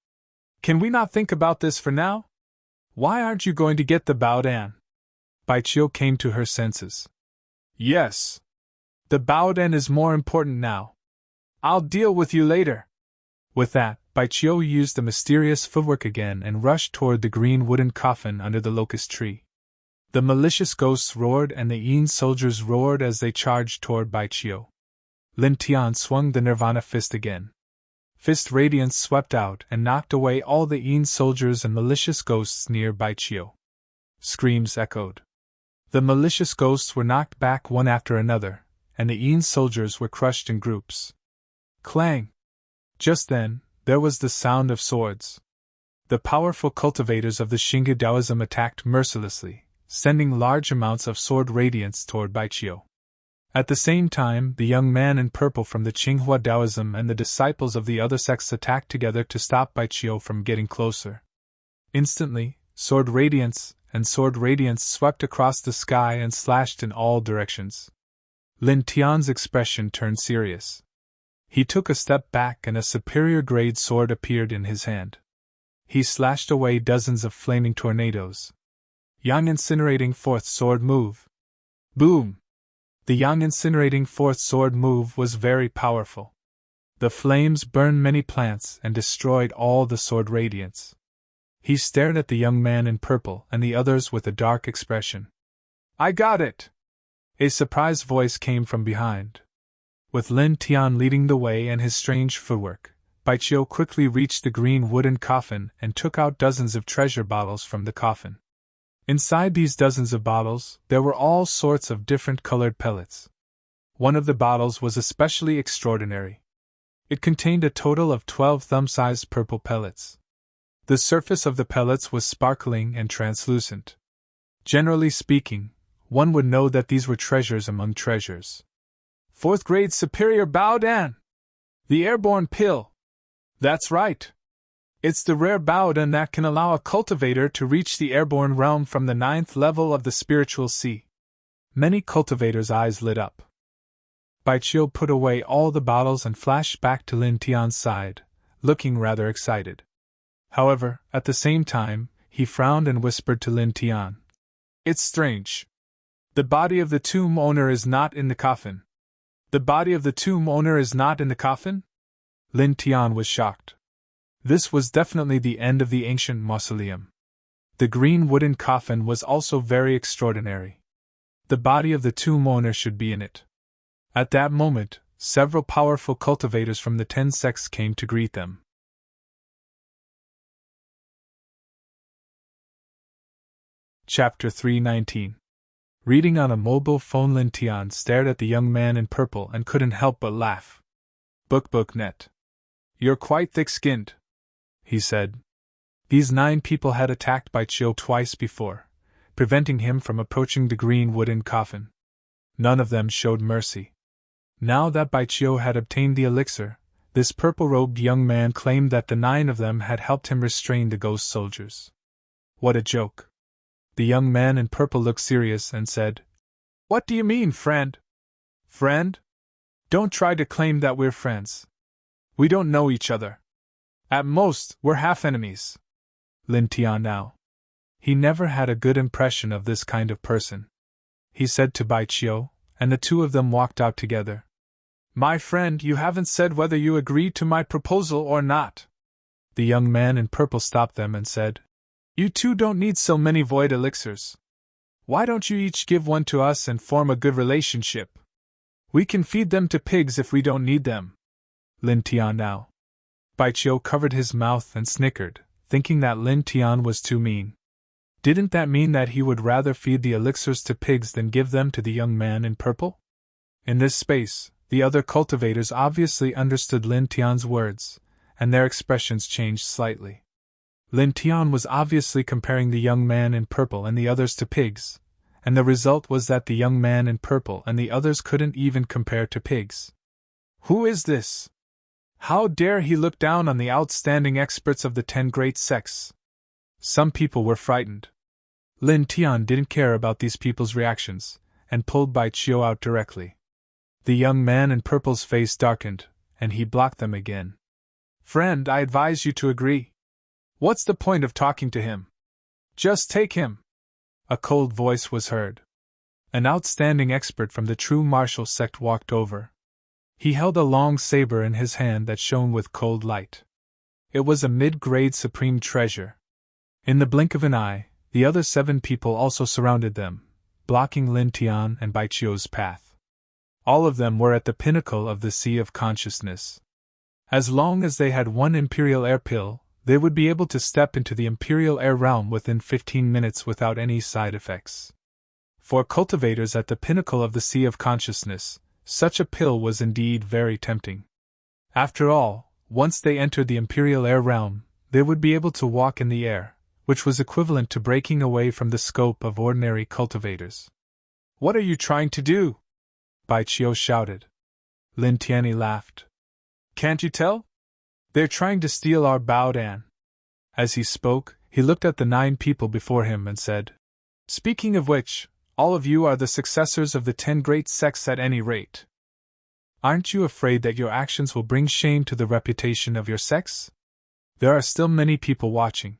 Can we not think about this for now? Why aren't you going to get the Bao Dan? Bai Qiu came to her senses. Yes. The Bao Dan is more important now. I'll deal with you later. With that, Bai Qiu used the mysterious footwork again and rushed toward the green wooden coffin under the locust tree. The malicious ghosts roared and the Een soldiers roared as they charged toward Bai Qiu. Lin Tian swung the Nirvana fist again. Fist radiance swept out and knocked away all the Een soldiers and malicious ghosts near Bai Qiu. Screams echoed. The malicious ghosts were knocked back one after another, and the Een soldiers were crushed in groups. Clang! Just then, there was the sound of swords. The powerful cultivators of the Xinghe Taoism attacked mercilessly, sending large amounts of sword radiance toward Bai Qiu. At the same time, the young man in purple from the Qinghua Taoism and the disciples of the other sects attacked together to stop Bai Qiu from getting closer. Instantly, sword radiance swept across the sky and slashed in all directions. Lin Tian's expression turned serious. He took a step back and a superior grade sword appeared in his hand. He slashed away dozens of flaming tornadoes. Yang incinerating fourth sword move. Boom! The Yang incinerating fourth sword move was very powerful. The flames burned many plants and destroyed all the sword radiance. He stared at the young man in purple and the others with a dark expression. I got it! A surprised voice came from behind. With Lin Tian leading the way and his strange footwork, Bai Qiu quickly reached the green wooden coffin and took out dozens of treasure bottles from the coffin. Inside these dozens of bottles, there were all sorts of different colored pellets. One of the bottles was especially extraordinary. It contained a total of 12 thumb-sized purple pellets. The surface of the pellets was sparkling and translucent. Generally speaking, one would know that these were treasures among treasures. 4th grade superior Bao Dan! The airborne pill! That's right! It's the rare Bao Dan that can allow a cultivator to reach the airborne realm from the 9th level of the spiritual sea. Many cultivators' eyes lit up. Bai Qiu put away all the bottles and flashed back to Lin Tian's side, looking rather excited. However, at the same time, he frowned and whispered to Lin Tian. It's strange. The body of the tomb owner is not in the coffin. The body of the tomb owner is not in the coffin? Lin Tian was shocked. This was definitely the end of the ancient mausoleum. The green wooden coffin was also very extraordinary. The body of the tomb owner should be in it. At that moment, several powerful cultivators from the 10 sects came to greet them. Chapter 319. Reading on a mobile phone. Lin Tian stared at the young man in purple and couldn't help but laugh. Book.net. You're quite thick-skinned, he said. These 9 people had attacked Bai Qiu twice before, preventing him from approaching the green wooden coffin. None of them showed mercy. Now that Bai Qiu had obtained the elixir, this purple-robed young man claimed that the 9 of them had helped him restrain the ghost soldiers. What a joke. The young man in purple looked serious and said, What do you mean, friend? Friend? Don't try to claim that we're friends. We don't know each other. At most, we're half-enemies. Lin Tian now. He never had a good impression of this kind of person. He said to Bai Qiu, and the two of them walked out together. My friend, you haven't said whether you agree to my proposal or not. The young man in purple stopped them and said, You two don't need so many void elixirs. Why don't you each give one to us and form a good relationship? We can feed them to pigs if we don't need them. Lin Tian now. Bai Qiu covered his mouth and snickered, thinking that Lin Tian was too mean. Didn't that mean that he would rather feed the elixirs to pigs than give them to the young man in purple? In this space, the other cultivators obviously understood Lin Tian's words, and their expressions changed slightly. Lin Tian was obviously comparing the young man in purple and the others to pigs, and the result was that the young man in purple and the others couldn't even compare to pigs. Who is this? How dare he look down on the outstanding experts of the 10 great sects? Some people were frightened. Lin Tian didn't care about these people's reactions, and pulled Bai Qiu out directly. The young man in purple's face darkened, and he blocked them again. Friend, I advise you to agree. What's the point of talking to him? Just take him. A cold voice was heard. An outstanding expert from the true martial sect walked over. He held a long saber in his hand that shone with cold light. It was a mid-grade supreme treasure. In the blink of an eye, the other 7 people also surrounded them, blocking Lin Tian and Bai Qiu's path. All of them were at the pinnacle of the Sea of Consciousness. As long as they had one Imperial Air Pill, they would be able to step into the Imperial Air Realm within 15 minutes without any side effects. For cultivators at the pinnacle of the Sea of Consciousness, such a pill was indeed very tempting. After all, once they entered the Imperial Air Realm, they would be able to walk in the air, which was equivalent to breaking away from the scope of ordinary cultivators. What are you trying to do? Bai Qiu shouted. Lin Tianyi laughed. Can't you tell? They're trying to steal our Bao Dan. As he spoke, he looked at the 9 people before him and said, Speaking of which, all of you are the successors of the 10 great sects at any rate. Aren't you afraid that your actions will bring shame to the reputation of your sects? There are still many people watching.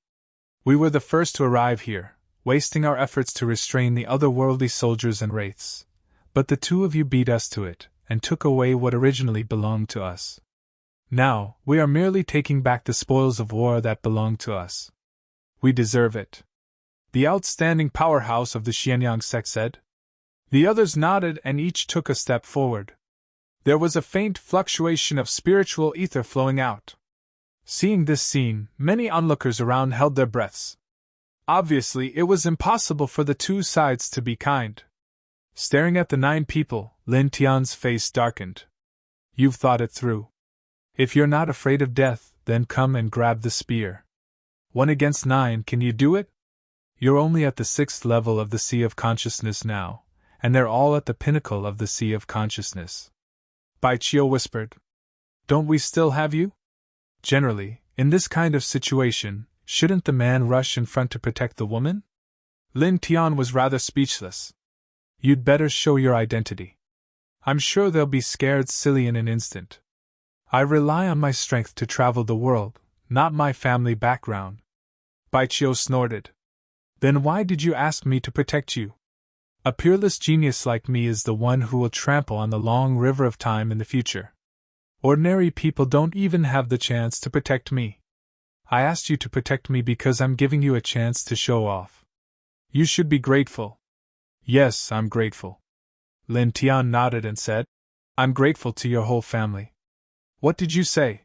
We were the first to arrive here, wasting our efforts to restrain the otherworldly soldiers and wraiths. But the 2 of you beat us to it, and took away what originally belonged to us. Now, we are merely taking back the spoils of war that belonged to us. We deserve it. The outstanding powerhouse of the Xianyang sect said. The others nodded and each took a step forward. There was a faint fluctuation of spiritual ether flowing out. Seeing this scene, many onlookers around held their breaths. Obviously, it was impossible for the 2 sides to be kind. Staring at the 9 people, Lin Tian's face darkened. You've thought it through. If you're not afraid of death, then come and grab the spear. 1 against 9, can you do it? You're only at the 6th level of the Sea of Consciousness now, and they're all at the pinnacle of the Sea of Consciousness. Bai Qiu whispered. Don't we still have you? Generally, in this kind of situation, shouldn't the man rush in front to protect the woman? Lin Tian was rather speechless. You'd better show your identity. I'm sure they'll be scared silly in an instant. I rely on my strength to travel the world, not my family background. Bai Qiu snorted. Then why did you ask me to protect you? A peerless genius like me is the one who will trample on the long river of time in the future. Ordinary people don't even have the chance to protect me. I asked you to protect me because I'm giving you a chance to show off. You should be grateful. Yes, I'm grateful. Lin Tian nodded and said, I'm grateful to your whole family. What did you say?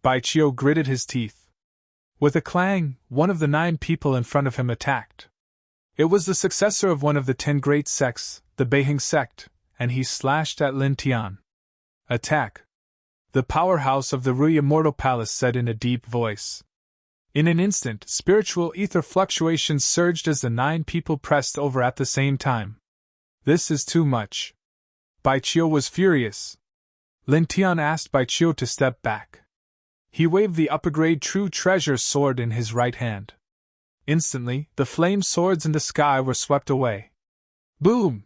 Bai Qiu gritted his teeth. With a clang, one of the 9 people in front of him attacked. It was the successor of one of the 10 great sects, the Beiheng sect, and he slashed at Lin Tian. Attack! The powerhouse of the Rui Immortal Palace said in a deep voice. In an instant, spiritual ether fluctuations surged as the 9 people pressed over at the same time. This is too much. Bai Qiu was furious. Lin Tian asked Bai Qiu to step back. He waved the upper-grade True Treasure sword in his right hand. Instantly, the flame swords in the sky were swept away. Boom!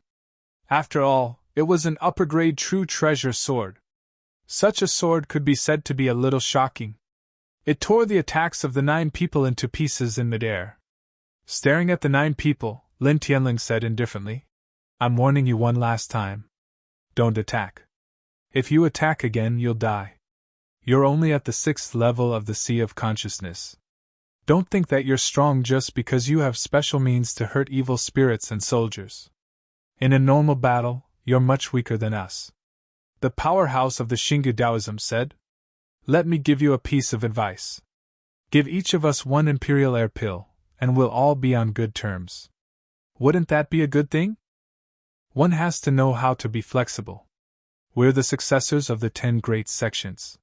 After all, it was an upper-grade True Treasure sword. Such a sword could be said to be a little shocking. It tore the attacks of the 9 people into pieces in midair. Staring at the 9 people, Lin Tianling said indifferently, I'm warning you one last time. Don't attack. If you attack again, you'll die. You're only at the 6th level of the Sea of Consciousness. Don't think that you're strong just because you have special means to hurt evil spirits and soldiers. In a normal battle, you're much weaker than us. The powerhouse of the Xinggu Taoism said, Let me give you a piece of advice. Give each of us 1 Imperial Air Pill, and we'll all be on good terms. Wouldn't that be a good thing? One has to know how to be flexible. We're the successors of the 10 great sections.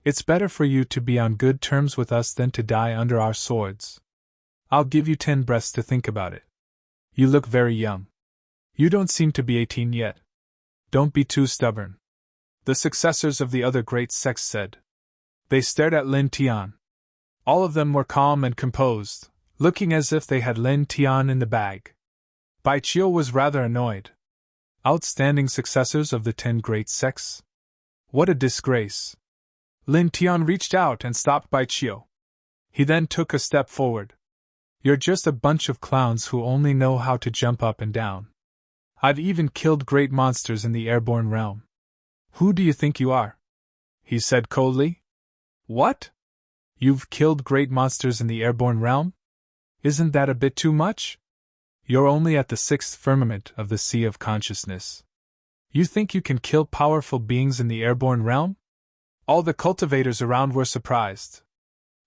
It's better for you to be on good terms with us than to die under our swords. I'll give you 10 breaths to think about it. You look very young. You don't seem to be 18 yet. Don't be too stubborn. The successors of the other great sects said. They stared at Lin Tian. All of them were calm and composed, looking as if they had Lin Tian in the bag. Bai Qiu was rather annoyed. Outstanding successors of the 10 great sects? What a disgrace! Lin Tian reached out and stopped Bai Qiu. He then took a step forward. You're just a bunch of clowns who only know how to jump up and down. I've even killed great monsters in the airborne realm. Who do you think you are? He said coldly. What? You've killed great monsters in the airborne realm? Isn't that a bit too much? You're only at the 6th firmament of the Sea of Consciousness. You think you can kill powerful beings in the airborne realm? All the cultivators around were surprised.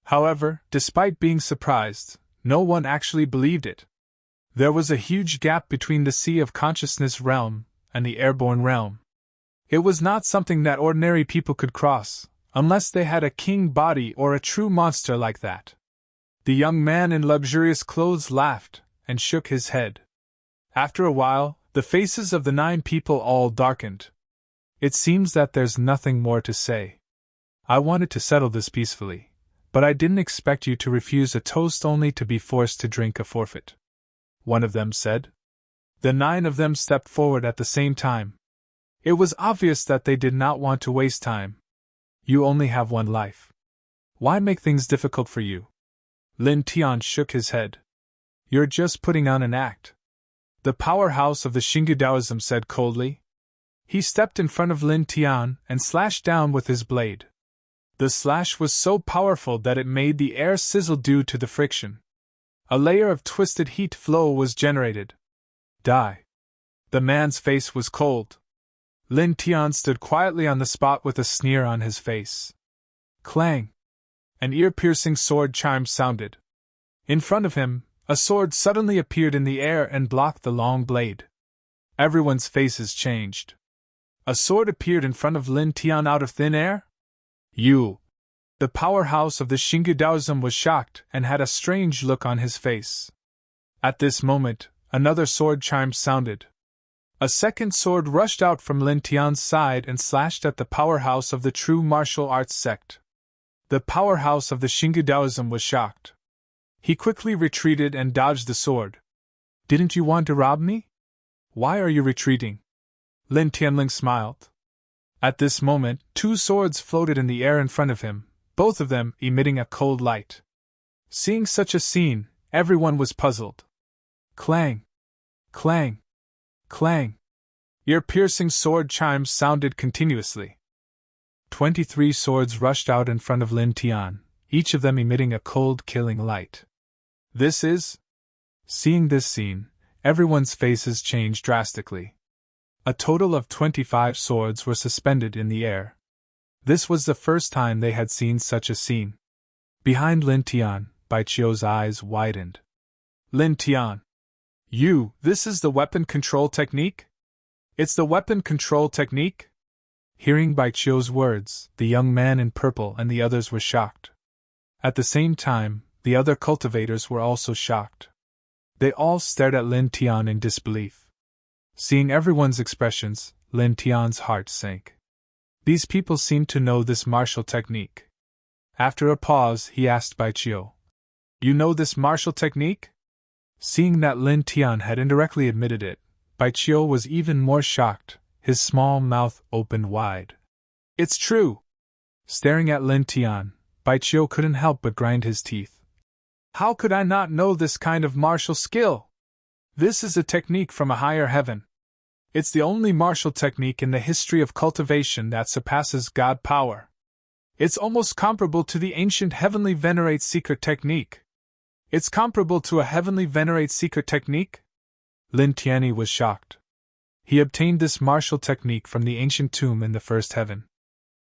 However, despite being surprised, no one actually believed it. There was a huge gap between the Sea of Consciousness realm and the airborne realm. It was not something that ordinary people could cross, unless they had a king body or a true monster like that. The young man in luxurious clothes laughed and shook his head. After a while, the faces of the 9 people all darkened. It seems that there's nothing more to say. I wanted to settle this peacefully, but I didn't expect you to refuse a toast only to be forced to drink a forfeit. One of them said. The 9 of them stepped forward at the same time. It was obvious that they did not want to waste time. You only have one life. Why make things difficult for you? Lin Tian shook his head. You're just putting on an act. The powerhouse of the Xingyu Taoism said coldly. He stepped in front of Lin Tian and slashed down with his blade. The slash was so powerful that it made the air sizzle due to the friction. A layer of twisted heat flow was generated. Die. The man's face was cold. Lin Tian stood quietly on the spot with a sneer on his face. Clang! An ear-piercing sword chime sounded. In front of him, a sword suddenly appeared in the air and blocked the long blade. Everyone's faces changed. A sword appeared in front of Lin Tian out of thin air? You! The powerhouse of the Xingyu Taoism was shocked and had a strange look on his face. At this moment, another sword chime sounded. A second sword rushed out from Lin Tian's side and slashed at the powerhouse of the true martial arts sect. The powerhouse of the Xingyu Taoism was shocked. He quickly retreated and dodged the sword. Didn't you want to rob me? Why are you retreating? Lin Tianling smiled. At this moment, 2 swords floated in the air in front of him, both of them emitting a cold light. Seeing such a scene, everyone was puzzled. Clang! Clang! Clang! Ear-piercing sword chimes sounded continuously. 23 swords rushed out in front of Lin Tian, each of them emitting a cold, killing light. This is... Seeing this scene, everyone's faces changed drastically. A total of 25 swords were suspended in the air. This was the first time they had seen such a scene. Behind Lin Tian, Bai Qiu's eyes widened. Lin Tian! This is the weapon control technique? It's the weapon control technique? Hearing Bai Qiu's words, the young man in purple and the others were shocked. At the same time, the other cultivators were also shocked. They all stared at Lin Tian in disbelief. Seeing everyone's expressions, Lin Tian's heart sank. These people seemed to know this martial technique. After a pause, he asked Bai Qiu, You know this martial technique? Seeing that Lin Tian had indirectly admitted it, Bai Qiu was even more shocked, his small mouth opened wide. It's true! Staring at Lin Tian, Bai Qiu couldn't help but grind his teeth. How could I not know this kind of martial skill? This is a technique from a higher heaven. It's the only martial technique in the history of cultivation that surpasses God power. It's almost comparable to the ancient heavenly venerate secret technique. It's comparable to a heavenly venerate secret technique? Lin Tianyi was shocked. He obtained this martial technique from the ancient tomb in the first heaven.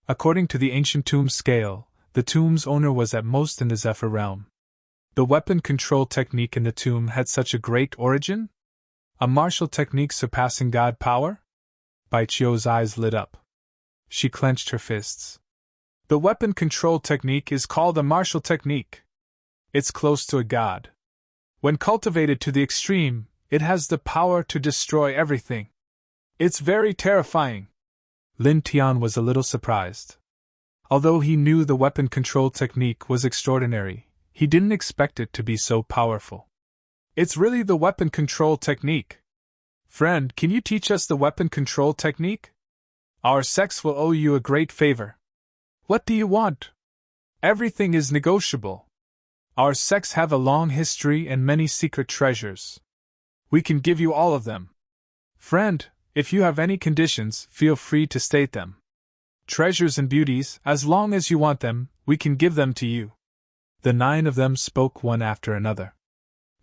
According to the ancient tomb scale, the tomb's owner was at most in the Zephyr realm. The weapon control technique in the tomb had such a great origin? A martial technique surpassing God power? Bai Qiu's eyes lit up. She clenched her fists. The weapon control technique is called a martial technique. It's close to a god. When cultivated to the extreme, it has the power to destroy everything. It's very terrifying. Lin Tian was a little surprised. Although he knew the weapon control technique was extraordinary, He didn't expect it to be so powerful. It's really the weapon control technique. Friend, can you teach us the weapon control technique? Our sex will owe you a great favor. What do you want? Everything is negotiable. Our sex have a long history and many secret treasures. We can give you all of them. Friend, if you have any conditions, feel free to state them. Treasures and beauties, as long as you want them, we can give them to you. The 9 of them spoke one after another.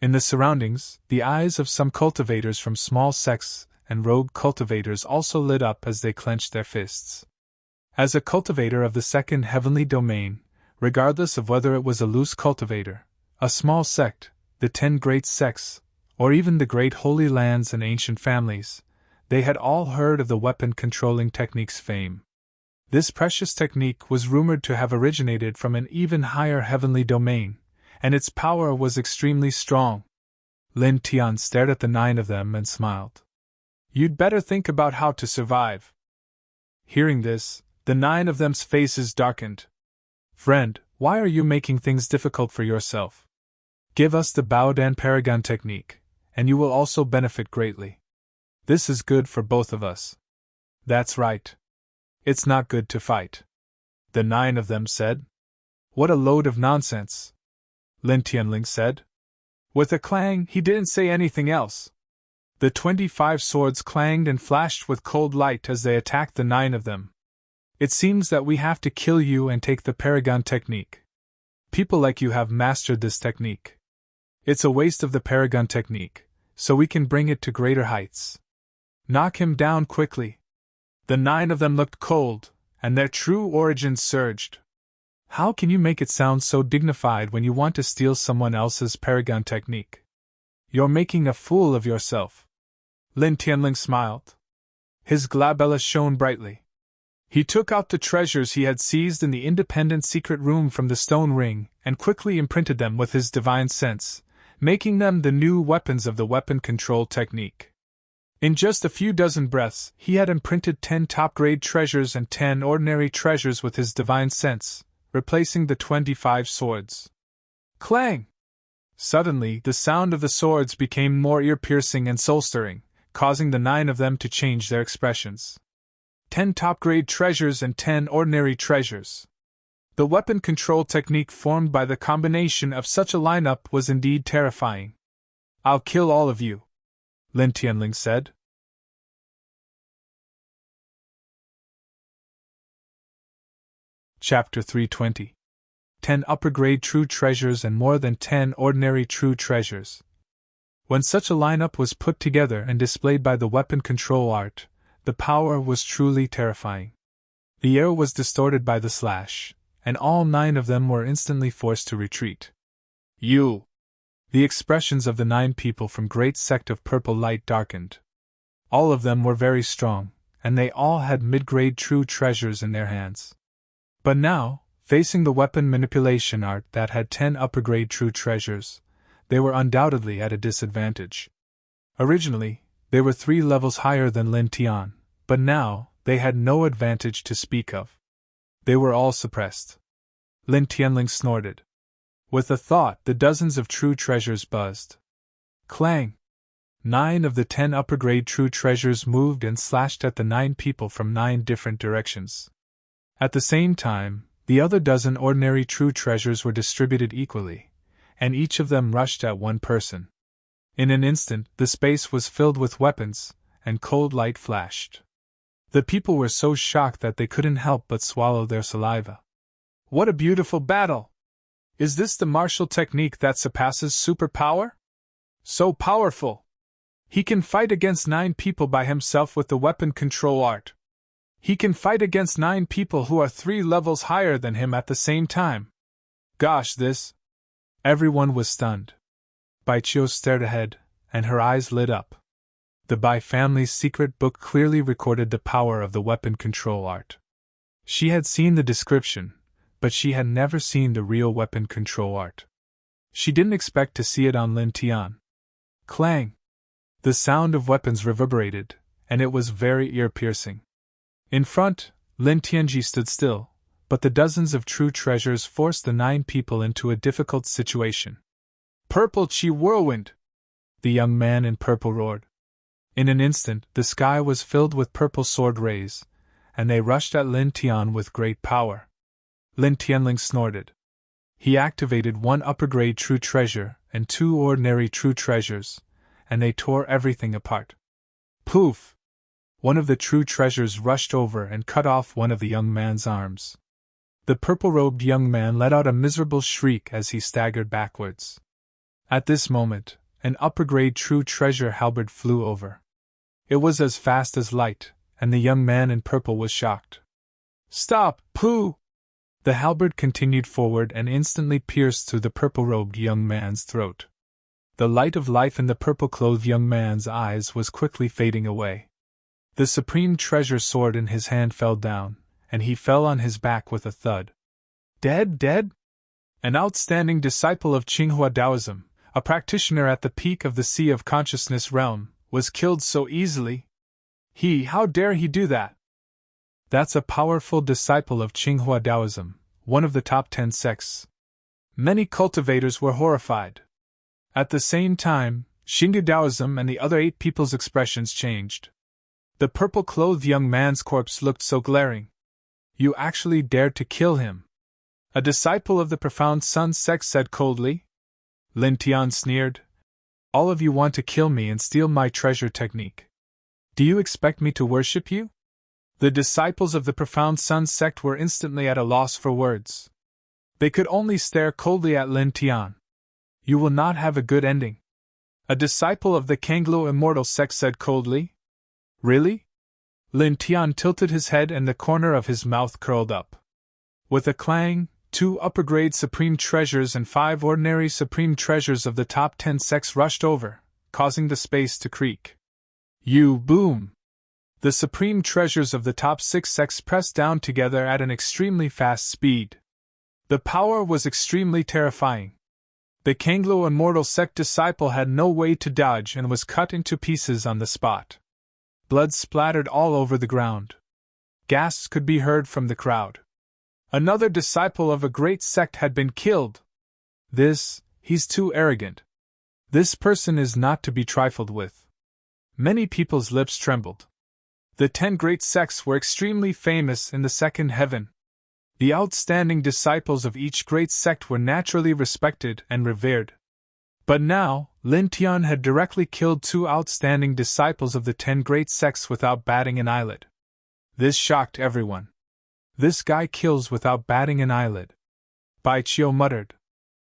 In the surroundings, the eyes of some cultivators from small sects and rogue cultivators also lit up as they clenched their fists. As a cultivator of the second heavenly domain, regardless of whether it was a loose cultivator, a small sect, the 10 great sects, or even the great holy lands and ancient families, they had all heard of the weapon-controlling technique's fame. This precious technique was rumored to have originated from an even higher heavenly domain, and its power was extremely strong. Lin Tian stared at the 9 of them and smiled. You'd better think about how to survive. Hearing this, the 9 of them's faces darkened. Friend, why are you making things difficult for yourself? Give us the Baodan Paragon technique, and you will also benefit greatly. This is good for both of us. That's right. It's not good to fight. The 9 of them said. What a load of nonsense. Lin Tianling said. With a clang, he didn't say anything else. The 25 swords clanged and flashed with cold light as they attacked the 9 of them. It seems that we have to kill you and take the Paragon technique. People like you have mastered this technique. It's a waste of the Paragon technique, so we can bring it to greater heights. Knock him down quickly. The 9 of them looked cold, and their true origins surged. How can you make it sound so dignified when you want to steal someone else's Paragon technique? You're making a fool of yourself. Lin Tianling smiled. His glabella shone brightly. He took out the treasures he had seized in the independent secret room from the stone ring and quickly imprinted them with his divine sense, making them the new weapons of the weapon control technique. In just a few dozen breaths, he had imprinted 10 top-grade treasures and 10 ordinary treasures with his divine sense, replacing the 25 swords. Clang! Suddenly, the sound of the swords became more ear-piercing and soul-stirring, causing the 9 of them to change their expressions. 10 top-grade treasures and 10 ordinary treasures. The weapon control technique formed by the combination of such a lineup was indeed terrifying. I'll kill all of you, Lin Tianling said. Chapter 320. 10 upper-grade true treasures and more than 10 ordinary true treasures. When such a lineup was put together and displayed by the weapon control art, the power was truly terrifying. The air was distorted by the slash, and all 9 of them were instantly forced to retreat. You! The expressions of the 9 people from Great Sect of Purple Light darkened. All of them were very strong, and they all had mid-grade true treasures in their hands. But now, facing the weapon manipulation art that had 10 upper-grade true treasures, they were undoubtedly at a disadvantage. Originally, they were 3 levels higher than Lin Tian, but now, they had no advantage to speak of. They were all suppressed. Lin Tianling snorted. With the thought, the dozens of true treasures buzzed. Clang! 9 of the 10 upper-grade true treasures moved and slashed at the 9 people from 9 different directions. At the same time, the other dozen ordinary true treasures were distributed equally, and each of them rushed at one person. In an instant, the space was filled with weapons, and cold light flashed. The people were so shocked that they couldn't help but swallow their saliva. What a beautiful battle! Is this the martial technique that surpasses superpower? So powerful! He can fight against 9 people by himself with the weapon control art. He can fight against 9 people who are 3 levels higher than him at the same time. Gosh, this! Everyone was stunned. Bai Qiu stared ahead, and her eyes lit up. The Bai family's secret book clearly recorded the power of the weapon control art. She had seen the description, but she had never seen the real weapon control art. She didn't expect to see it on Lin Tian. Clang! The sound of weapons reverberated, and it was very ear-piercing. In front, Lin Tianji stood still, but the dozens of true treasures forced the 9 people into a difficult situation. Purple Chi Whirlwind! The young man in purple roared. In an instant, the sky was filled with purple sword rays, and they rushed at Lin Tian with great power. Lin Tianling snorted. He activated 1 upper-grade true treasure and 2 ordinary true treasures, and they tore everything apart. Poof! One of the true treasures rushed over and cut off one of the young man's arms. The purple-robed young man let out a miserable shriek as he staggered backwards. At this moment, an upper-grade true treasure halberd flew over. It was as fast as light, and the young man in purple was shocked. Stop, Pooh! The halberd continued forward and instantly pierced through the purple-robed young man's throat. The light of life in the purple-clothed young man's eyes was quickly fading away. The supreme treasure sword in his hand fell down, and he fell on his back with a thud. Dead, dead? An outstanding disciple of Tsinghua Taoism, a practitioner at the peak of the Sea of Consciousness realm, was killed so easily? How dare he do that? That's a powerful disciple of Tsinghua Taoism, one of the top 10 sects. Many cultivators were horrified. At the same time, Xingyu Taoism and the other 8 people's expressions changed. The purple-clothed young man's corpse looked so glaring. You actually dared to kill him? A disciple of the Profound Sun sect said coldly. Lin Tian sneered. All of you want to kill me and steal my treasure technique. Do you expect me to worship you? The disciples of the Profound Sun sect were instantly at a loss for words. They could only stare coldly at Lin Tian. You will not have a good ending. A disciple of the Kanglo Immortal sect said coldly. Really? Lin Tian tilted his head and the corner of his mouth curled up. With a clang, 2 upper-grade supreme treasures and 5 ordinary supreme treasures of the top 10 sects rushed over, causing the space to creak. Boom! The supreme treasures of the top 6 sects pressed down together at an extremely fast speed. The power was extremely terrifying. The Kanglo Immortal sect disciple had no way to dodge and was cut into pieces on the spot. Blood splattered all over the ground. Gasps could be heard from the crowd. Another disciple of a great sect had been killed. He's too arrogant. This person is not to be trifled with. Many people's lips trembled. The 10 great sects were extremely famous in the second heaven. The outstanding disciples of each great sect were naturally respected and revered. But now, Lin Tian had directly killed 2 outstanding disciples of the 10 great sects without batting an eyelid. This shocked everyone. This guy kills without batting an eyelid. Bai Qiu muttered.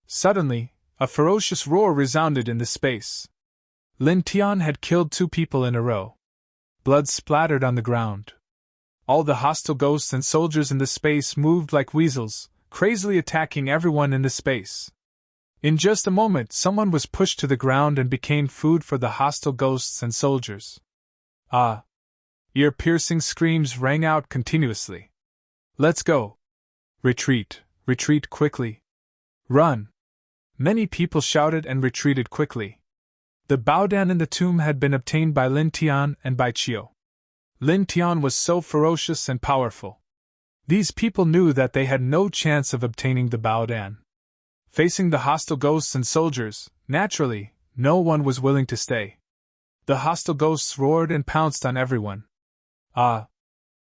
Suddenly, a ferocious roar resounded in the space. Lin Tian had killed 2 people in a row. Blood splattered on the ground. All the hostile ghosts and soldiers in the space moved like weasels, crazily attacking everyone in the space. In just a moment, someone was pushed to the ground and became food for the hostile ghosts and soldiers. Ah! Ear-piercing screams rang out continuously. Let's go! Retreat! Retreat quickly! Run! Many people shouted and retreated quickly. The Baodan in the tomb had been obtained by Lin Tian and Bai Qiu. Lin Tian was so ferocious and powerful. These people knew that they had no chance of obtaining the Baodan. Facing the hostile ghosts and soldiers, naturally, no one was willing to stay. The hostile ghosts roared and pounced on everyone. Ah!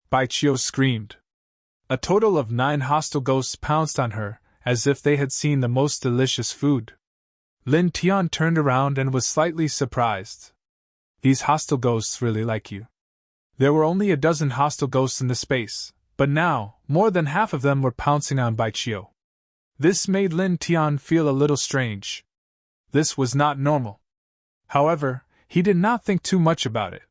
Bai Qiu screamed. A total of 9 hostile ghosts pounced on her, as if they had seen the most delicious food. Lin Tian turned around and was slightly surprised. These hostile ghosts really like you. There were only a dozen hostile ghosts in the space, but now, more than half of them were pouncing on Bai Qiu. This made Lin Tian feel a little strange. This was not normal. However, he did not think too much about it.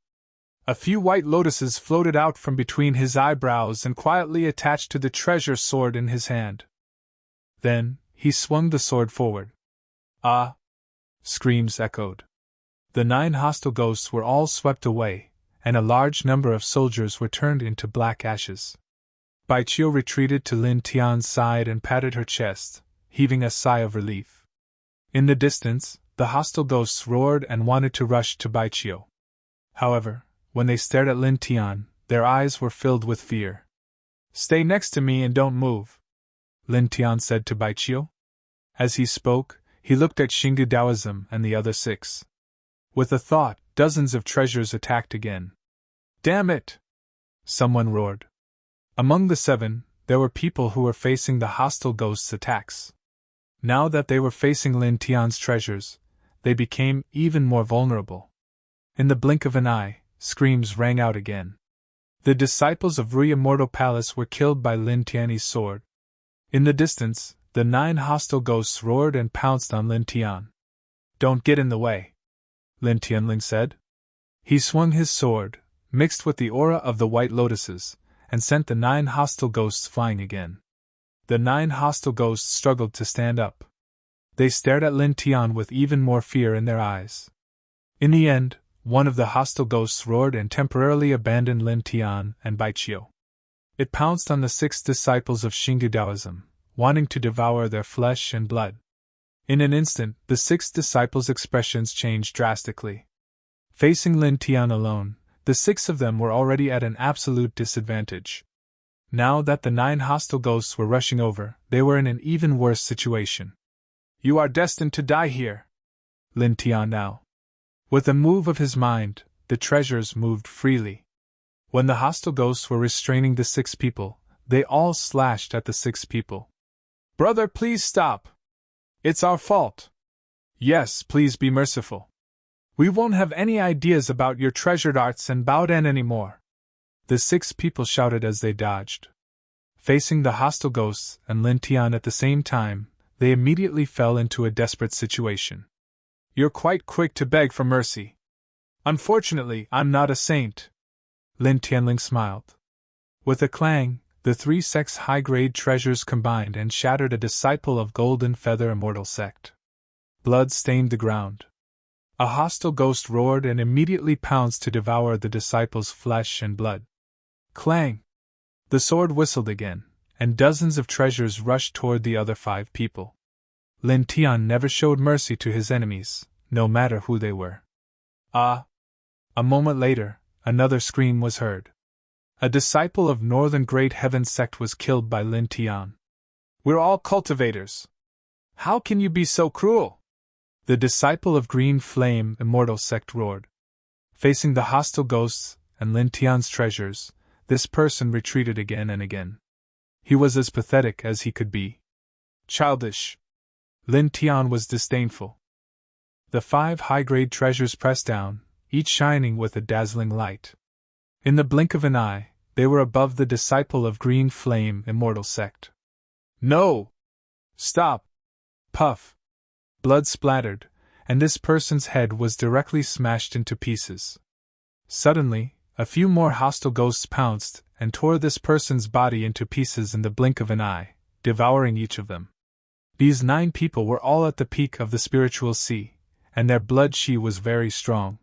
A few white lotuses floated out from between his eyebrows and quietly attached to the treasure sword in his hand. Then, he swung the sword forward. Ah! Screams echoed. The 9 hostile ghosts were all swept away, and a large number of soldiers were turned into black ashes. Bai Qiu retreated to Lin Tian's side and patted her chest, heaving a sigh of relief. In the distance, the hostile ghosts roared and wanted to rush to Bai Qiu. However, when they stared at Lin Tian, their eyes were filled with fear. Stay next to me and don't move, Lin Tian said to Baiqiu. As he spoke, he looked at Xinggu Daoism and the other 6. With a thought, dozens of treasures attacked again. Damn it! Someone roared. Among the 7, there were people who were facing the hostile ghosts' attacks. Now that they were facing Lin Tian's treasures, they became even more vulnerable. In the blink of an eye, screams rang out again. The disciples of Rui Immortal Palace were killed by Lin Tian's sword. In the distance, the 9 hostile ghosts roared and pounced on Lin Tian. Don't get in the way, Lin Tianling said. He swung his sword, mixed with the aura of the white lotuses, and sent the 9 hostile ghosts flying again. The 9 hostile ghosts struggled to stand up. They stared at Lin Tian with even more fear in their eyes. In the end, one of the hostile ghosts roared and temporarily abandoned Lin Tian and Baiqiu. It pounced on the 6 disciples of Xinggu Daoism, wanting to devour their flesh and blood. In an instant, the 6 disciples' expressions changed drastically. Facing Lin Tian alone, the 6 of them were already at an absolute disadvantage. Now that the 9 hostile ghosts were rushing over, they were in an even worse situation. You are destined to die here, Lin Tian now. With a move of his mind, the treasures moved freely. When the hostile ghosts were restraining the 6 people, they all slashed at the 6 people. Brother, please stop. It's our fault. Yes, please be merciful. We won't have any ideas about your treasured arts and Baodan anymore. The 6 people shouted as they dodged. Facing the hostile ghosts and Lin Tian at the same time, they immediately fell into a desperate situation. You're quite quick to beg for mercy. Unfortunately, I'm not a saint. Lin Tianling smiled. With a clang, the 3 sects' high-grade treasures combined and shattered a disciple of Golden Feather Immortal sect. Blood stained the ground. A hostile ghost roared and immediately pounced to devour the disciple's flesh and blood. Clang! The sword whistled again, and dozens of treasures rushed toward the other 5 people. Lin Tian never showed mercy to his enemies, no matter who they were. Ah! A moment later, another scream was heard. A disciple of Northern Great Heaven sect was killed by Lin Tian. We're all cultivators. How can you be so cruel? The disciple of Green Flame Immortal sect roared. Facing the hostile ghosts and Lin Tian's treasures, this person retreated again and again. He was as pathetic as he could be. Childish. Lin Tian was disdainful. The 5 high-grade treasures pressed down, each shining with a dazzling light. In the blink of an eye, they were above the disciple of Green Flame Immortal sect. No! Stop! Puff! Blood splattered, and this person's head was directly smashed into pieces. Suddenly, a few more hostile ghosts pounced and tore this person's body into pieces in the blink of an eye, devouring each of them. These 9 people were all at the peak of the spiritual sea, and their blood qi was very strong.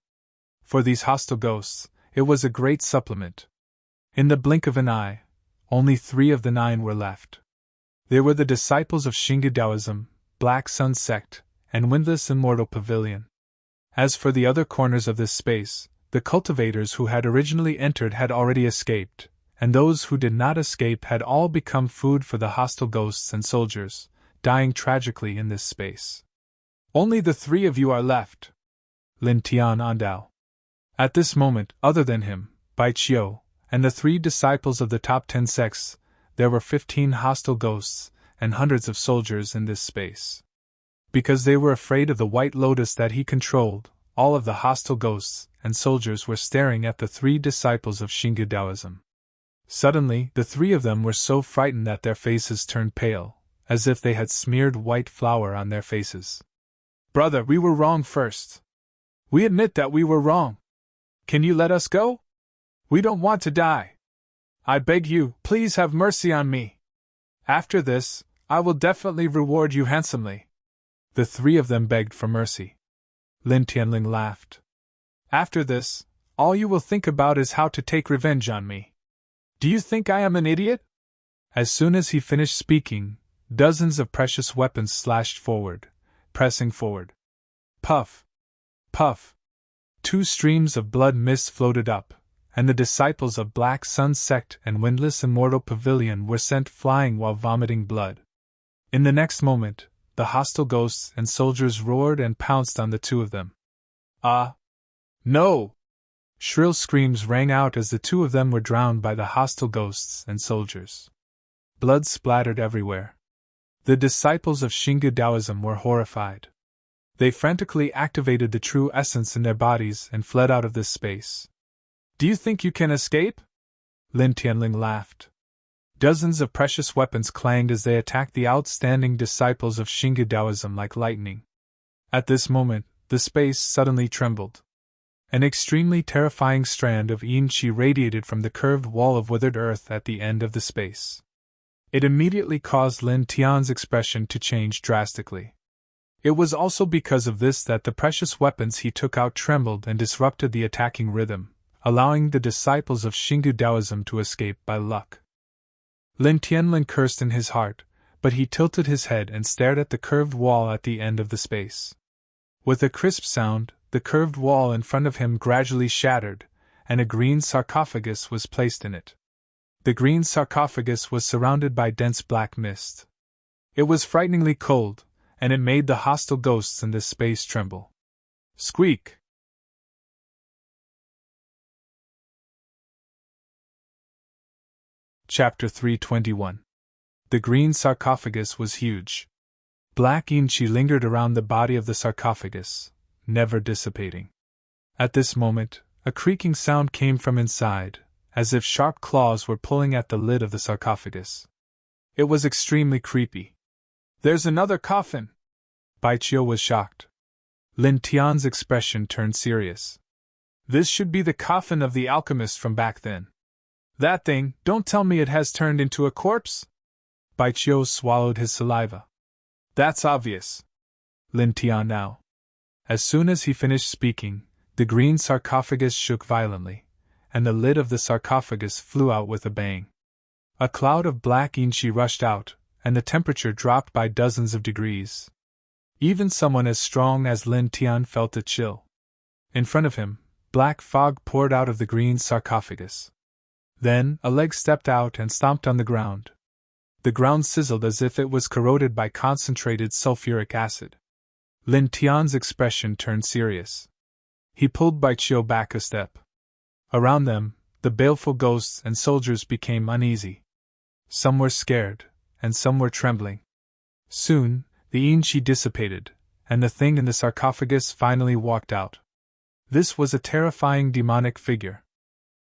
For these hostile ghosts, it was a great supplement. In the blink of an eye, only 3 of the 9 were left. They were the disciples of Xinggu Daoism, Black Sun Sect, and Windless Immortal Pavilion. As for the other corners of this space, the cultivators who had originally entered had already escaped, and those who did not escape had all become food for the hostile ghosts and soldiers, dying tragically in this space. Only the 3 of you are left. Lin Tian Andao. At this moment, other than him, Baiqiu, and the 3 disciples of the top 10 sects, there were 15 hostile ghosts and hundreds of soldiers in this space. Because they were afraid of the White Lotus that he controlled, all of the hostile ghosts and soldiers were staring at the 3 disciples of Xinggu Daoism. Suddenly, the 3 of them were so frightened that their faces turned pale, as if they had smeared white flour on their faces. Brother, we were wrong first. We admit that we were wrong. Can you let us go? We don't want to die. I beg you, please have mercy on me. After this, I will definitely reward you handsomely. The 3 of them begged for mercy. Lin Tianling laughed. After this, all you will think about is how to take revenge on me. Do you think I am an idiot? As soon as he finished speaking, dozens of precious weapons slashed forward, pressing forward. Puff! Puff! 2 streams of blood mist floated up, and the disciples of Black Sun Sect and Windless Immortal Pavilion were sent flying while vomiting blood. In the next moment, the hostile ghosts and soldiers roared and pounced on the two of them. Ah! No! Shrill screams rang out as the two of them were drowned by the hostile ghosts and soldiers. Blood splattered everywhere. The disciples of Shingu Taoism were horrified. They frantically activated the true essence in their bodies and fled out of this space. Do you think you can escape? Lin Tianling laughed. Dozens of precious weapons clanged as they attacked the outstanding disciples of Shingu Taoism like lightning. At this moment, the space suddenly trembled. An extremely terrifying strand of yin qi radiated from the curved wall of withered earth at the end of the space. It immediately caused Lin Tian's expression to change drastically. It was also because of this that the precious weapons he took out trembled and disrupted the attacking rhythm, allowing the disciples of Shingu Taoism to escape by luck. Lin Tianling cursed in his heart, but he tilted his head and stared at the curved wall at the end of the space. With a crisp sound, the curved wall in front of him gradually shattered, and a green sarcophagus was placed in it. The green sarcophagus was surrounded by dense black mist. It was frighteningly cold, and it made the hostile ghosts in this space tremble. Squeak! Chapter 321. The green sarcophagus was huge. Black yin qi lingered around the body of the sarcophagus, never dissipating. At this moment, a creaking sound came from inside, as if sharp claws were pulling at the lid of the sarcophagus. It was extremely creepy. There's another coffin! Baiqiu was shocked. Lin Tian's expression turned serious. This should be the coffin of the alchemist from back then. That thing, don't tell me it has turned into a corpse? Baiqiu swallowed his saliva. That's obvious. Lin Tian now. As soon as he finished speaking, the green sarcophagus shook violently, and the lid of the sarcophagus flew out with a bang. A cloud of black yin qi rushed out, and the temperature dropped by dozens of degrees. Even someone as strong as Lin Tian felt a chill. In front of him, black fog poured out of the green sarcophagus. Then, a leg stepped out and stomped on the ground. The ground sizzled as if it was corroded by concentrated sulfuric acid. Lin Tian's expression turned serious. He pulled Baiqiu back a step. Around them, the baleful ghosts and soldiers became uneasy. Some were scared, and some were trembling. Soon, the yin qi dissipated, and the thing in the sarcophagus finally walked out. This was a terrifying demonic figure.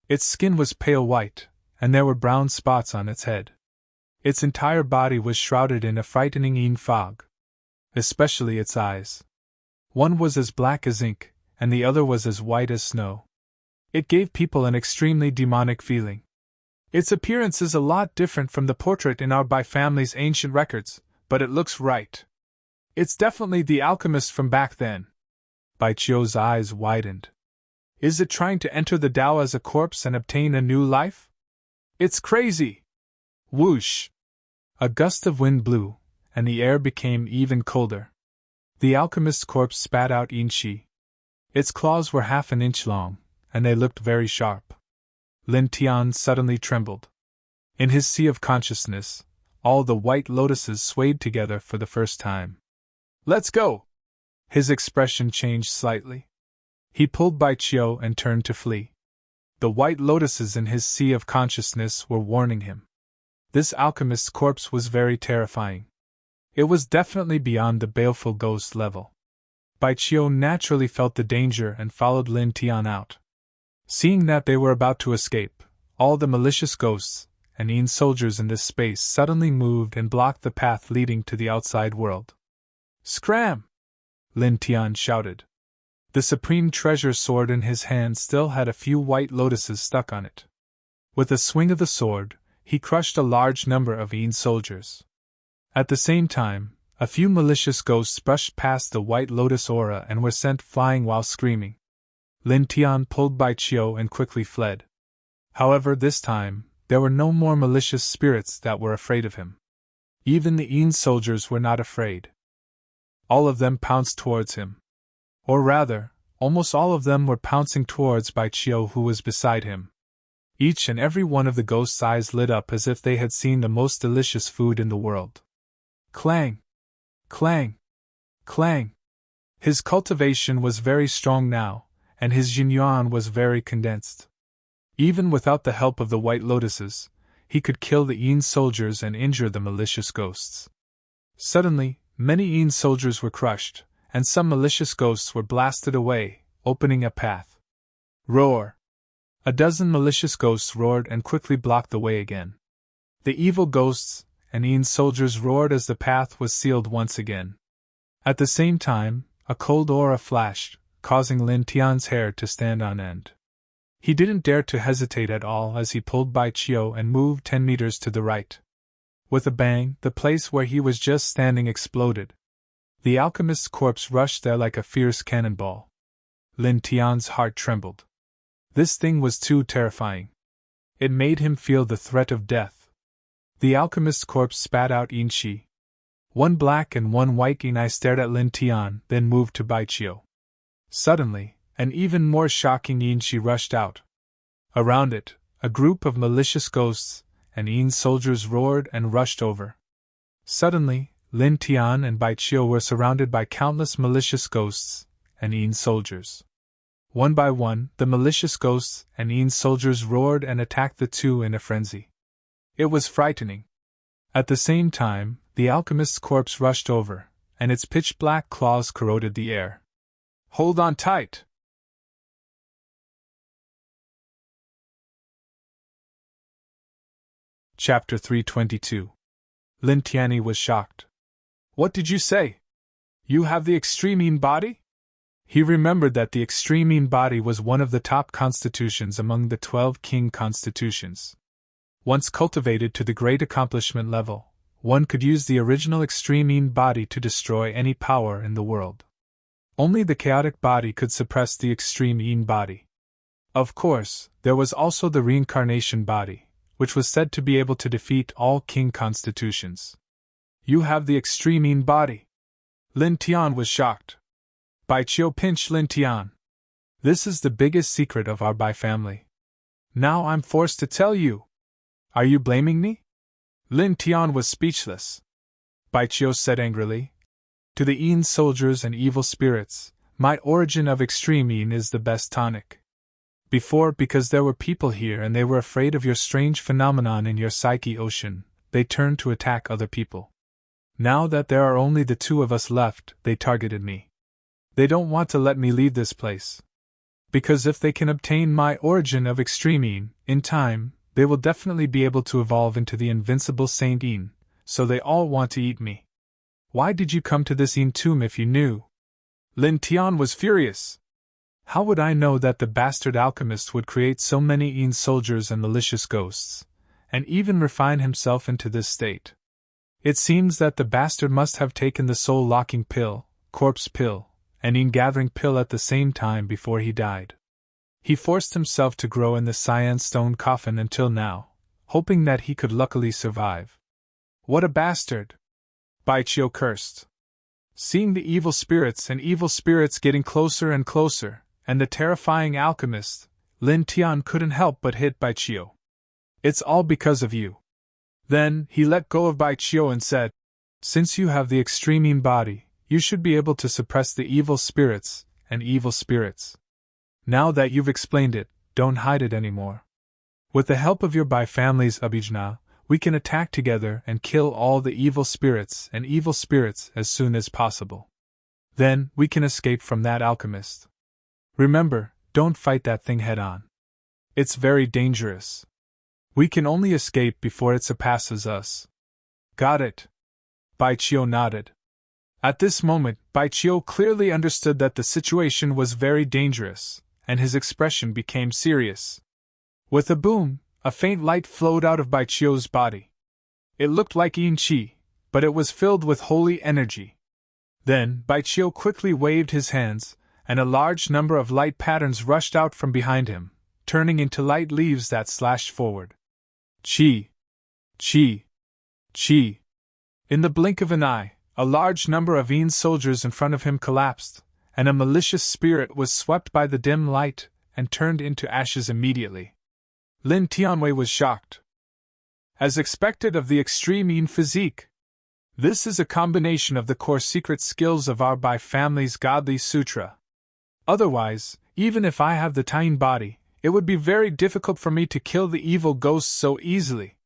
Its skin was pale white, and there were brown spots on its head. Its entire body was shrouded in a frightening yin fog. Especially its eyes. One was as black as ink, and the other was as white as snow. It gave people an extremely demonic feeling. Its appearance is a lot different from the portrait in our Bai family's ancient records, but it looks right. It's definitely the alchemist from back then. Baiqiu's eyes widened. Is it trying to enter the Tao as a corpse and obtain a new life? It's crazy! Whoosh! A gust of wind blew, and the air became even colder. The alchemist's corpse spat out yin qi. Its claws were half an inch long, and they looked very sharp. Lin Tian suddenly trembled. In his sea of consciousness, all the white lotuses swayed together for the first time. Let's go! His expression changed slightly. He pulled Baiqiu and turned to flee. The white lotuses in his sea of consciousness were warning him. This alchemist's corpse was very terrifying. It was definitely beyond the baleful ghost level. Baiqiu naturally felt the danger and followed Lin Tian out. Seeing that they were about to escape, all the malicious ghosts and yin soldiers in this space suddenly moved and blocked the path leading to the outside world. Scram! Lin Tian shouted. The supreme treasure sword in his hand still had a few white lotuses stuck on it. With a swing of the sword, he crushed a large number of yin soldiers. At the same time, a few malicious ghosts brushed past the white lotus aura and were sent flying while screaming. Lin Tian pulled Baiqiu and quickly fled. However, this time, there were no more malicious spirits that were afraid of him. Even the yin soldiers were not afraid. All of them pounced towards him. Or rather, almost all of them were pouncing towards Baiqiu, who was beside him, Each and every one of the ghost's eyes lit up as if they had seen the most delicious food in the world. Clang! Clang! Clang! His cultivation was very strong now, and his yin yuan was very condensed. Even without the help of the white lotuses, he could kill the Yin soldiers and injure the malicious ghosts. Suddenly, many Yin soldiers were crushed, and some malicious ghosts were blasted away, opening a path. Roar! A dozen malicious ghosts roared and quickly blocked the way again. The evil ghosts and Yin soldiers roared as the path was sealed once again. At the same time, a cold aura flashed, causing Lin Tian's hair to stand on end. He didn't dare to hesitate at all as he pulled Bai Qiu and moved 10 meters to the right. With a bang, the place where he was just standing exploded. The alchemist's corpse rushed there like a fierce cannonball. Lin Tian's heart trembled. This thing was too terrifying. It made him feel the threat of death. The alchemist's corpse spat out yin qi. One black and one white yin eye stared at Lin Tian, then moved to Bai Qiu. Suddenly, an even more shocking yin qi rushed out. Around it, a group of malicious ghosts and Yin soldiers roared and rushed over. Suddenly, Lin Tian and Bai Qiu were surrounded by countless malicious ghosts and Yin soldiers. One by one, the malicious ghosts and Yin soldiers roared and attacked the two in a frenzy. It was frightening. At the same time, the alchemist's corpse rushed over, and its pitch-black claws corroded the air. Hold on tight! Chapter 322. Lin Tianyi was shocked. What did you say? You have the extreme Yin body? He remembered that the extreme Yin body was one of the top constitutions among the 12 king constitutions. Once cultivated to the great accomplishment level, one could use the original extreme Yin body to destroy any power in the world. Only the chaotic body could suppress the extreme Yin body. Of course, there was also the reincarnation body, which was said to be able to defeat all king constitutions. You have the extreme Yin body. Lin Tian was shocked. Bai Qiu pinched Lin Tian. This is the biggest secret of our Bai family. Now I'm forced to tell you. Are you blaming me? Lin Tian was speechless. Bai Qiu said angrily. To the Yin soldiers and evil spirits, my origin of extreme Yin is the best tonic. Before, because there were people here and they were afraid of your strange phenomenon in your psyche ocean, they turned to attack other people. Now that there are only the two of us left, they targeted me. They don't want to let me leave this place. Because if they can obtain my origin of extreme Yin, in time, they will definitely be able to evolve into the invincible Saint Yin, so they all want to eat me. Why did you come to this Yin tomb if you knew? Lin Tian was furious. How would I know that the bastard alchemist would create so many Yin soldiers and malicious ghosts, and even refine himself into this state? It seems that the bastard must have taken the soul-locking pill, corpse pill, and Yin-gathering pill at the same time before he died. He forced himself to grow in the cyan stone coffin until now, hoping that he could luckily survive. What a bastard! Bai Qiu cursed. Seeing the evil spirits getting closer and closer, and the terrifying alchemist, Lin Tian couldn't help but hit Bai Qiu. It's all because of you. Then, he let go of Bai Qiu and said, Since you have the extreme Yin body, you should be able to suppress the evil spirits and evil spirits. Now that you've explained it, don't hide it anymore. With the help of your Bai family's Abhijna, we can attack together and kill all the evil spirits and evil spirits as soon as possible. Then, we can escape from that alchemist. Remember, don't fight that thing head-on. It's very dangerous. We can only escape before it surpasses us. Got it? Bai Qiu nodded. At this moment, Bai Qiu clearly understood that the situation was very dangerous, and his expression became serious. With a boom, a faint light flowed out of Bai Qiu's body. It looked like Yin Qi, but it was filled with holy energy. Then, Bai Qiu quickly waved his hands, and a large number of light patterns rushed out from behind him, turning into light leaves that slashed forward. Qi! Qi! Qi! In the blink of an eye, a large number of Yin soldiers in front of him collapsed, and a malicious spirit was swept by the dim light and turned into ashes immediately. Lin Tianwei was shocked. As expected of the extreme Yin physique. This is a combination of the core secret skills of our Bai family's godly sutra. Otherwise, even if I have the Taiyin body, it would be very difficult for me to kill the evil ghosts so easily,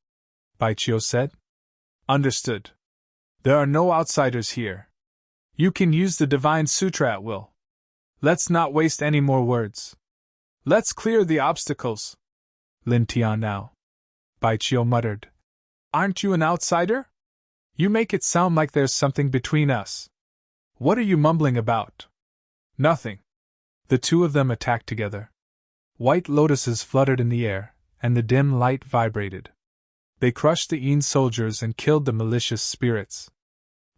Baiqiu said. Understood. There are no outsiders here. You can use the Divine Sutra at will. Let's not waste any more words. Let's clear the obstacles. Lin Tian now. Baiqiu muttered. Aren't you an outsider? You make it sound like there's something between us. What are you mumbling about? Nothing. The two of them attacked together. White lotuses fluttered in the air, and the dim light vibrated. They crushed the Yin soldiers and killed the malicious spirits.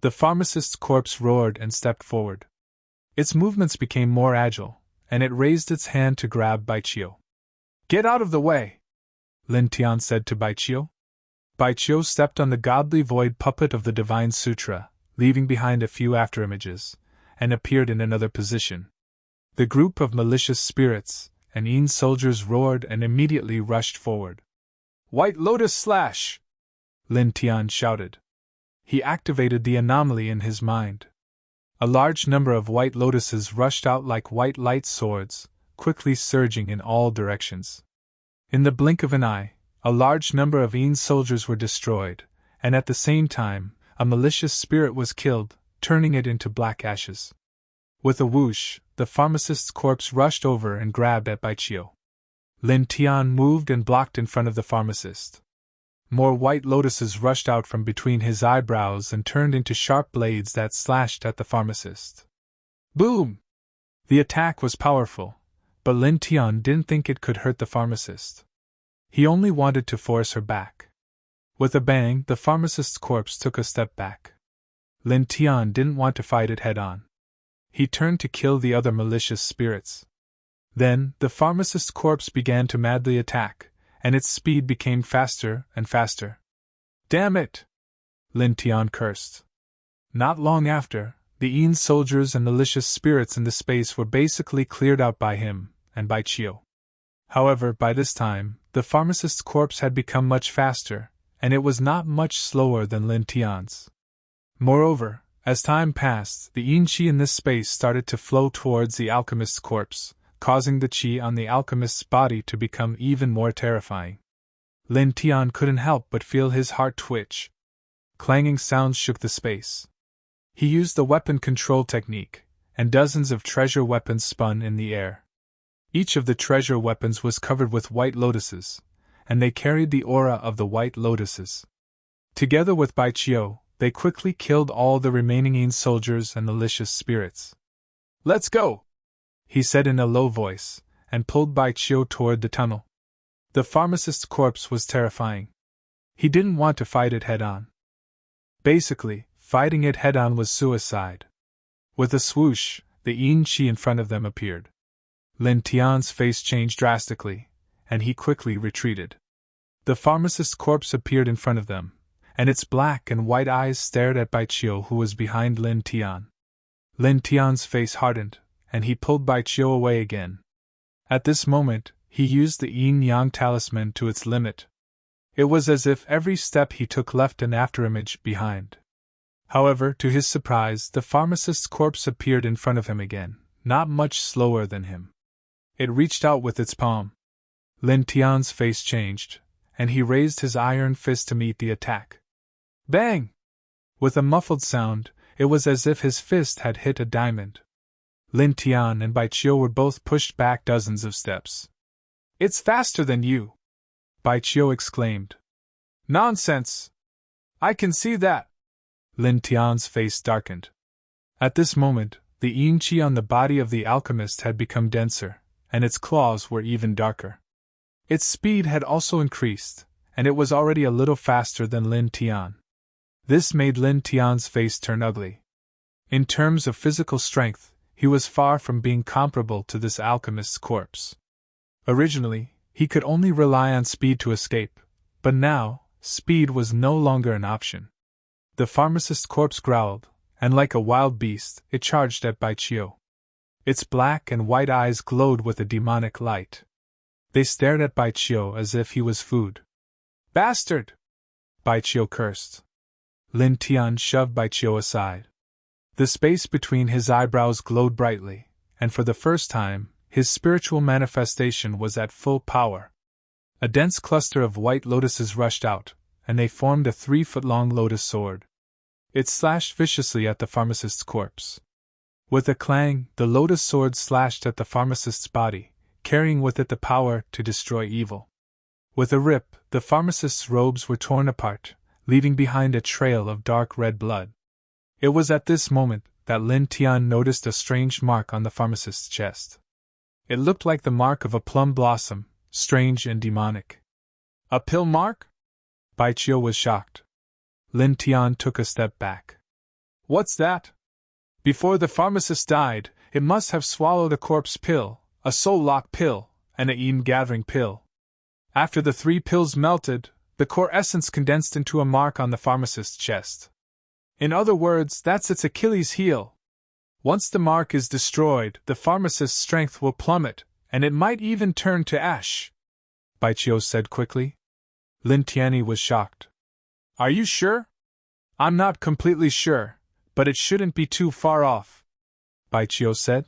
The pharmacist's corpse roared and stepped forward. Its movements became more agile, and it raised its hand to grab Baiqiu. Get out of the way, Lin Tian said to Baiqiu. Baiqiu stepped on the godly void puppet of the Divine Sutra, leaving behind a few afterimages, and appeared in another position. The group of malicious spirits and Yin soldiers roared and immediately rushed forward. White Lotus Slash! Lin Tian shouted. He activated the anomaly in his mind. A large number of white lotuses rushed out like white light swords, quickly surging in all directions. In the blink of an eye, a large number of Yin soldiers were destroyed, and at the same time, a malicious spirit was killed, turning it into black ashes. With a whoosh, the pharmacist's corpse rushed over and grabbed at Baiqiu. Lin Tian moved and blocked in front of the pharmacist. More white lotuses rushed out from between his eyebrows and turned into sharp blades that slashed at the pharmacist. Boom! The attack was powerful, but Lin Tian didn't think it could hurt the pharmacist. He only wanted to force her back. With a bang, the pharmacist's corpse took a step back. Lin Tian didn't want to fight it head-on. He turned to kill the other malicious spirits. Then, the pharmacist's corpse began to madly attack, and its speed became faster and faster. Damn it! Lin Tian cursed. Not long after, the Yin soldiers and malicious spirits in the space were basically cleared out by him and by Baiqiu. However, by this time, the pharmacist's corpse had become much faster, and it was not much slower than Lin Tian's. Moreover, as time passed, the Yin Qi in this space started to flow towards the alchemist's corpse, causing the qi on the alchemist's body to become even more terrifying. Lin Tian couldn't help but feel his heart twitch. Clanging sounds shook the space. He used the weapon control technique, and dozens of treasure weapons spun in the air. Each of the treasure weapons was covered with white lotuses, and they carried the aura of the white lotuses. Together with Baiqiu, they quickly killed all the remaining Yin soldiers and malicious spirits. Let's go! He said in a low voice, and pulled Baiqiu toward the tunnel. The pharmacist's corpse was terrifying. He didn't want to fight it head-on. Basically, fighting it head-on was suicide. With a swoosh, the Yin Qi in front of them appeared. Lin Tian's face changed drastically, and he quickly retreated. The pharmacist's corpse appeared in front of them, and its black and white eyes stared at Baiqiu, who was behind Lin Tian. Lin Tian's face hardened, and he pulled Baiqiu away again. At this moment, he used the yin-yang talisman to its limit. It was as if every step he took left an afterimage behind. However, to his surprise, the pharmacist's corpse appeared in front of him again, not much slower than him. It reached out with its palm. Lin Tian's face changed, and he raised his iron fist to meet the attack. Bang! With a muffled sound, it was as if his fist had hit a diamond. Lin Tian and Baiqiu were both pushed back dozens of steps. It's faster than you! Baiqiu exclaimed. Nonsense! I can see that! Lin Tian's face darkened. At this moment, the yin qi on the body of the alchemist had become denser, and its claws were even darker. Its speed had also increased, and it was already a little faster than Lin Tian. This made Lin Tian's face turn ugly. In terms of physical strength, he was far from being comparable to this alchemist's corpse. Originally, he could only rely on speed to escape, but now, speed was no longer an option. The pharmacist's corpse growled, and like a wild beast, it charged at Baiqiu. Its black and white eyes glowed with a demonic light. They stared at Baichio as if he was food. Bastard! Baichio cursed. Lin Tian shoved Baichio aside. The space between his eyebrows glowed brightly, and for the first time, his spiritual manifestation was at full power. A dense cluster of white lotuses rushed out, and they formed a 3-foot-long lotus sword. It slashed viciously at the pharmacist's corpse. With a clang, the lotus sword slashed at the pharmacist's body, carrying with it the power to destroy evil. With a rip, the pharmacist's robes were torn apart, leaving behind a trail of dark red blood. It was at this moment that Lin Tian noticed a strange mark on the pharmacist's chest. It looked like the mark of a plum blossom, strange and demonic. A pill mark? Baichio was shocked. Lin Tian took a step back. What's that? Before the pharmacist died, it must have swallowed a corpse pill, a soul lock pill, and a yin gathering pill. After the 3 pills melted, the core essence condensed into a mark on the pharmacist's chest. In other words, that's its Achilles heel. Once the mark is destroyed, the pharmacist's strength will plummet, and it might even turn to ash, Baichio said quickly. Lin Tian was shocked. Are you sure? I'm not completely sure, but it shouldn't be too far off, Baichio said.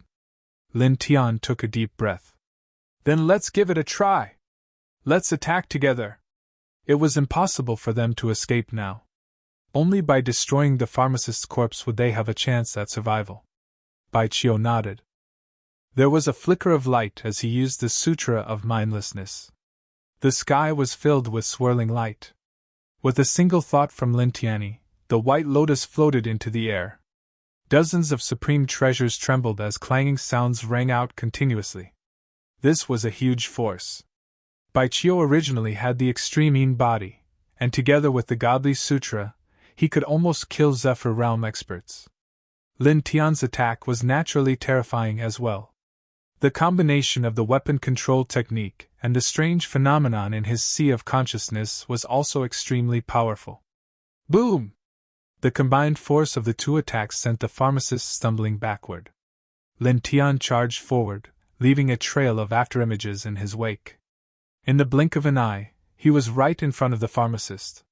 Lin Tian took a deep breath. Then let's give it a try. Let's attack together. It was impossible for them to escape now. Only by destroying the pharmacist's corpse would they have a chance at survival. Baichio nodded. There was a flicker of light as he used the Sutra of Mindlessness. The sky was filled with swirling light. With a single thought from Lin Tian, the white lotus floated into the air. Dozens of supreme treasures trembled as clanging sounds rang out continuously. This was a huge force. Baichio originally had the extreme yin body, and together with the godly sutra, he could almost kill Zephyr realm experts. Lin Tian's attack was naturally terrifying as well. The combination of the weapon control technique and the strange phenomenon in his sea of consciousness was also extremely powerful. Boom! The combined force of the 2 attacks sent the pharmacist stumbling backward. Lin Tian charged forward, leaving a trail of afterimages in his wake. In the blink of an eye, he was right in front of the pharmacist.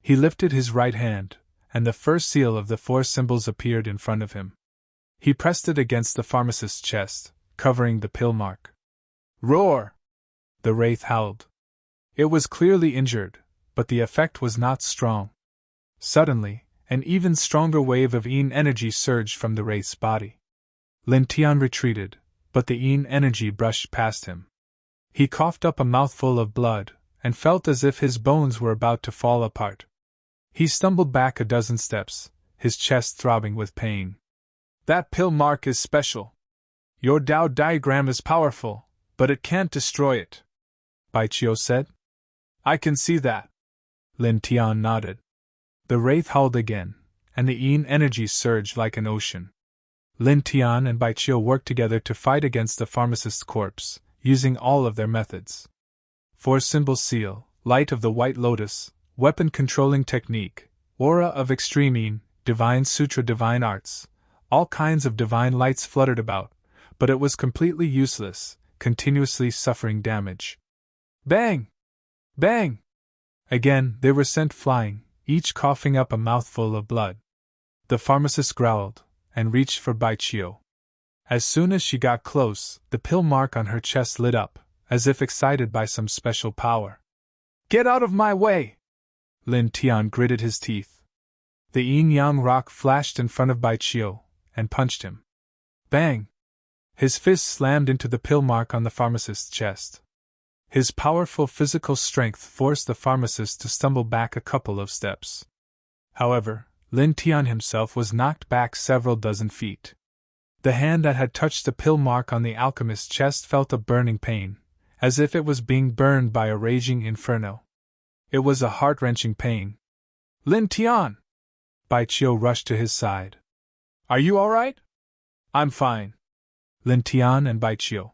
He lifted his right hand, and the first seal of the 4 symbols appeared in front of him. He pressed it against the pharmacist's chest, covering the pill mark. Roar! The wraith howled. It was clearly injured, but the effect was not strong. Suddenly, an even stronger wave of yin energy surged from the wraith's body. Lin Tian retreated, but the yin energy brushed past him. He coughed up a mouthful of blood, and felt as if his bones were about to fall apart. He stumbled back a dozen steps, his chest throbbing with pain. That pill mark is special. Your Tao diagram is powerful, but it can't destroy it, Baichio said. I can see that. Lin Tian nodded. The wraith howled again, and the yin energy surged like an ocean. Lin Tian and Baichio worked together to fight against the pharmacist's corpse, using all of their methods. 4-symbol seal, light of the white lotus, weapon controlling technique, aura of extreme yin, divine sutra, divine arts, all kinds of divine lights fluttered about, but it was completely useless, continuously suffering damage. Bang! Bang! Again they were sent flying, each coughing up a mouthful of blood. The pharmacist growled, and reached for Baichio. As soon as she got close, the pill mark on her chest lit up, as if excited by some special power. Get out of my way! Lin Tian gritted his teeth. The yin-yang rock flashed in front of Baichio, and punched him. Bang! His fist slammed into the pill mark on the pharmacist's chest. His powerful physical strength forced the pharmacist to stumble back a couple of steps. However, Lin Tian himself was knocked back several dozen feet. The hand that had touched the pill mark on the alchemist's chest felt a burning pain, as if it was being burned by a raging inferno. It was a heart-wrenching pain. Lin Tian! Baichio rushed to his side. Are you all right? I'm fine. Lin Tian and Baichio.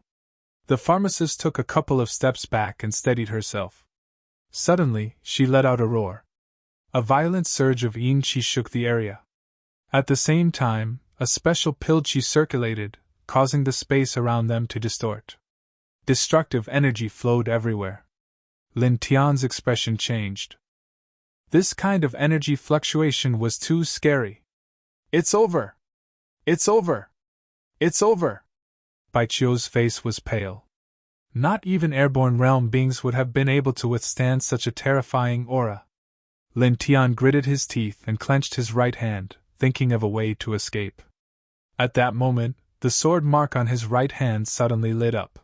The pharmacist took a couple of steps back and steadied herself. Suddenly, she let out a roar. A violent surge of yin qi shook the area. At the same time, a special pill qi circulated, causing the space around them to distort. Destructive energy flowed everywhere. Lin Tian's expression changed. This kind of energy fluctuation was too scary. It's over! It's over! It's over! Baiqiu's face was pale. Not even airborne realm beings would have been able to withstand such a terrifying aura. Lin Tian gritted his teeth and clenched his right hand, thinking of a way to escape. At that moment, the sword mark on his right hand suddenly lit up.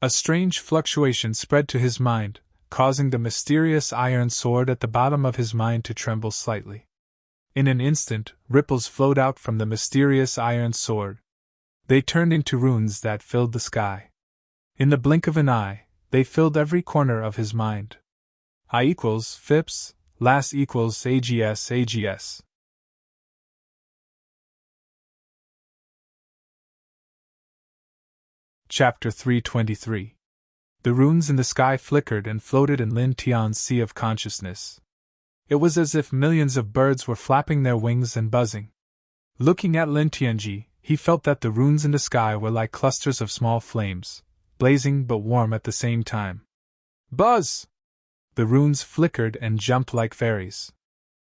A strange fluctuation spread to his mind, causing the mysterious iron sword at the bottom of his mind to tremble slightly. In an instant, ripples flowed out from the mysterious iron sword. They turned into runes that filled the sky. In the blink of an eye, they filled every corner of his mind. I equals FIPS, LAS equals AGS AGS. Chapter 323. The runes in the sky flickered and floated in Lin Tian's sea of consciousness. It was as if millions of birds were flapping their wings and buzzing. Looking at Lin Tianji, he felt that the runes in the sky were like clusters of small flames, blazing but warm at the same time. Buzz! The runes flickered and jumped like fairies.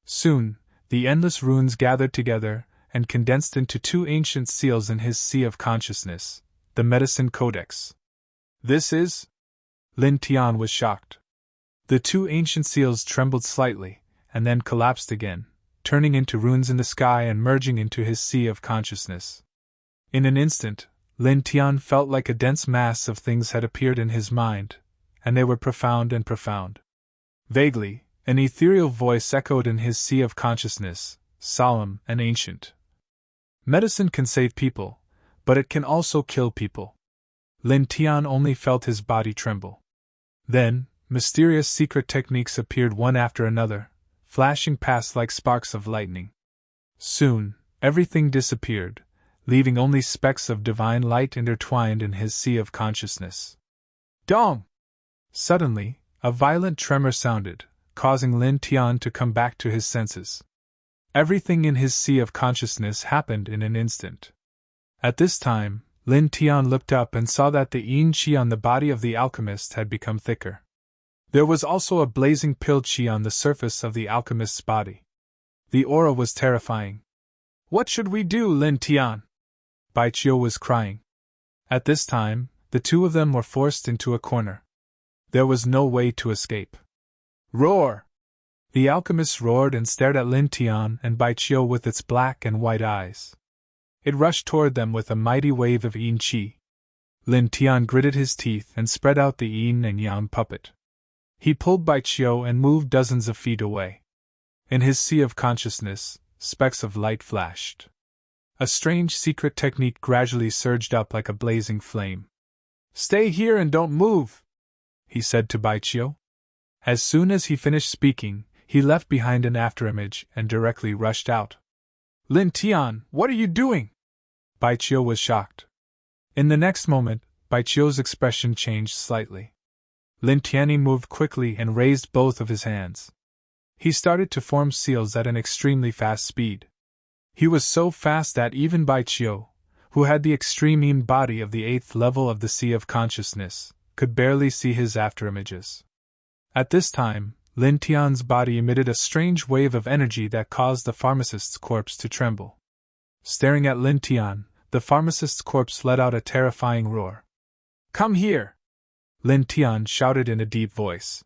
Soon, the endless runes gathered together and condensed into two ancient seals in his sea of consciousness, the Medicine Codex. This is? Lin Tian was shocked. The two ancient seals trembled slightly, and then collapsed again, turning into runes in the sky and merging into his sea of consciousness. In an instant, Lin Tian felt like a dense mass of things had appeared in his mind, and they were profound and profound. Vaguely, an ethereal voice echoed in his sea of consciousness, solemn and ancient. Medicine can save people, but it can also kill people. Lin Tian only felt his body tremble. Then, mysterious secret techniques appeared one after another, flashing past like sparks of lightning. Soon, everything disappeared, leaving only specks of divine light intertwined in his sea of consciousness. Dong! Suddenly, a violent tremor sounded, causing Lin Tian to come back to his senses. Everything in his sea of consciousness happened in an instant. At this time, Lin Tian looked up and saw that the yin qi on the body of the alchemist had become thicker. There was also a blazing pil qi on the surface of the alchemist's body. The aura was terrifying. What should we do, Lin Tian? Baiqiu was crying. At this time, the two of them were forced into a corner. There was no way to escape. Roar! The alchemist roared and stared at Lin Tian and Baiqiu with its black and white eyes. It rushed toward them with a mighty wave of yin qi. Lin Tian gritted his teeth and spread out the yin and yang puppet. He pulled Baiqiu and moved dozens of feet away. In his sea of consciousness, specks of light flashed. A strange secret technique gradually surged up like a blazing flame. Stay here and don't move, he said to Baiqiu. As soon as he finished speaking, he left behind an afterimage and directly rushed out. Lin Tian, what are you doing? Baiqiu was shocked. In the next moment, Baiqiu's expression changed slightly. Lin Tian moved quickly and raised both of his hands. He started to form seals at an extremely fast speed. He was so fast that even Baiqiu, who had the extreme yin body of the 8th level of the Sea of Consciousness, could barely see his afterimages. At this time, Lin Tian's body emitted a strange wave of energy that caused the pharmacist's corpse to tremble. Staring at Lin Tian, the pharmacist's corpse let out a terrifying roar. Come here! Lin Tian shouted in a deep voice.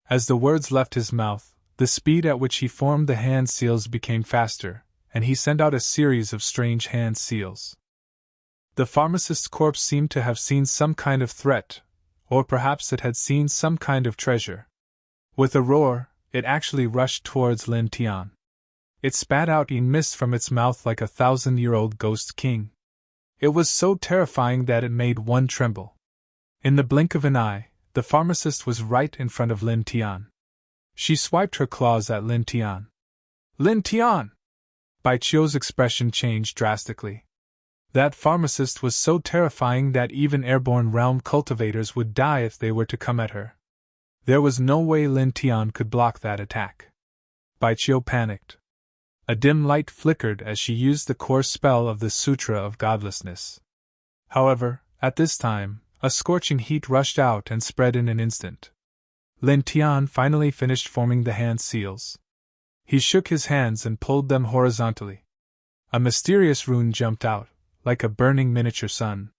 As the words left his mouth, the speed at which he formed the hand seals became faster, and he sent out a series of strange hand seals. The pharmacist's corpse seemed to have seen some kind of threat, or perhaps it had seen some kind of treasure. With a roar, it actually rushed towards Lin Tian. It spat out yin mist from its mouth like a 1,000-year-old ghost king. It was so terrifying that it made one tremble. In the blink of an eye, the pharmacist was right in front of Lin Tian. She swiped her claws at Lin Tian. Lin Tian! Baiqiu's expression changed drastically. That pharmacist was so terrifying that even airborne realm cultivators would die if they were to come at her. There was no way Lin Tian could block that attack. Baiqiu panicked. A dim light flickered as she used the core spell of the Sutra of Godlessness. However, at this time, A scorching heat rushed out and spread in an instant. Lin Tian finally finished forming the hand seals. He shook his hands and pulled them horizontally. A mysterious rune jumped out, like a burning miniature sun.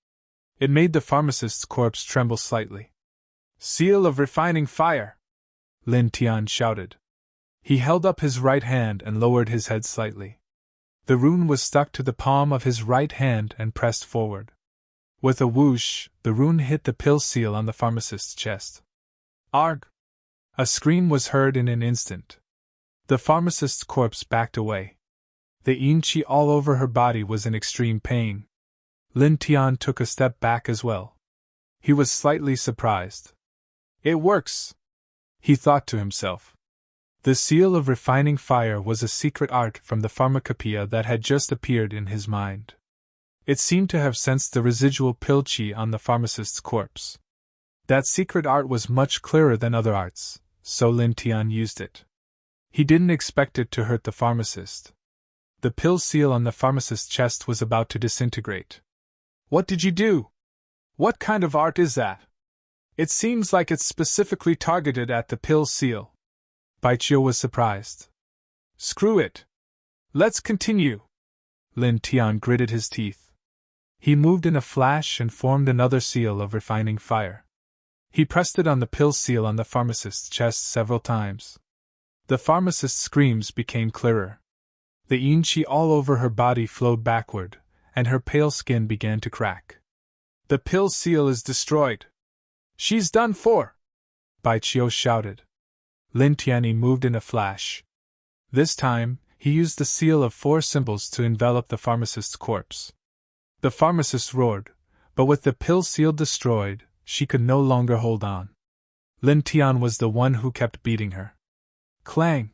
It made the pharmacist's corpse tremble slightly. "Seal of refining fire!" Lin Tian shouted. He held up his right hand and lowered his head slightly. The rune was stuck to the palm of his right hand and pressed forward. With a whoosh, the rune hit the pill seal on the pharmacist's chest. Arg! A scream was heard in an instant. The pharmacist's corpse backed away. The yin-chi all over her body was in extreme pain. Lin Tian took a step back as well. He was slightly surprised. "It works," he thought to himself. The seal of refining fire was a secret art from the pharmacopoeia that had just appeared in his mind. It seemed to have sensed the residual pill chi on the pharmacist's corpse. That secret art was much clearer than other arts, so Lin Tian used it. He didn't expect it to hurt the pharmacist. The pill seal on the pharmacist's chest was about to disintegrate. "What did you do? What kind of art is that? It seems like it's specifically targeted at the pill seal." Baijiu was surprised. "Screw it. Let's continue." Lin Tian gritted his teeth. He moved in a flash and formed another seal of refining fire. He pressed it on the pill seal on the pharmacist's chest several times. The pharmacist's screams became clearer. The yin-chi all over her body flowed backward, and her pale skin began to crack. "The pill seal is destroyed. She's done for!" Baijiu shouted. Lin Tian moved in a flash. This time, he used the seal of 4 symbols to envelop the pharmacist's corpse. The pharmacist roared, but with the pill seal destroyed, she could no longer hold on. Lin Tian was the one who kept beating her. Clang!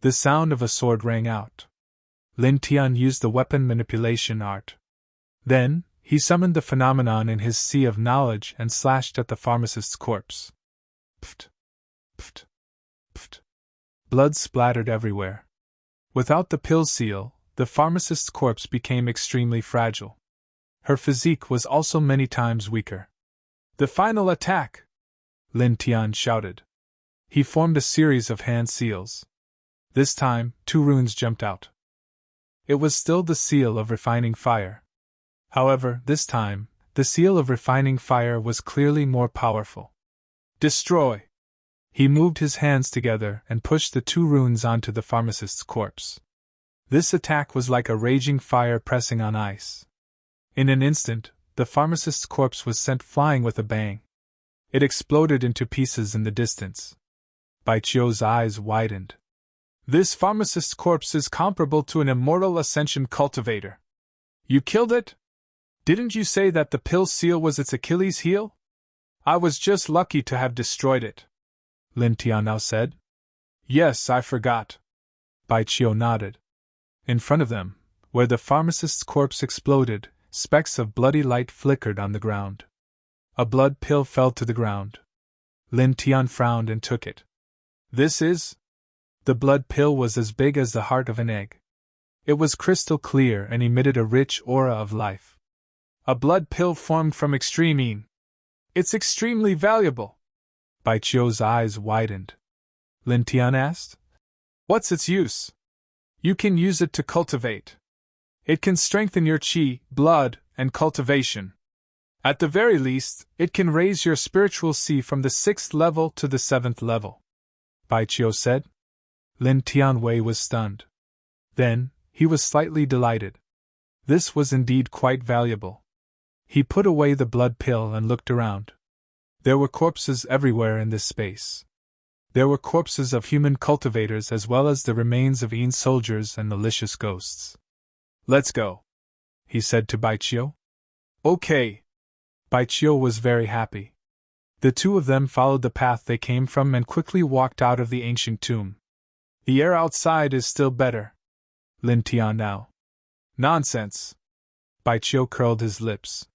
The sound of a sword rang out. Lin Tian used the weapon manipulation art. Then, he summoned the phenomenon in his sea of knowledge and slashed at the pharmacist's corpse. Pft! Pft! Pft! Blood splattered everywhere. Without the pill seal, the pharmacist's corpse became extremely fragile. Her physique was also many times weaker. "The final attack!" Lin Tian shouted. He formed a series of hand seals. This time, 2 runes jumped out. It was still the seal of refining fire. However, this time, the seal of refining fire was clearly more powerful. "Destroy!" He moved his hands together and pushed the 2 runes onto the pharmacist's corpse. This attack was like a raging fire pressing on ice. In an instant, the pharmacist's corpse was sent flying with a bang. It exploded into pieces in the distance. Baijiu's eyes widened. "This pharmacist's corpse is comparable to an immortal ascension cultivator. You killed it? Didn't you say that the pill seal was its Achilles heel? I was just lucky to have destroyed it," Lin Tian now said. "Yes, I forgot." Baijiu nodded. In front of them, where the pharmacist's corpse exploded, specks of bloody light flickered on the ground. A blood pill fell to the ground. Lin Tian frowned and took it. "This is?" The blood pill was as big as the heart of an egg. It was crystal clear and emitted a rich aura of life. "A blood pill formed from extreme yin. It's extremely valuable." Baijiu's eyes widened. Lin Tian asked, "What's its use?" "You can use it to cultivate. It can strengthen your qi, blood, and cultivation. At the very least, it can raise your spiritual si from the 6th level to the 7th level," Baijiu said. Lin Tianwei was stunned. Then, he was slightly delighted. This was indeed quite valuable. He put away the blood pill and looked around. There were corpses everywhere in this space. There were corpses of human cultivators as well as the remains of Yin soldiers and malicious ghosts. "Let's go," he said to Baijiu. "Okay." Baijiu was very happy. The 2 of them followed the path they came from and quickly walked out of the ancient tomb. "The air outside is still better." Lin Tian now. "Nonsense." Baijiu curled his lips.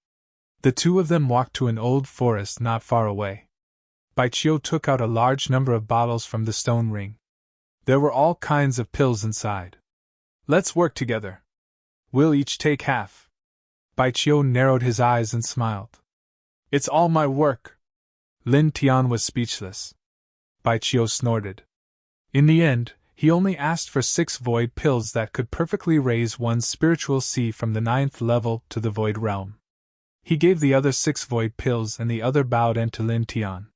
The 2 of them walked to an old forest not far away. Baijiu took out a large number of bottles from the stone ring. There were all kinds of pills inside. "Let's work together. We'll each take half." Baijiu narrowed his eyes and smiled. It's all my work. Lin Tian was speechless. Baiqiu snorted. In the end, he only asked for 6 void pills that could perfectly raise one's spiritual sea from the 9th level to the void realm. He gave the other 6 void pills and the other Baodan to Lin Tian.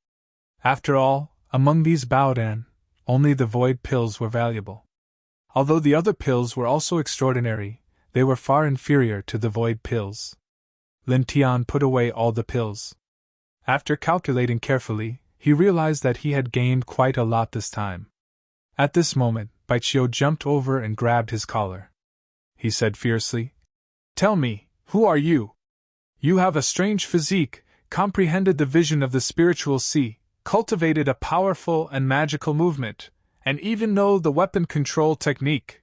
After all, among these Baodan, only the void pills were valuable. Although the other pills were also extraordinary, they were far inferior to the void pills. Lin Tian put away all the pills. After calculating carefully, he realized that he had gained quite a lot this time. At this moment, Baiqiu jumped over and grabbed his collar. He said fiercely, "Tell me, who are you? You have a strange physique, comprehended the vision of the spiritual sea, cultivated a powerful and magical movement, and even know the weapon control technique.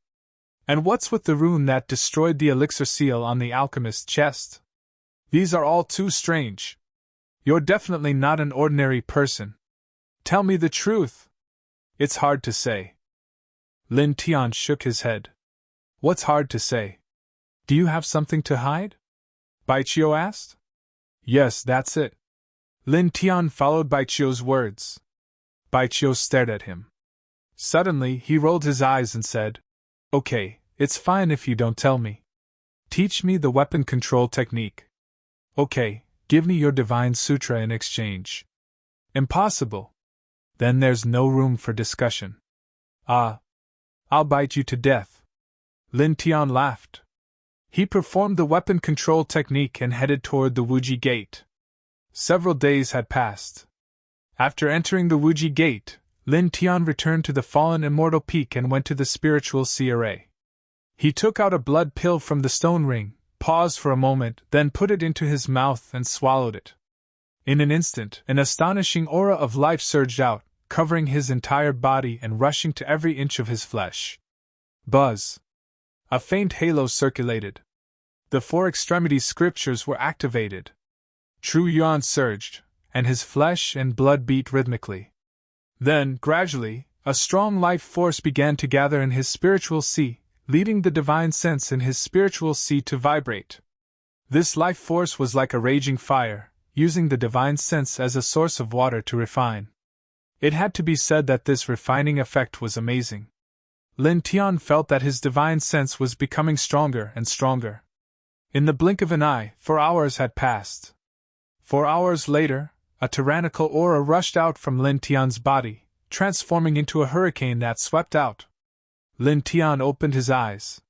And what's with the rune that destroyed the elixir seal on the alchemist's chest? These are all too strange. You're definitely not an ordinary person. Tell me the truth." "It's hard to say." Lin Tian shook his head. "What's hard to say? Do you have something to hide?" Baiqiu asked. "Yes, that's it." Lin Tian followed Baiqiu's words. Baiqiu stared at him. Suddenly, he rolled his eyes and said, "Okay, it's fine if you don't tell me. Teach me the weapon control technique." "Okay, give me your divine sutra in exchange." "Impossible." "Then there's no room for discussion." "Ah. I'll bite you to death." Lin Tian laughed. He performed the weapon control technique and headed toward the Wuji Gate. Several days had passed. After entering the Wuji Gate, Lin Tian returned to the fallen immortal peak and went to the spiritual sea array. He took out a blood pill from the stone ring, paused for a moment, then put it into his mouth and swallowed it. In an instant, an astonishing aura of life surged out, covering his entire body and rushing to every inch of his flesh. Buzz! A faint halo circulated. The 4 extremities scriptures were activated. True Yuan surged, and his flesh and blood beat rhythmically. Then, gradually, a strong life force began to gather in his spiritual sea, leading the divine sense in his spiritual sea to vibrate. This life force was like a raging fire, using the divine sense as a source of water to refine. It had to be said that this refining effect was amazing. Lin Tian felt that his divine sense was becoming stronger and stronger. In the blink of an eye, 4 hours had passed. 4 hours later, a tyrannical aura rushed out from Lin Tian's body, transforming into a hurricane that swept out. Lin Tian opened his eyes.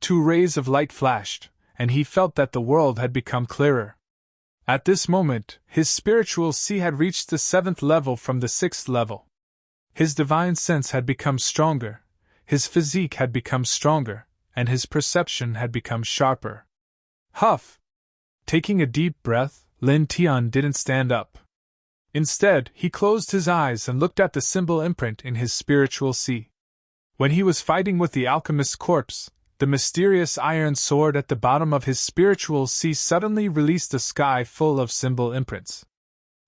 2 rays of light flashed, and he felt that the world had become clearer. At this moment, his spiritual sea had reached the 7th level from the 6th level. His divine sense had become stronger, his physique had become stronger, and his perception had become sharper. Huff! Taking a deep breath, Lin Tian didn't stand up. Instead, he closed his eyes and looked at the symbol imprint in his spiritual sea. When he was fighting with the alchemist's corpse, the mysterious iron sword at the bottom of his spiritual sea suddenly released a sky full of symbol imprints.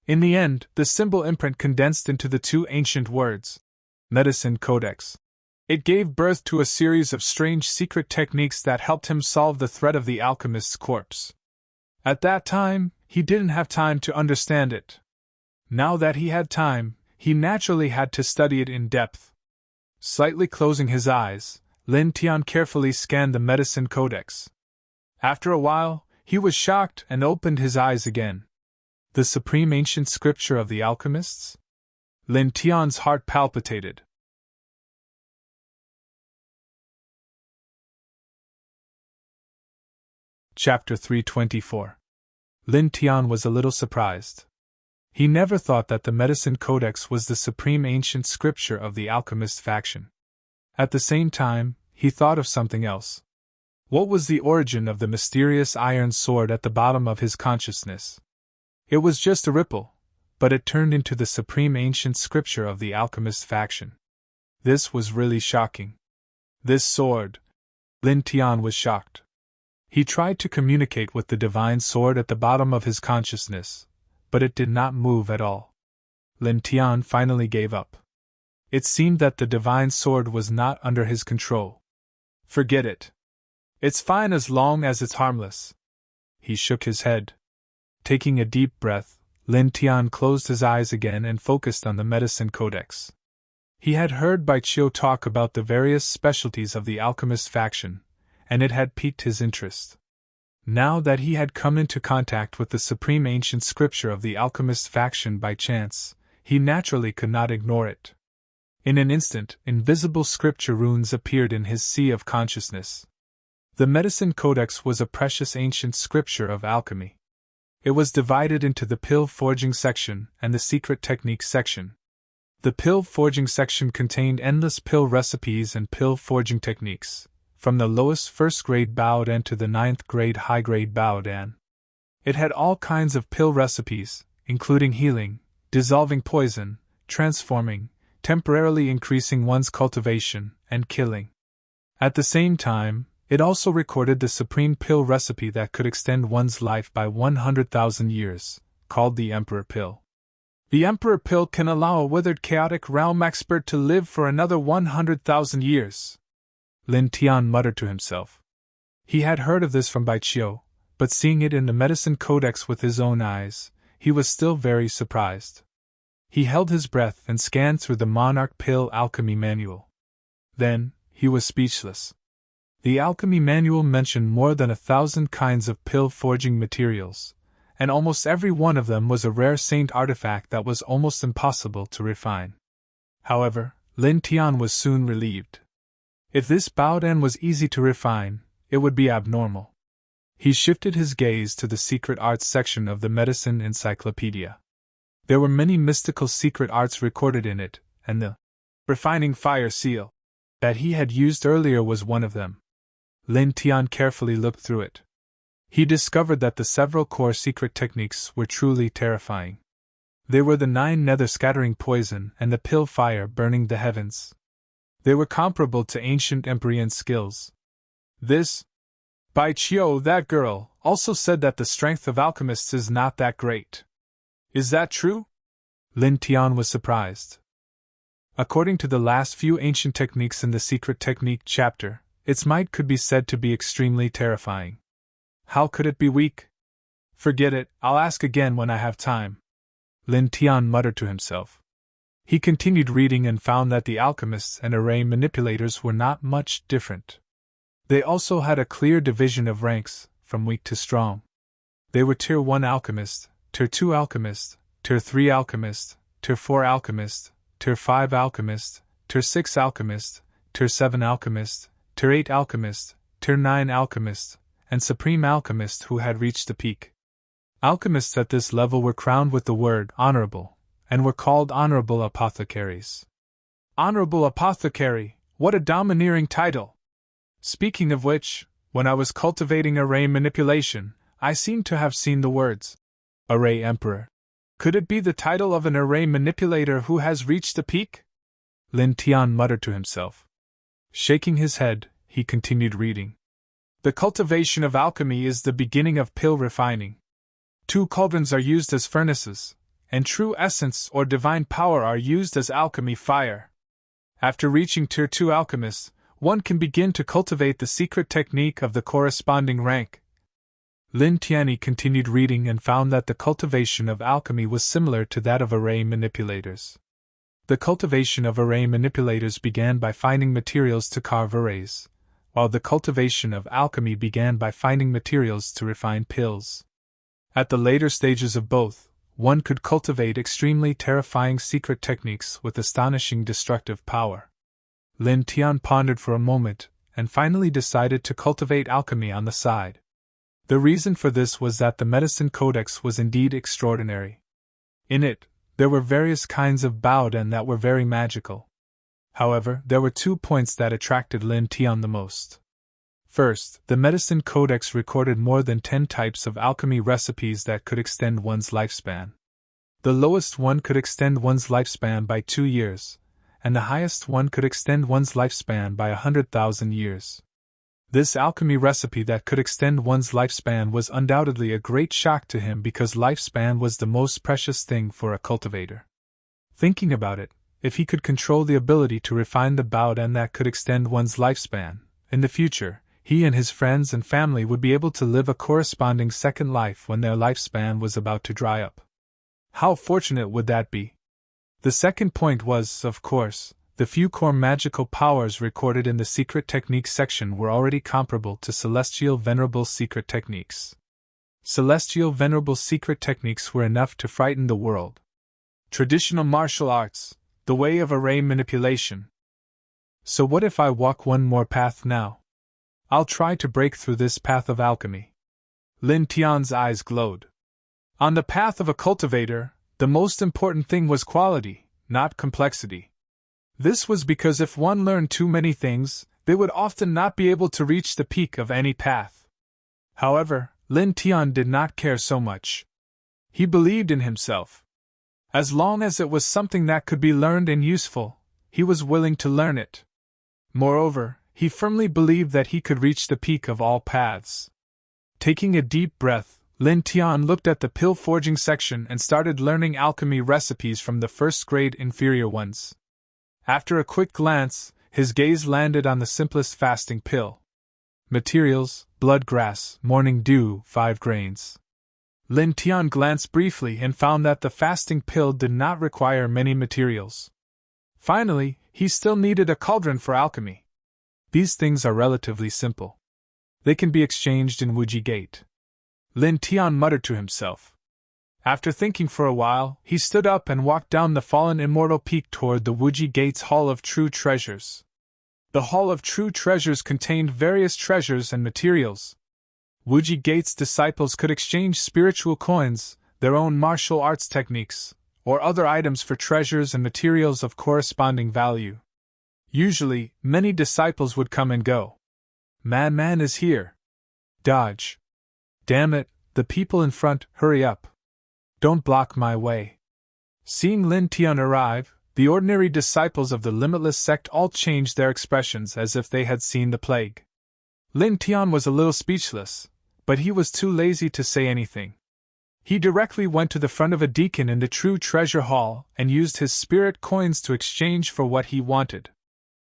In the end, the symbol imprint condensed into the 2 ancient words, Medicine Codex. It gave birth to a series of strange secret techniques that helped him solve the threat of the alchemist's corpse. At that time, he didn't have time to understand it. Now that he had time, he naturally had to study it in depth. Slightly closing his eyes, Lin Tian carefully scanned the Medicine Codex. After a while, he was shocked and opened his eyes again. The supreme ancient scripture of the alchemists? Lin Tian's heart palpitated. Chapter 324. Lin Tian was a little surprised. He never thought that the Medicine Codex was the supreme ancient scripture of the alchemist faction. At the same time, he thought of something else. What was the origin of the mysterious iron sword at the bottom of his consciousness? It was just a ripple, but it turned into the supreme ancient scripture of the alchemist faction. This was really shocking. This sword. Lin Tian was shocked. He tried to communicate with the divine sword at the bottom of his consciousness, but it did not move at all. Lin Tian finally gave up. It seemed that the divine sword was not under his control. Forget it. It's fine as long as it's harmless. He shook his head. Taking a deep breath, Lin Tian closed his eyes again and focused on the medicine codex. He had heard Bai Qiu talk about the various specialties of the alchemist faction, and it had piqued his interest. Now that he had come into contact with the supreme ancient scripture of the alchemist faction by chance, he naturally could not ignore it. In an instant, invisible scripture runes appeared in his sea of consciousness. The medicine codex was a precious ancient scripture of alchemy. It was divided into the pill forging section and the secret technique section. The pill forging section contained endless pill recipes and pill forging techniques, from the lowest first-grade Baodan to the 9th-grade high-grade Baodan. It had all kinds of pill recipes, including healing, dissolving poison, transforming, temporarily increasing one's cultivation, and killing. At the same time, it also recorded the supreme pill recipe that could extend one's life by 100,000 years, called the Emperor Pill. The Emperor Pill can allow a withered chaotic realm expert to live for another 100,000 years. Lin Tian muttered to himself. He had heard of this from Bai Qiu, but seeing it in the medicine codex with his own eyes, he was still very surprised. He held his breath and scanned through the Monarch Pill Alchemy Manual. Then, he was speechless. The Alchemy Manual mentioned more than 1,000 kinds of pill forging materials, and almost every one of them was a rare saint artifact that was almost impossible to refine. However, Lin Tian was soon relieved. If this Baodan was easy to refine, it would be abnormal. He shifted his gaze to the secret arts section of the medicine encyclopedia. There were many mystical secret arts recorded in it, and the refining fire seal that he had used earlier was one of them. Lin Tian carefully looked through it. He discovered that the several core secret techniques were truly terrifying. They were the 9 nether scattering poison and the pill fire burning the heavens. They were comparable to ancient Empyrean skills. This Bai Qiu, that girl, also said that the strength of alchemists is not that great. Is that true? Lin Tian was surprised. According to the last few ancient techniques in the secret technique chapter, its might could be said to be extremely terrifying. How could it be weak? Forget it, I'll ask again when I have time. Lin Tian muttered to himself. He continued reading and found that the alchemists and array manipulators were not much different. They also had a clear division of ranks, from weak to strong. They were Tier 1 alchemist, Tier 2 alchemist, Tier 3 alchemist, Tier 4 alchemist, Tier 5 alchemist, Tier 6 alchemist, Tier 7 alchemist, Tier 8 alchemist, Tier 9 alchemist, and Supreme Alchemist who had reached the peak. Alchemists at this level were crowned with the word honorable, and were called honorable apothecaries. Honorable apothecary, what a domineering title! Speaking of which, when I was cultivating array manipulation, I seem to have seen the words Array Emperor. Could it be the title of an array manipulator who has reached the peak? Lin Tian muttered to himself. Shaking his head, he continued reading. The cultivation of alchemy is the beginning of pill refining. 2 cauldrons are used as furnaces, and true essence or divine power are used as alchemy fire. After reaching Tier 2 alchemist, one can begin to cultivate the secret technique of the corresponding rank. Lin Tian continued reading and found that the cultivation of alchemy was similar to that of array manipulators. The cultivation of array manipulators began by finding materials to carve arrays, while the cultivation of alchemy began by finding materials to refine pills. At the later stages of both, one could cultivate extremely terrifying secret techniques with astonishing destructive power. Lin Tian pondered for a moment, and finally decided to cultivate alchemy on the side. The reason for this was that the medicine codex was indeed extraordinary. In it, there were various kinds of Baodan that were very magical. However, there were 2 points that attracted Lin Tian the most. First, the medicine codex recorded more than 10 types of alchemy recipes that could extend one's lifespan. The lowest one could extend one's lifespan by 2 years, and the highest one could extend one's lifespan by 100,000 years. This alchemy recipe that could extend one's lifespan was undoubtedly a great shock to him because lifespan was the most precious thing for a cultivator. Thinking about it, if he could control the ability to refine the Baodan that could extend one's lifespan, in the future, He and his friends and family would be able to live a corresponding second life when their lifespan was about to dry up. How fortunate would that be? The second point was, of course, the few core magical powers recorded in the secret techniques section were already comparable to celestial venerable secret techniques. Celestial venerable secret techniques were enough to frighten the world. Traditional martial arts, the way of array manipulation. So what if I walk one more path now? I'll try to break through this path of alchemy. Lin Tian's eyes glowed. On the path of a cultivator, the most important thing was quality, not complexity. This was because if one learned too many things, they would often not be able to reach the peak of any path. However, Lin Tian did not care so much. He believed in himself. As long as it was something that could be learned and useful, he was willing to learn it. Moreover, he firmly believed that he could reach the peak of all paths. Taking a deep breath, Lin Tian looked at the pill forging section and started learning alchemy recipes from the first-grade inferior ones. After a quick glance, his gaze landed on the simplest fasting pill. Materials: blood grass, morning dew, 5 grains. Lin Tian glanced briefly and found that the fasting pill did not require many materials. Finally, he still needed a cauldron for alchemy. These things are relatively simple. They can be exchanged in Wuji Gate. Lin Tian muttered to himself. After thinking for a while, he stood up and walked down the fallen immortal peak toward the Wuji Gate's Hall of True Treasures. The Hall of True Treasures contained various treasures and materials. Wuji Gate's disciples could exchange spiritual coins, their own martial arts techniques, or other items for treasures and materials of corresponding value. Usually, many disciples would come and go. Man is here. Dodge. Damn it, the people in front, hurry up. Don't block my way. Seeing Lin Tian arrive, the ordinary disciples of the Limitless sect all changed their expressions as if they had seen the plague. Lin Tian was a little speechless, but he was too lazy to say anything. He directly went to the front of a deacon in the True Treasure Hall and used his spirit coins to exchange for what he wanted.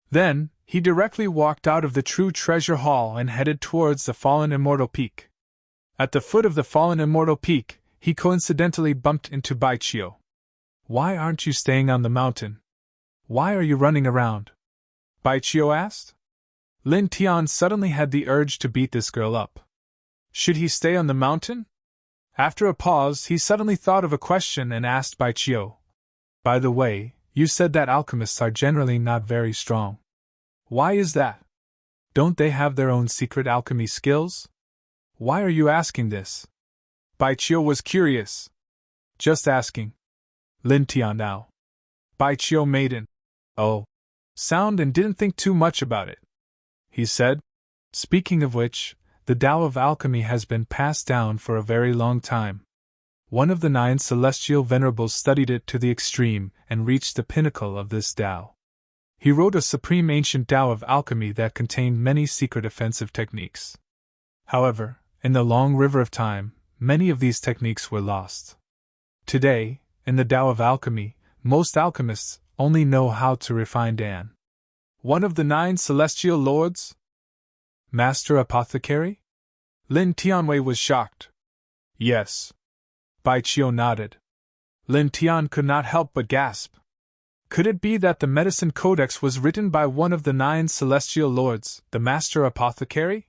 Then, he directly walked out of the True Treasure Hall and headed towards the Fallen Immortal Peak. At the foot of the Fallen Immortal Peak, he coincidentally bumped into Baichio. Why aren't you staying on the mountain? Why are you running around? Baichio asked. Lin Tian suddenly had the urge to beat this girl up. Should he stay on the mountain? After a pause, he suddenly thought of a question and asked Baichio. By the way, you said that alchemists are generally not very strong. Why is that? Don't they have their own secret alchemy skills? Why are you asking this? Baichio was curious. Just asking. Lin Tian now. Baichio made an sound and didn't think too much about it. He said, speaking of which, the Tao of alchemy has been passed down for a very long time. One of the 9 celestial venerables studied it to the extreme and reached the pinnacle of this Tao. He wrote a supreme ancient Tao of alchemy that contained many secret offensive techniques. However, in the long river of time, many of these techniques were lost. Today, in the Tao of alchemy, most alchemists only know how to refine Dan. One of the 9 celestial lords? Master Apothecary? Lin Tianwei was shocked. Yes. Baichio nodded. Lin Tian could not help but gasp. Could it be that the medicine codex was written by one of the 9 celestial lords, the Master Apothecary?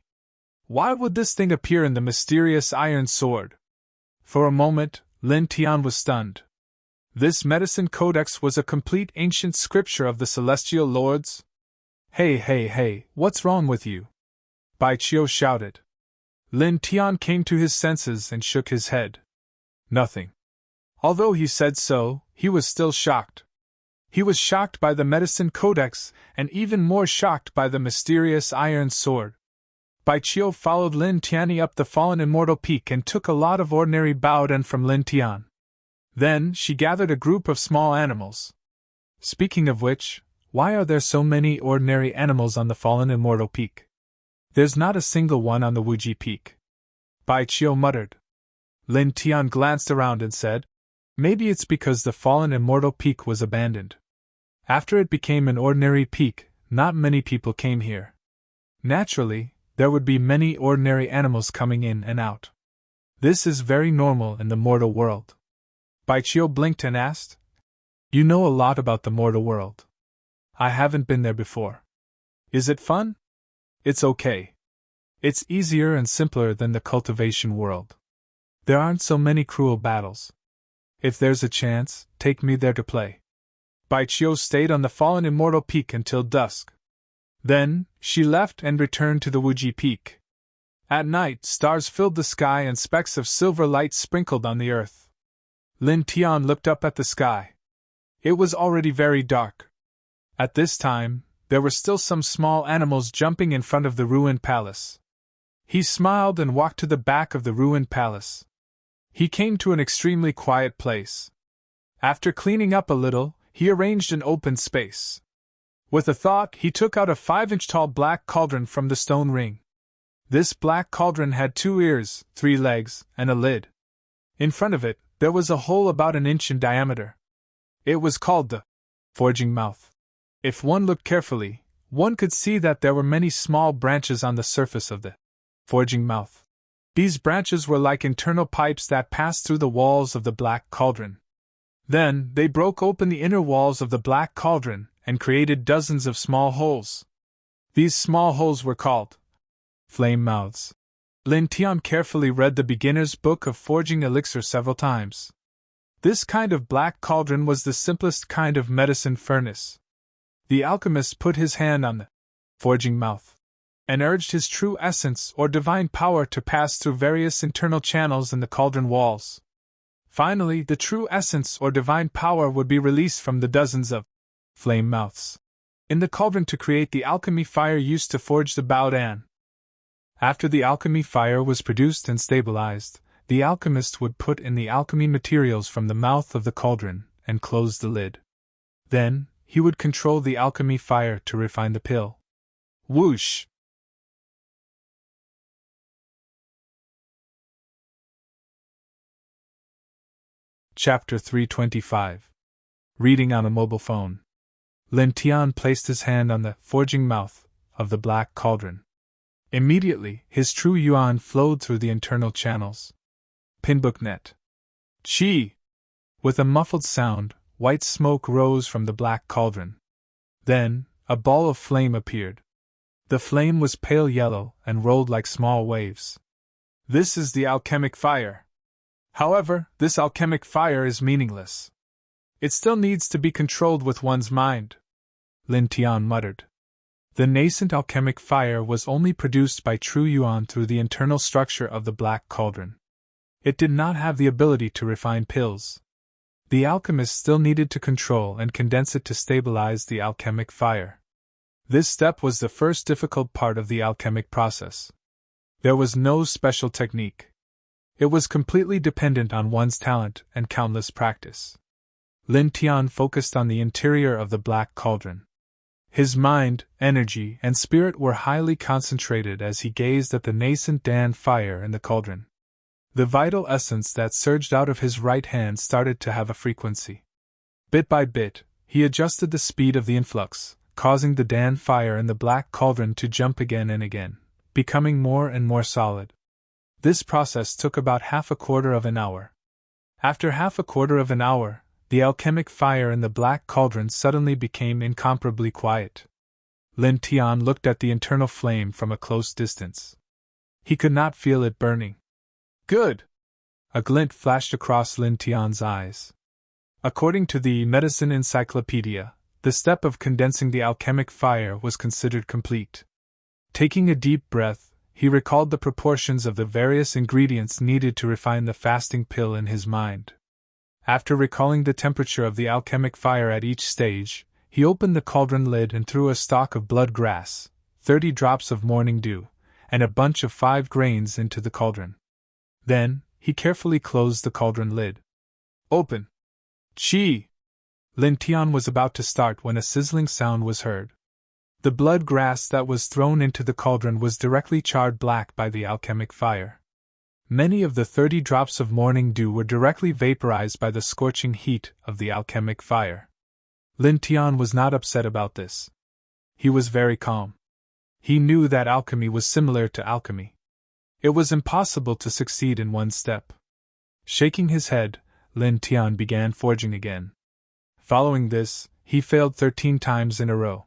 Why would this thing appear in the mysterious iron sword? For a moment, Lin Tian was stunned. This medicine codex was a complete ancient scripture of the celestial lords? Hey, what's wrong with you? Baichio shouted. Lin Tian came to his senses and shook his head. Nothing. Although he said so, he was still shocked. He was shocked by the medicine codex, and even more shocked by the mysterious iron sword. Baichio followed Lin Tian up the fallen immortal peak and took a lot of ordinary baodan from Lin Tian. Then she gathered a group of small animals. Speaking of which, why are there so many ordinary animals on the fallen immortal peak? There's not a single one on the Wuji peak. Baichio muttered. Lin Tian glanced around and said, maybe it's because the fallen immortal peak was abandoned. After it became an ordinary peak, not many people came here. Naturally, there would be many ordinary animals coming in and out. This is very normal in the mortal world. Baichio blinked and asked, "You know a lot about the mortal world. I haven't been there before. Is it fun?" "It's okay. It's easier and simpler than the cultivation world. There aren't so many cruel battles. If there's a chance, take me there to play." Baichio stayed on the fallen immortal peak until dusk. Then, she left and returned to the Wuji peak. At night, stars filled the sky and specks of silver light sprinkled on the earth. Lin Tian looked up at the sky. It was already very dark. At this time, there were still some small animals jumping in front of the ruined palace. He smiled and walked to the back of the ruined palace. He came to an extremely quiet place. After cleaning up a little, he arranged an open space. With a thought, he took out a 5-inch tall black cauldron from the stone ring. This black cauldron had 2 ears, 3 legs, and a lid. In front of it, there was a hole about an inch in diameter. It was called the forging mouth. If one looked carefully, one could see that there were many small branches on the surface of the forging mouth. These branches were like internal pipes that passed through the walls of the black cauldron. Then, they broke open the inner walls of the black cauldron and created dozens of small holes. These small holes were called flame mouths. Lin Tian carefully read the beginner's book of forging elixir several times. This kind of black cauldron was the simplest kind of medicine furnace. The alchemist put his hand on the forging mouth and urged his true essence or divine power to pass through various internal channels in the cauldron walls. Finally, the true essence or divine power would be released from the dozens of flame mouths in the cauldron to create the alchemy fire used to forge the Baodan. After the alchemy fire was produced and stabilized, the alchemist would put in the alchemy materials from the mouth of the cauldron and close the lid. Then, he would control the alchemy fire to refine the pill. Whoosh! Chapter 325. Reading on a mobile phone. Lin Tian placed his hand on the forging mouth of the black cauldron. Immediately, his true yuan flowed through the internal channels. Pinbooknet. Chi! With a muffled sound, white smoke rose from the black cauldron. Then, a ball of flame appeared. The flame was pale yellow and rolled like small waves. This is the alchemic fire. However, this alchemic fire is meaningless. It still needs to be controlled with one's mind, Lin Tian muttered. The nascent alchemic fire was only produced by true yuan through the internal structure of the black cauldron. It did not have the ability to refine pills. The alchemist still needed to control and condense it to stabilize the alchemic fire. This step was the first difficult part of the alchemic process. There was no special technique. It was completely dependent on one's talent and countless practice. Lin Tian focused on the interior of the black cauldron. His mind, energy, and spirit were highly concentrated as he gazed at the nascent Dan fire in the cauldron. The vital essence that surged out of his right hand started to have a frequency. Bit by bit, he adjusted the speed of the influx, causing the Dan fire in the black cauldron to jump again and again, becoming more and more solid. This process took about half a quarter of an hour. After half a quarter of an hour, the alchemic fire in the black cauldron suddenly became incomparably quiet. Lin Tian looked at the internal flame from a close distance. He could not feel it burning. Good! A glint flashed across Lin Tian's eyes. According to the Medicine Encyclopedia, the step of condensing the alchemic fire was considered complete. Taking a deep breath, he recalled the proportions of the various ingredients needed to refine the fasting pill in his mind. After recalling the temperature of the alchemic fire at each stage, he opened the cauldron lid and threw a stalk of blood grass, 30 drops of morning dew, and a bunch of 5 grains into the cauldron. Then, he carefully closed the cauldron lid. Open! Chi! Lin Tian was about to start when a sizzling sound was heard. The blood grass that was thrown into the cauldron was directly charred black by the alchemic fire. Many of the 30 drops of morning dew were directly vaporized by the scorching heat of the alchemic fire. Lin Tian was not upset about this. He was very calm. He knew that alchemy was similar to alchemy. It was impossible to succeed in one step. Shaking his head, Lin Tian began forging again. Following this, he failed 13 times in a row.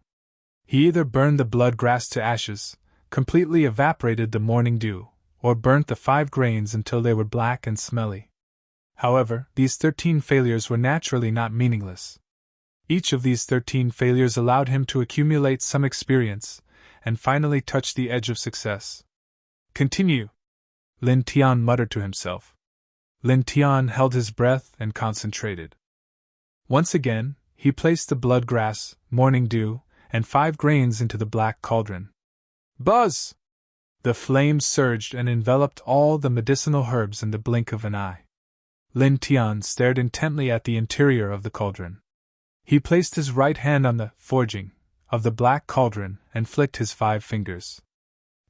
He either burned the blood grass to ashes, completely evaporated the morning dew, or burnt the 5 grains until they were black and smelly. However, these 13 failures were naturally not meaningless. Each of these 13 failures allowed him to accumulate some experience, and finally touch the edge of success. Continue, Lin Tian muttered to himself. Lin Tian held his breath and concentrated. Once again, he placed the blood grass, morning dew, and 5 grains into the black cauldron. Buzz! The flames surged and enveloped all the medicinal herbs in the blink of an eye. Lin Tian stared intently at the interior of the cauldron. He placed his right hand on the forging of the black cauldron and flicked his 5 fingers.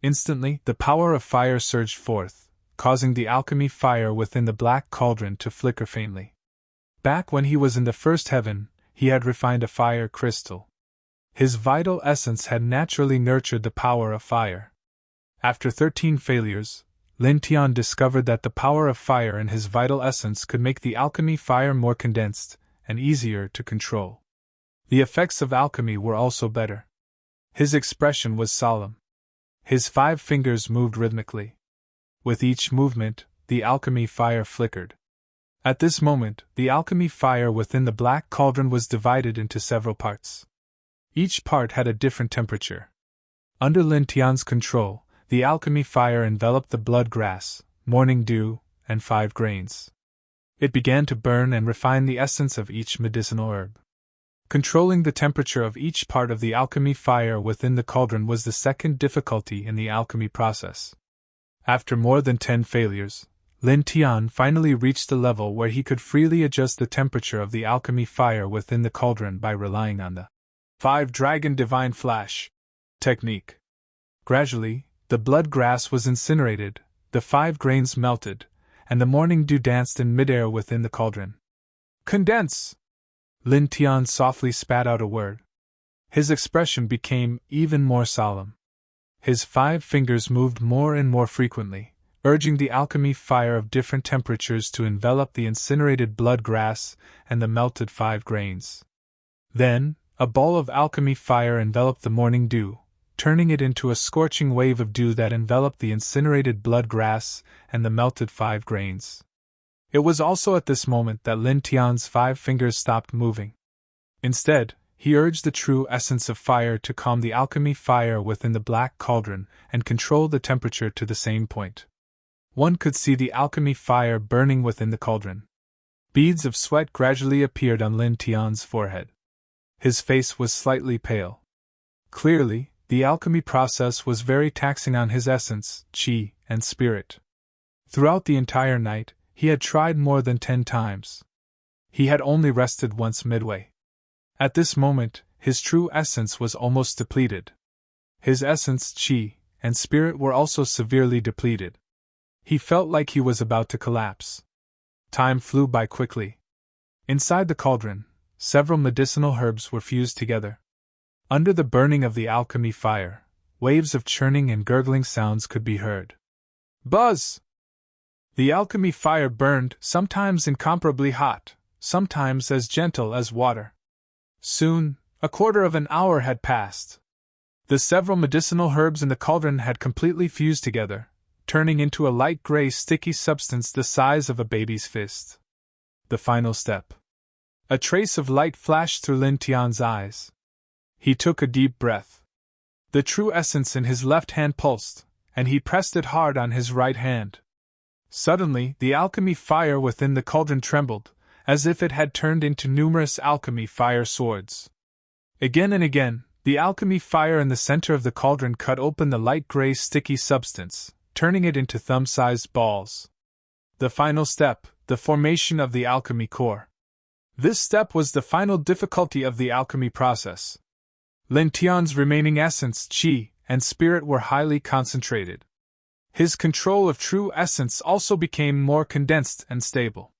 Instantly, the power of fire surged forth, causing the alchemy fire within the black cauldron to flicker faintly. Back when he was in the first heaven, he had refined a fire crystal. His vital essence had naturally nurtured the power of fire. After 13 failures, Lin Tian discovered that the power of fire in his vital essence could make the alchemy fire more condensed and easier to control. The effects of alchemy were also better. His expression was solemn. His 5 fingers moved rhythmically. With each movement, the alchemy fire flickered. At this moment, the alchemy fire within the black cauldron was divided into several parts. Each part had a different temperature. Under Lin Tian's control, the alchemy fire enveloped the blood grass, morning dew, and 5 grains. It began to burn and refine the essence of each medicinal herb. Controlling the temperature of each part of the alchemy fire within the cauldron was the second difficulty in the alchemy process. After more than 10 failures, Lin Tian finally reached the level where he could freely adjust the temperature of the alchemy fire within the cauldron by relying on the 5 Dragon Divine Flash technique. Gradually, the blood grass was incinerated, the 5 grains melted, and the morning dew danced in midair within the cauldron. Condense! Lin Tian softly spat out a word. His expression became even more solemn. His 5 fingers moved more and more frequently, urging the alchemy fire of different temperatures to envelop the incinerated blood grass and the melted 5 grains. Then, a ball of alchemy fire enveloped the morning dew, turning it into a scorching wave of dew that enveloped the incinerated blood grass and the melted 5 grains. It was also at this moment that Lin Tian's 5 fingers stopped moving. Instead, he urged the true essence of fire to calm the alchemy fire within the black cauldron and control the temperature to the same point. One could see the alchemy fire burning within the cauldron. Beads of sweat gradually appeared on Lin Tian's forehead. His face was slightly pale. Clearly, the alchemy process was very taxing on his essence, qi, and spirit. Throughout the entire night, he had tried more than 10 times. He had only rested once midway. At this moment, his true essence was almost depleted. His essence, qi, and spirit were also severely depleted. He felt like he was about to collapse. Time flew by quickly. Inside the cauldron, several medicinal herbs were fused together. Under the burning of the alchemy fire, waves of churning and gurgling sounds could be heard. Buzz! The alchemy fire burned, sometimes incomparably hot, sometimes as gentle as water. Soon, a quarter of an hour had passed. The several medicinal herbs in the cauldron had completely fused together, turning into a light gray sticky substance the size of a baby's fist. The final step. A trace of light flashed through Lin Tian's eyes. He took a deep breath. The true essence in his left hand pulsed, and he pressed it hard on his right hand. Suddenly, the alchemy fire within the cauldron trembled, as if it had turned into numerous alchemy fire swords. Again and again, the alchemy fire in the center of the cauldron cut open the light gray sticky substance, turning it into thumb-sized balls. The final step, the formation of the alchemy core. This step was the final difficulty of the alchemy process. Lin Tian's remaining essence, qi, and spirit were highly concentrated. His control of true essence also became more condensed and stable.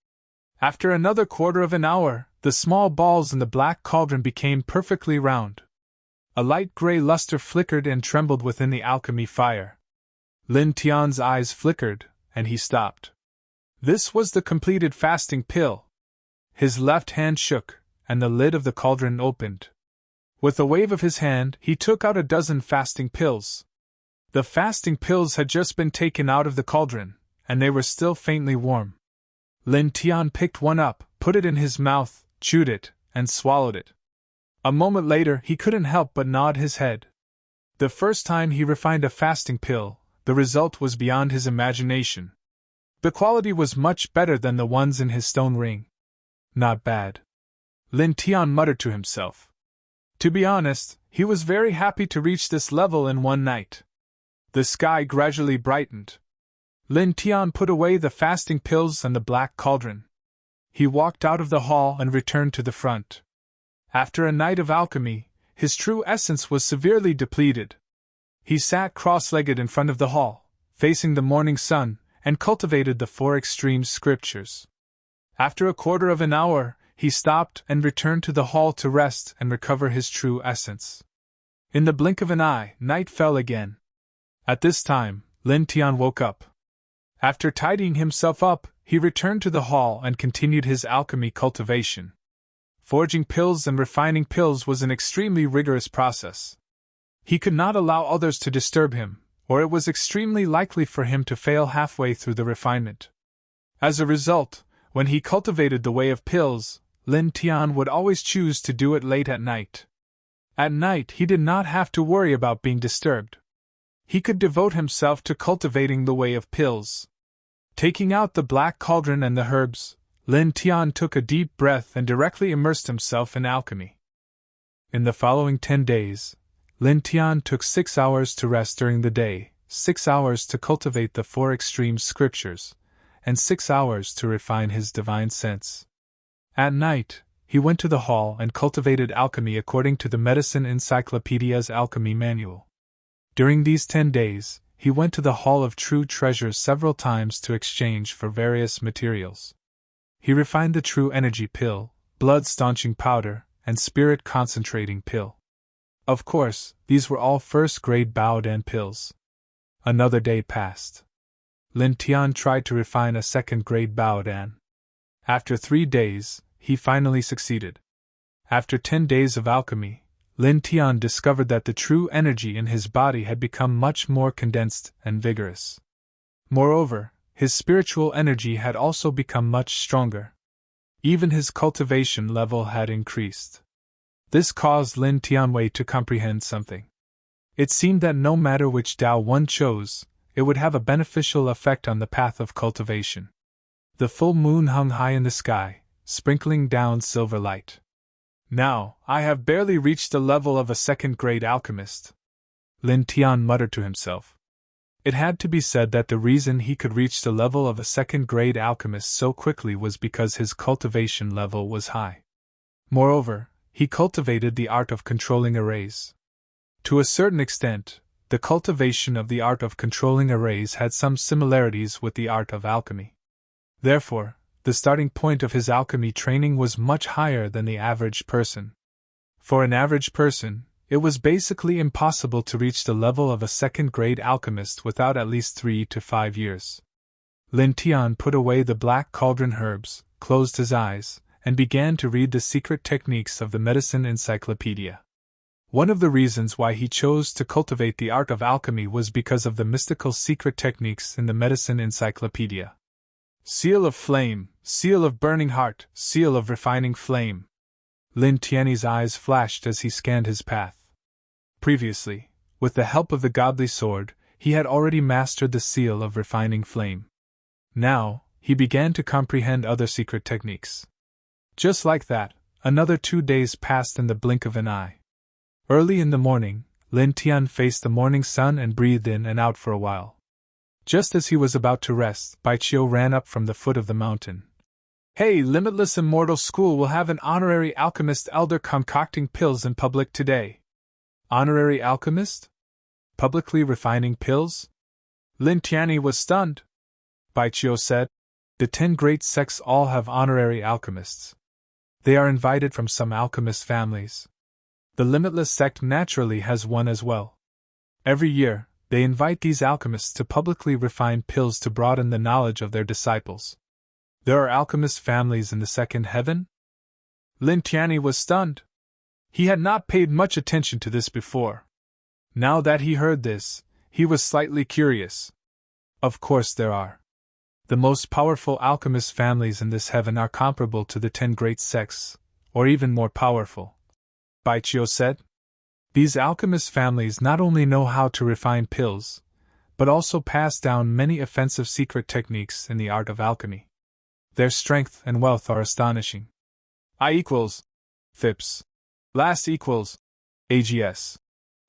After another quarter of an hour, the small balls in the black cauldron became perfectly round. A light gray luster flickered and trembled within the alchemy fire. Lin Tian's eyes flickered, and he stopped. This was the completed fasting pill. His left hand shook, and the lid of the cauldron opened. With a wave of his hand, he took out a dozen fasting pills. The fasting pills had just been taken out of the cauldron, and they were still faintly warm. Lin Tian picked one up, put it in his mouth, chewed it, and swallowed it. A moment later, he couldn't help but nod his head. The first time he refined a fasting pill, the result was beyond his imagination. The quality was much better than the ones in his stone ring. Not bad. Lin Tian muttered to himself. To be honest, he was very happy to reach this level in one night. The sky gradually brightened. Lin Tian put away the fasting pills and the black cauldron. He walked out of the hall and returned to the front. After a night of alchemy, his true essence was severely depleted. He sat cross-legged in front of the hall, facing the morning sun, and cultivated the 4 extreme scriptures. After a quarter of an hour, he stopped and returned to the hall to rest and recover his true essence. In the blink of an eye, night fell again. At this time, Lin Tian woke up. After tidying himself up, he returned to the hall and continued his alchemy cultivation. Forging pills and refining pills was an extremely rigorous process. He could not allow others to disturb him, or it was extremely likely for him to fail halfway through the refinement. As a result, when he cultivated the way of pills, Lin Tian would always choose to do it late at night. At night he did not have to worry about being disturbed. He could devote himself to cultivating the way of pills. Taking out the black cauldron and the herbs, Lin Tian took a deep breath and directly immersed himself in alchemy. In the following 10 days, Lin Tian took 6 hours to rest during the day, 6 hours to cultivate the 4 extreme scriptures, and 6 hours to refine his divine sense. At night, he went to the hall and cultivated alchemy according to the Medicine Encyclopedia's alchemy manual. During these 10 days, he went to the Hall of True Treasures several times to exchange for various materials. He refined the True Energy Pill, Blood Staunching Powder, and Spirit Concentrating Pill. Of course, these were all first-grade Baodan pills. Another day passed. Lin Tian tried to refine a second-grade Baodan. After 3 days, he finally succeeded. After 10 days of alchemy, Lin Tian discovered that the true energy in his body had become much more condensed and vigorous. Moreover, his spiritual energy had also become much stronger. Even his cultivation level had increased. This caused Lin Tianwei to comprehend something. It seemed that no matter which Dao one chose, it would have a beneficial effect on the path of cultivation. The full moon hung high in the sky, sprinkling down silver light. Now, I have barely reached the level of a second-grade alchemist, Lin Tian muttered to himself. It had to be said that the reason he could reach the level of a second-grade alchemist so quickly was because his cultivation level was high. Moreover, he cultivated the art of controlling arrays. To a certain extent, the cultivation of the art of controlling arrays had some similarities with the art of alchemy. Therefore, the starting point of his alchemy training was much higher than the average person. For an average person, it was basically impossible to reach the level of a second-grade alchemist without at least 3 to 5 years. Lin Tian put away the black cauldron herbs, closed his eyes, and began to read the secret techniques of the Medicine Encyclopedia. One of the reasons why he chose to cultivate the art of alchemy was because of the mystical secret techniques in the Medicine Encyclopedia. Seal of flame, seal of burning heart, seal of refining flame. Lin Tian's eyes flashed as he scanned his path. Previously, with the help of the godly sword, he had already mastered the seal of refining flame. Now, he began to comprehend other secret techniques. Just like that, another 2 days passed in the blink of an eye. Early in the morning, Lin Tian faced the morning sun and breathed in and out for a while. Just as he was about to rest, Baiqiu ran up from the foot of the mountain. Hey, Limitless Immortal School will have an honorary alchemist elder concocting pills in public today. Honorary alchemist? Publicly refining pills? Lin Tianyi was stunned. Baiqiu said, the 10 great sects all have honorary alchemists. They are invited from some alchemist families. The Limitless sect naturally has one as well. Every year, they invite these alchemists to publicly refine pills to broaden the knowledge of their disciples. There are alchemist families in the second heaven? Lin Tianyi was stunned. He had not paid much attention to this before. Now that he heard this, he was slightly curious. Of course there are. The most powerful alchemist families in this heaven are comparable to the 10 great sects, or even more powerful. Baiqiu said. These alchemist families not only know how to refine pills, but also pass down many offensive secret techniques in the art of alchemy. Their strength and wealth are astonishing. I equals Thips. Last equals AGS.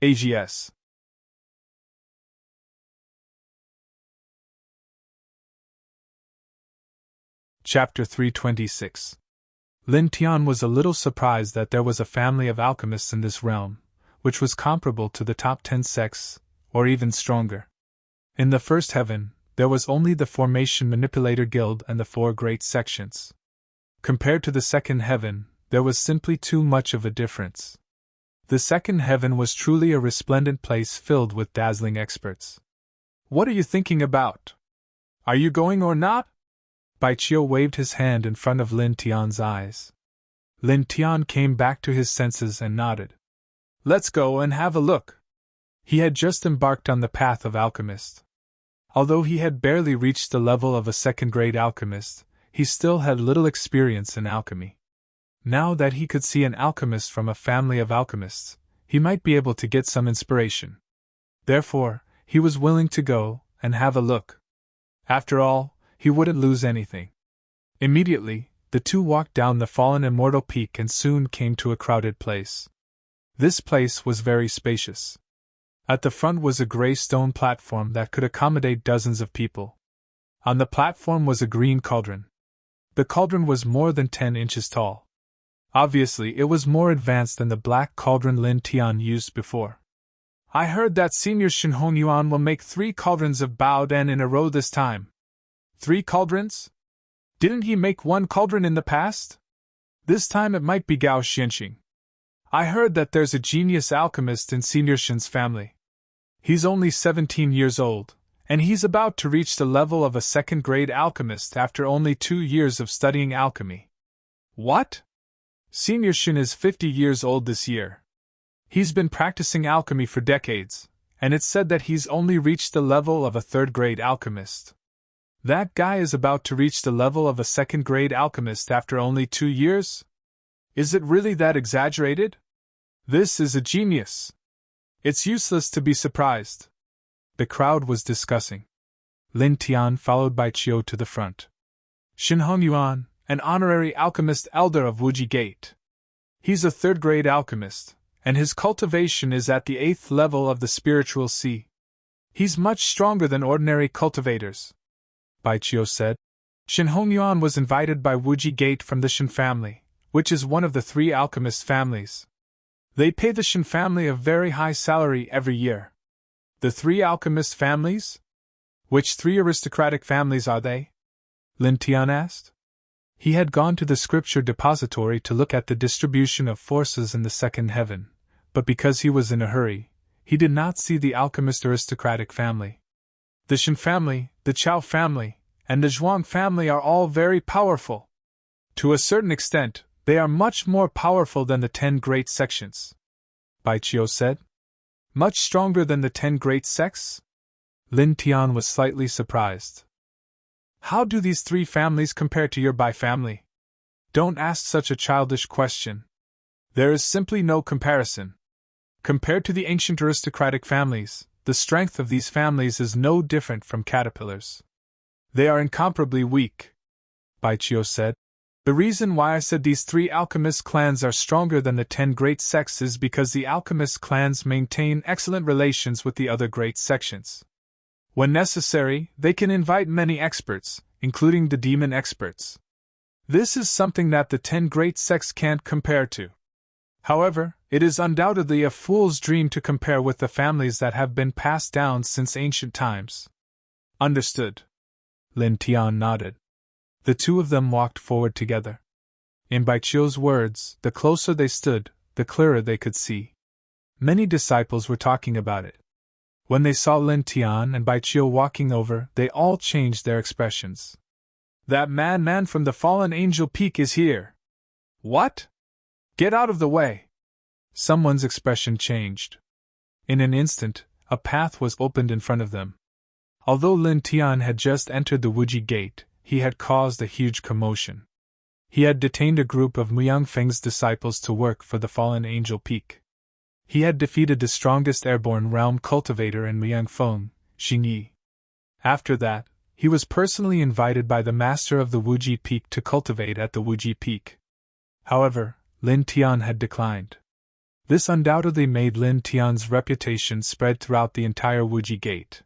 AGS. Chapter 326. Lin Tian was a little surprised that there was a family of alchemists in this realm, which was comparable to the top 10 sects, or even stronger. In the first heaven, there was only the Formation Manipulator Guild and the 4 great sections. Compared to the second heaven, there was simply too much of a difference. The second heaven was truly a resplendent place filled with dazzling experts. What are you thinking about? Are you going or not? Baiqiu waved his hand in front of Lin Tian's eyes. Lin Tian came back to his senses and nodded. Let's go and have a look. He had just embarked on the path of alchemist. Although he had barely reached the level of a second-grade alchemist, he still had little experience in alchemy. Now that he could see an alchemist from a family of alchemists, he might be able to get some inspiration. Therefore, he was willing to go and have a look. After all, he wouldn't lose anything. Immediately, the two walked down the fallen immortal peak and soon came to a crowded place. This place was very spacious. At the front was a gray stone platform that could accommodate dozens of people. On the platform was a green cauldron. The cauldron was more than 10 inches tall. Obviously, it was more advanced than the black cauldron Lin Tian used before. I heard that Senior Shen Hongyuan will make 3 cauldrons of Bao Dan in a row this time. 3 cauldrons? Didn't he make 1 cauldron in the past? This time it might be Gao Xianxing. I heard that there's a genius alchemist in Senior Shen's family. He's only 17 years old, and he's about to reach the level of a second-grade alchemist after only 2 years of studying alchemy. What? Senior Shen is 50 years old this year. He's been practicing alchemy for decades, and it's said that he's only reached the level of a third-grade alchemist. That guy is about to reach the level of a second-grade alchemist after only 2 years? Is it really that exaggerated? This is a genius. It's useless to be surprised. The crowd was discussing. Lin Tian followed Baiqiu to the front. Shen Hongyuan, an honorary alchemist elder of Wuji Gate. He's a third-grade alchemist, and his cultivation is at the 8th level of the spiritual sea. He's much stronger than ordinary cultivators. Baiqiu said. Shen Hongyuan was invited by Wuji Gate from the Shen family, which is one of the 3 alchemist families. They pay the Shen family a very high salary every year. The 3 alchemist families? Which 3 aristocratic families are they? Lin Tian asked. He had gone to the scripture depository to look at the distribution of forces in the second heaven, but because he was in a hurry, he did not see the alchemist aristocratic family. The Shen family, the Chao family, and the Zhuang family are all very powerful. To a certain extent, they are much more powerful than the 10 great sections. Baiqiu said. Much stronger than the 10 great sects? Lin Tian was slightly surprised. How do these 3 families compare to your Bai family? Don't ask such a childish question. There is simply no comparison. Compared to the ancient aristocratic families, the strength of these families is no different from caterpillars. They are incomparably weak. Baiqiu said. The reason why I said these 3 alchemist clans are stronger than the 10 great sects is because the alchemist clans maintain excellent relations with the other great sections. When necessary, they can invite many experts, including the demon experts. This is something that the 10 great sects can't compare to. However, it is undoubtedly a fool's dream to compare with the families that have been passed down since ancient times. Understood. Lin Tian nodded. The 2 of them walked forward together. In Baiqiu's words, the closer they stood, the clearer they could see. Many disciples were talking about it. When they saw Lin Tian and Bai Qiu walking over, they all changed their expressions. "That madman from the fallen angel peak is here!" "What? Get out of the way!" Someone's expression changed. In an instant, a path was opened in front of them. Although Lin Tian had just entered the Wuji Gate, he had caused a huge commotion. He had detained a group of Muyang Feng's disciples to work for the fallen angel peak. He had defeated the strongest airborne realm cultivator in Muyang Feng, Xing Yi. After that, he was personally invited by the master of the Wuji Peak to cultivate at the Wuji Peak. However, Lin Tian had declined. This undoubtedly made Lin Tian's reputation spread throughout the entire Wuji Gate.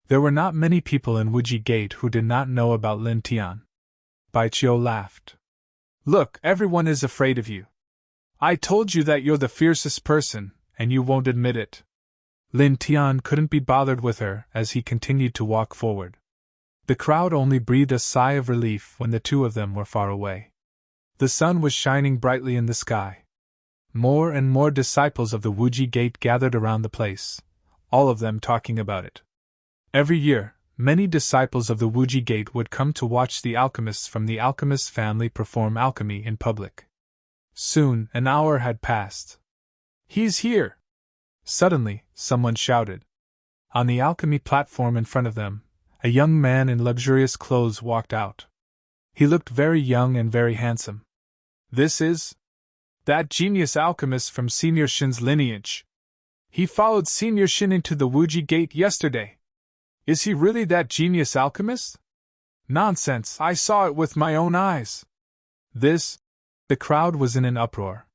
There were not many people in Wuji Gate who did not know about Lin Tian. Bai Qiu laughed. "Look, everyone is afraid of you. I told you that you're the fiercest person, and you won't admit it." Lin Tian couldn't be bothered with her as he continued to walk forward. The crowd only breathed a sigh of relief when the two of them were far away. The sun was shining brightly in the sky. More and more disciples of the Wuji Gate gathered around the place, all of them talking about it. Every year, many disciples of the Wuji Gate would come to watch the alchemists from the alchemist family perform alchemy in public. Soon, an hour had passed. "He's here!" Suddenly, someone shouted. On the alchemy platform in front of them, a young man in luxurious clothes walked out. He looked very young and very handsome. "This is that genius alchemist from Senior Shin's lineage. He followed Senior Shin into the Wuji Gate yesterday. Is he really that genius alchemist?" "Nonsense, I saw it with my own eyes." The crowd was in an uproar.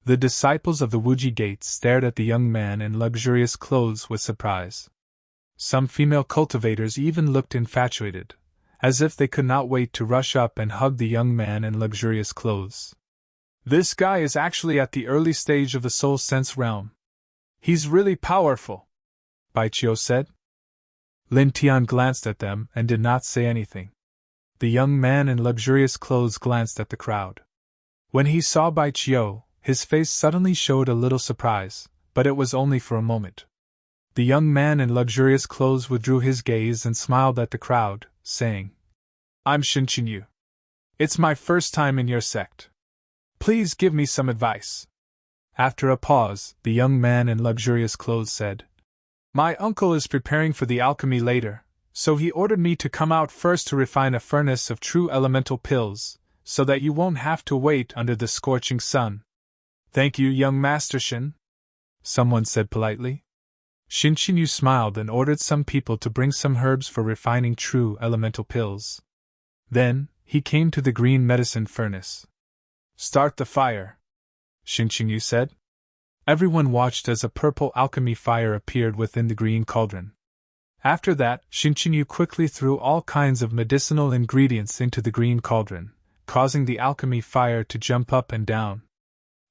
The disciples of the Wuji Gate stared at the young man in luxurious clothes with surprise. Some female cultivators even looked infatuated, as if they could not wait to rush up and hug the young man in luxurious clothes. "This guy is actually at the early stage of the soul sense realm. He's really powerful," Bai Qiu said. Lin Tian glanced at them and did not say anything. The young man in luxurious clothes glanced at the crowd. When he saw Bai Qiu, his face suddenly showed a little surprise, but it was only for a moment. The young man in luxurious clothes withdrew his gaze and smiled at the crowd, saying, "I'm Xinqinyu. It's my first time in your sect. Please give me some advice." After a pause, the young man in luxurious clothes said, "My uncle is preparing for the alchemy later, so he ordered me to come out first to refine a furnace of true elemental pills, so that you won't have to wait under the scorching sun." "Thank you, young Master Shin," someone said politely. Xinqinyu smiled and ordered some people to bring some herbs for refining true elemental pills. Then, he came to the green medicine furnace. "Start the fire," Xinqinyu said. Everyone watched as a purple alchemy fire appeared within the green cauldron. After that, Xinqinyu quickly threw all kinds of medicinal ingredients into the green cauldron, causing the alchemy fire to jump up and down.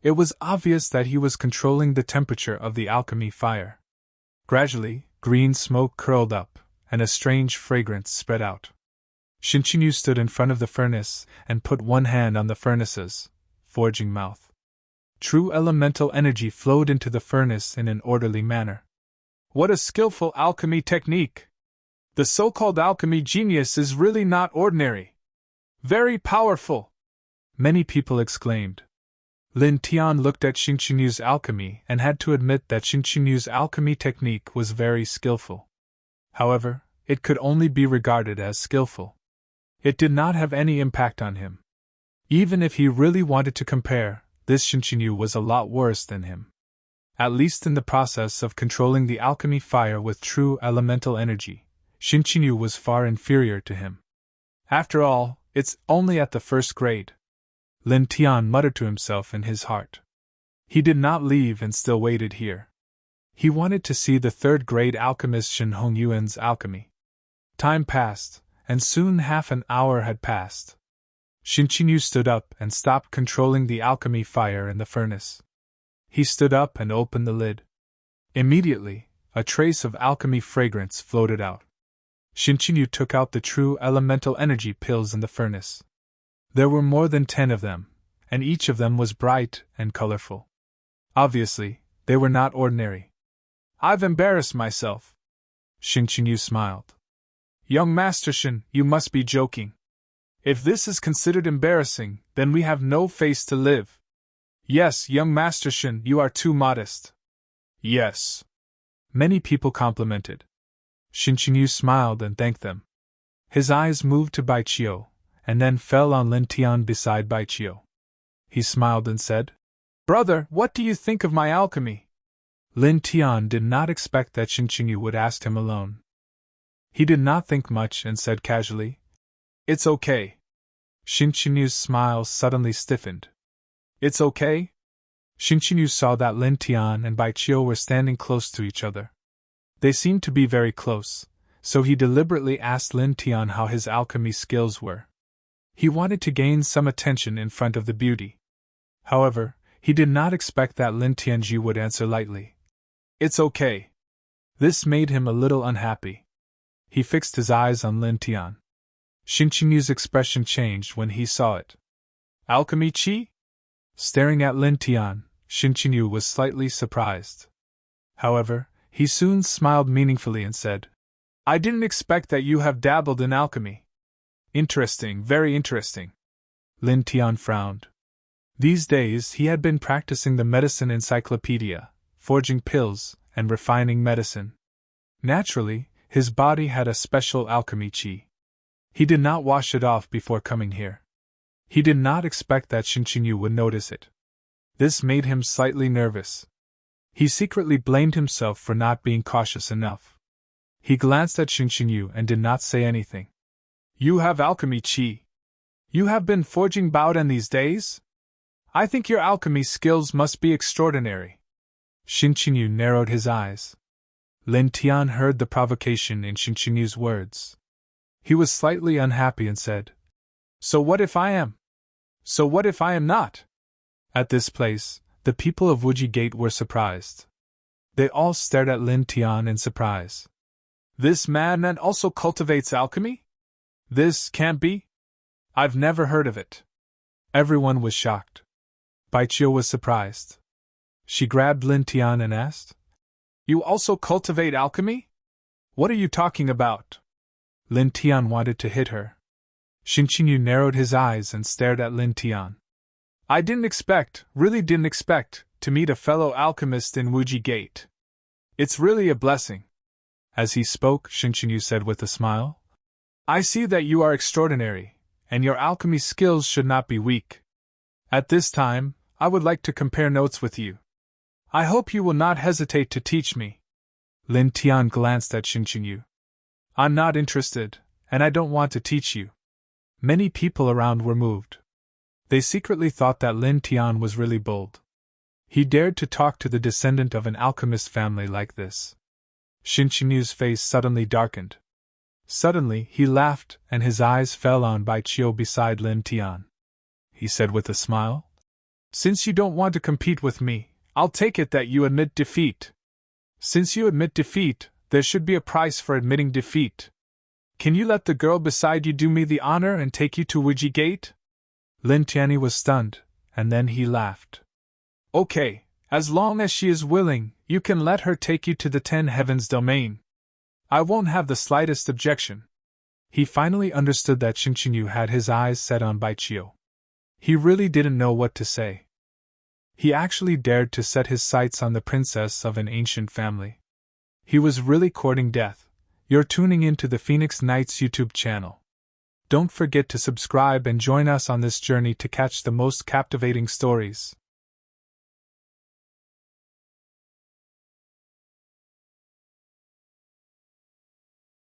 It was obvious that he was controlling the temperature of the alchemy fire. Gradually, green smoke curled up, and a strange fragrance spread out. Xinqinyu stood in front of the furnace and put one hand on the furnace's forging mouth. True elemental energy flowed into the furnace in an orderly manner. "What a skillful alchemy technique! The so-called alchemy genius is really not ordinary. Very powerful!" many people exclaimed. Lin Tian looked at Xinqinyu's alchemy and had to admit that Xinqinyu's alchemy technique was very skillful. However, it could only be regarded as skillful. It did not have any impact on him. Even if he really wanted to compare, this Xinqinyu was a lot worse than him. At least in the process of controlling the alchemy fire with true elemental energy, Xinqinyu was far inferior to him. After all, it's only at the first grade. Lin Tian muttered to himself in his heart. He did not leave and still waited here. He wanted to see the third-grade alchemist Shen Hongyuan's alchemy. Time passed, and soon half an hour had passed. Xinqinyu stood up and stopped controlling the alchemy fire in the furnace. He stood up and opened the lid. Immediately, a trace of alchemy fragrance floated out. Xinqinyu took out the true elemental energy pills in the furnace. There were more than 10 of them, and each of them was bright and colorful. Obviously, they were not ordinary. I've embarrassed myself. Shin Chinyu smiled. Young Master Shin, you must be joking. If this is considered embarrassing, then we have no face to live. Yes, young Master Shin, you are too modest. Yes. Many people complimented. Shin Chinyu smiled and thanked them. His eyes moved to Bai Chio, and then fell on Lin Tian beside Bai Chio. He smiled and said, Brother, what do you think of my alchemy? Lin Tian did not expect that Shin Chinyu would ask him alone. He did not think much and said casually, It's okay. Shin Chinyu's smile suddenly stiffened. It's okay? Shin Chinyu saw that Lin Tian and Bai Chio were standing close to each other. They seemed to be very close, so he deliberately asked Lin Tian how his alchemy skills were. He wanted to gain some attention in front of the beauty. However, he did not expect that Lin Tianji would answer lightly. It's okay. This made him a little unhappy. He fixed his eyes on Lin Tian. Shin Chinyu's expression changed when he saw it. Alchemy chi? Staring at Lin Tian, Shin Chinyu was slightly surprised. However, he soon smiled meaningfully and said, I didn't expect that you have dabbled in alchemy. Interesting, very interesting. Lin Tian frowned. These days he had been practicing the medicine encyclopedia, forging pills, and refining medicine. Naturally, his body had a special alchemy chi. He did not wash it off before coming here. He did not expect that Shin Chinyu would notice it. This made him slightly nervous. He secretly blamed himself for not being cautious enough. He glanced at Shin Chinyu and did not say anything. You have alchemy chi. You have been forging Baodan these days? I think your alchemy skills must be extraordinary. Shin Chinyu narrowed his eyes. Lin Tian heard the provocation in Shin Chinyu's words. He was slightly unhappy and said, So what if I am? So what if I am not? At this place, the people of Wuji Gate were surprised. They all stared at Lin Tian in surprise. This madman also cultivates alchemy? This can't be? I've never heard of it. Everyone was shocked. Bai Chio was surprised. She grabbed Lin Tian and asked, You also cultivate alchemy? What are you talking about? Lin Tian wanted to hit her. Shin Chinyu narrowed his eyes and stared at Lin Tian. I really didn't expect, to meet a fellow alchemist in Wuji Gate. It's really a blessing. As he spoke, Shin Chinyu said with a smile, I see that you are extraordinary, and your alchemy skills should not be weak. At this time, I would like to compare notes with you. I hope you will not hesitate to teach me. Lin Tian glanced at Shin Chinyu. I'm not interested, and I don't want to teach you. Many people around were moved. They secretly thought that Lin Tian was really bold. He dared to talk to the descendant of an alchemist family like this. Shin Chinyu's face suddenly darkened. Suddenly, he laughed, and his eyes fell on Bai Chio beside Lin Tian. He said with a smile, Since you don't want to compete with me, I'll take it that you admit defeat. Since you admit defeat, there should be a price for admitting defeat. Can you let the girl beside you do me the honor and take you to Wuji Gate? Lin Tianyi was stunned, and then he laughed. Okay, as long as she is willing, you can let her take you to the 10 Heavens domain. I won't have the slightest objection. He finally understood that Shin Chinyu had his eyes set on Bai Chio. He really didn't know what to say. He actually dared to set his sights on the princess of an ancient family. He was really courting death. You're tuning into the Phoenix Knights YouTube channel. Don't forget to subscribe and join us on this journey to catch the most captivating stories.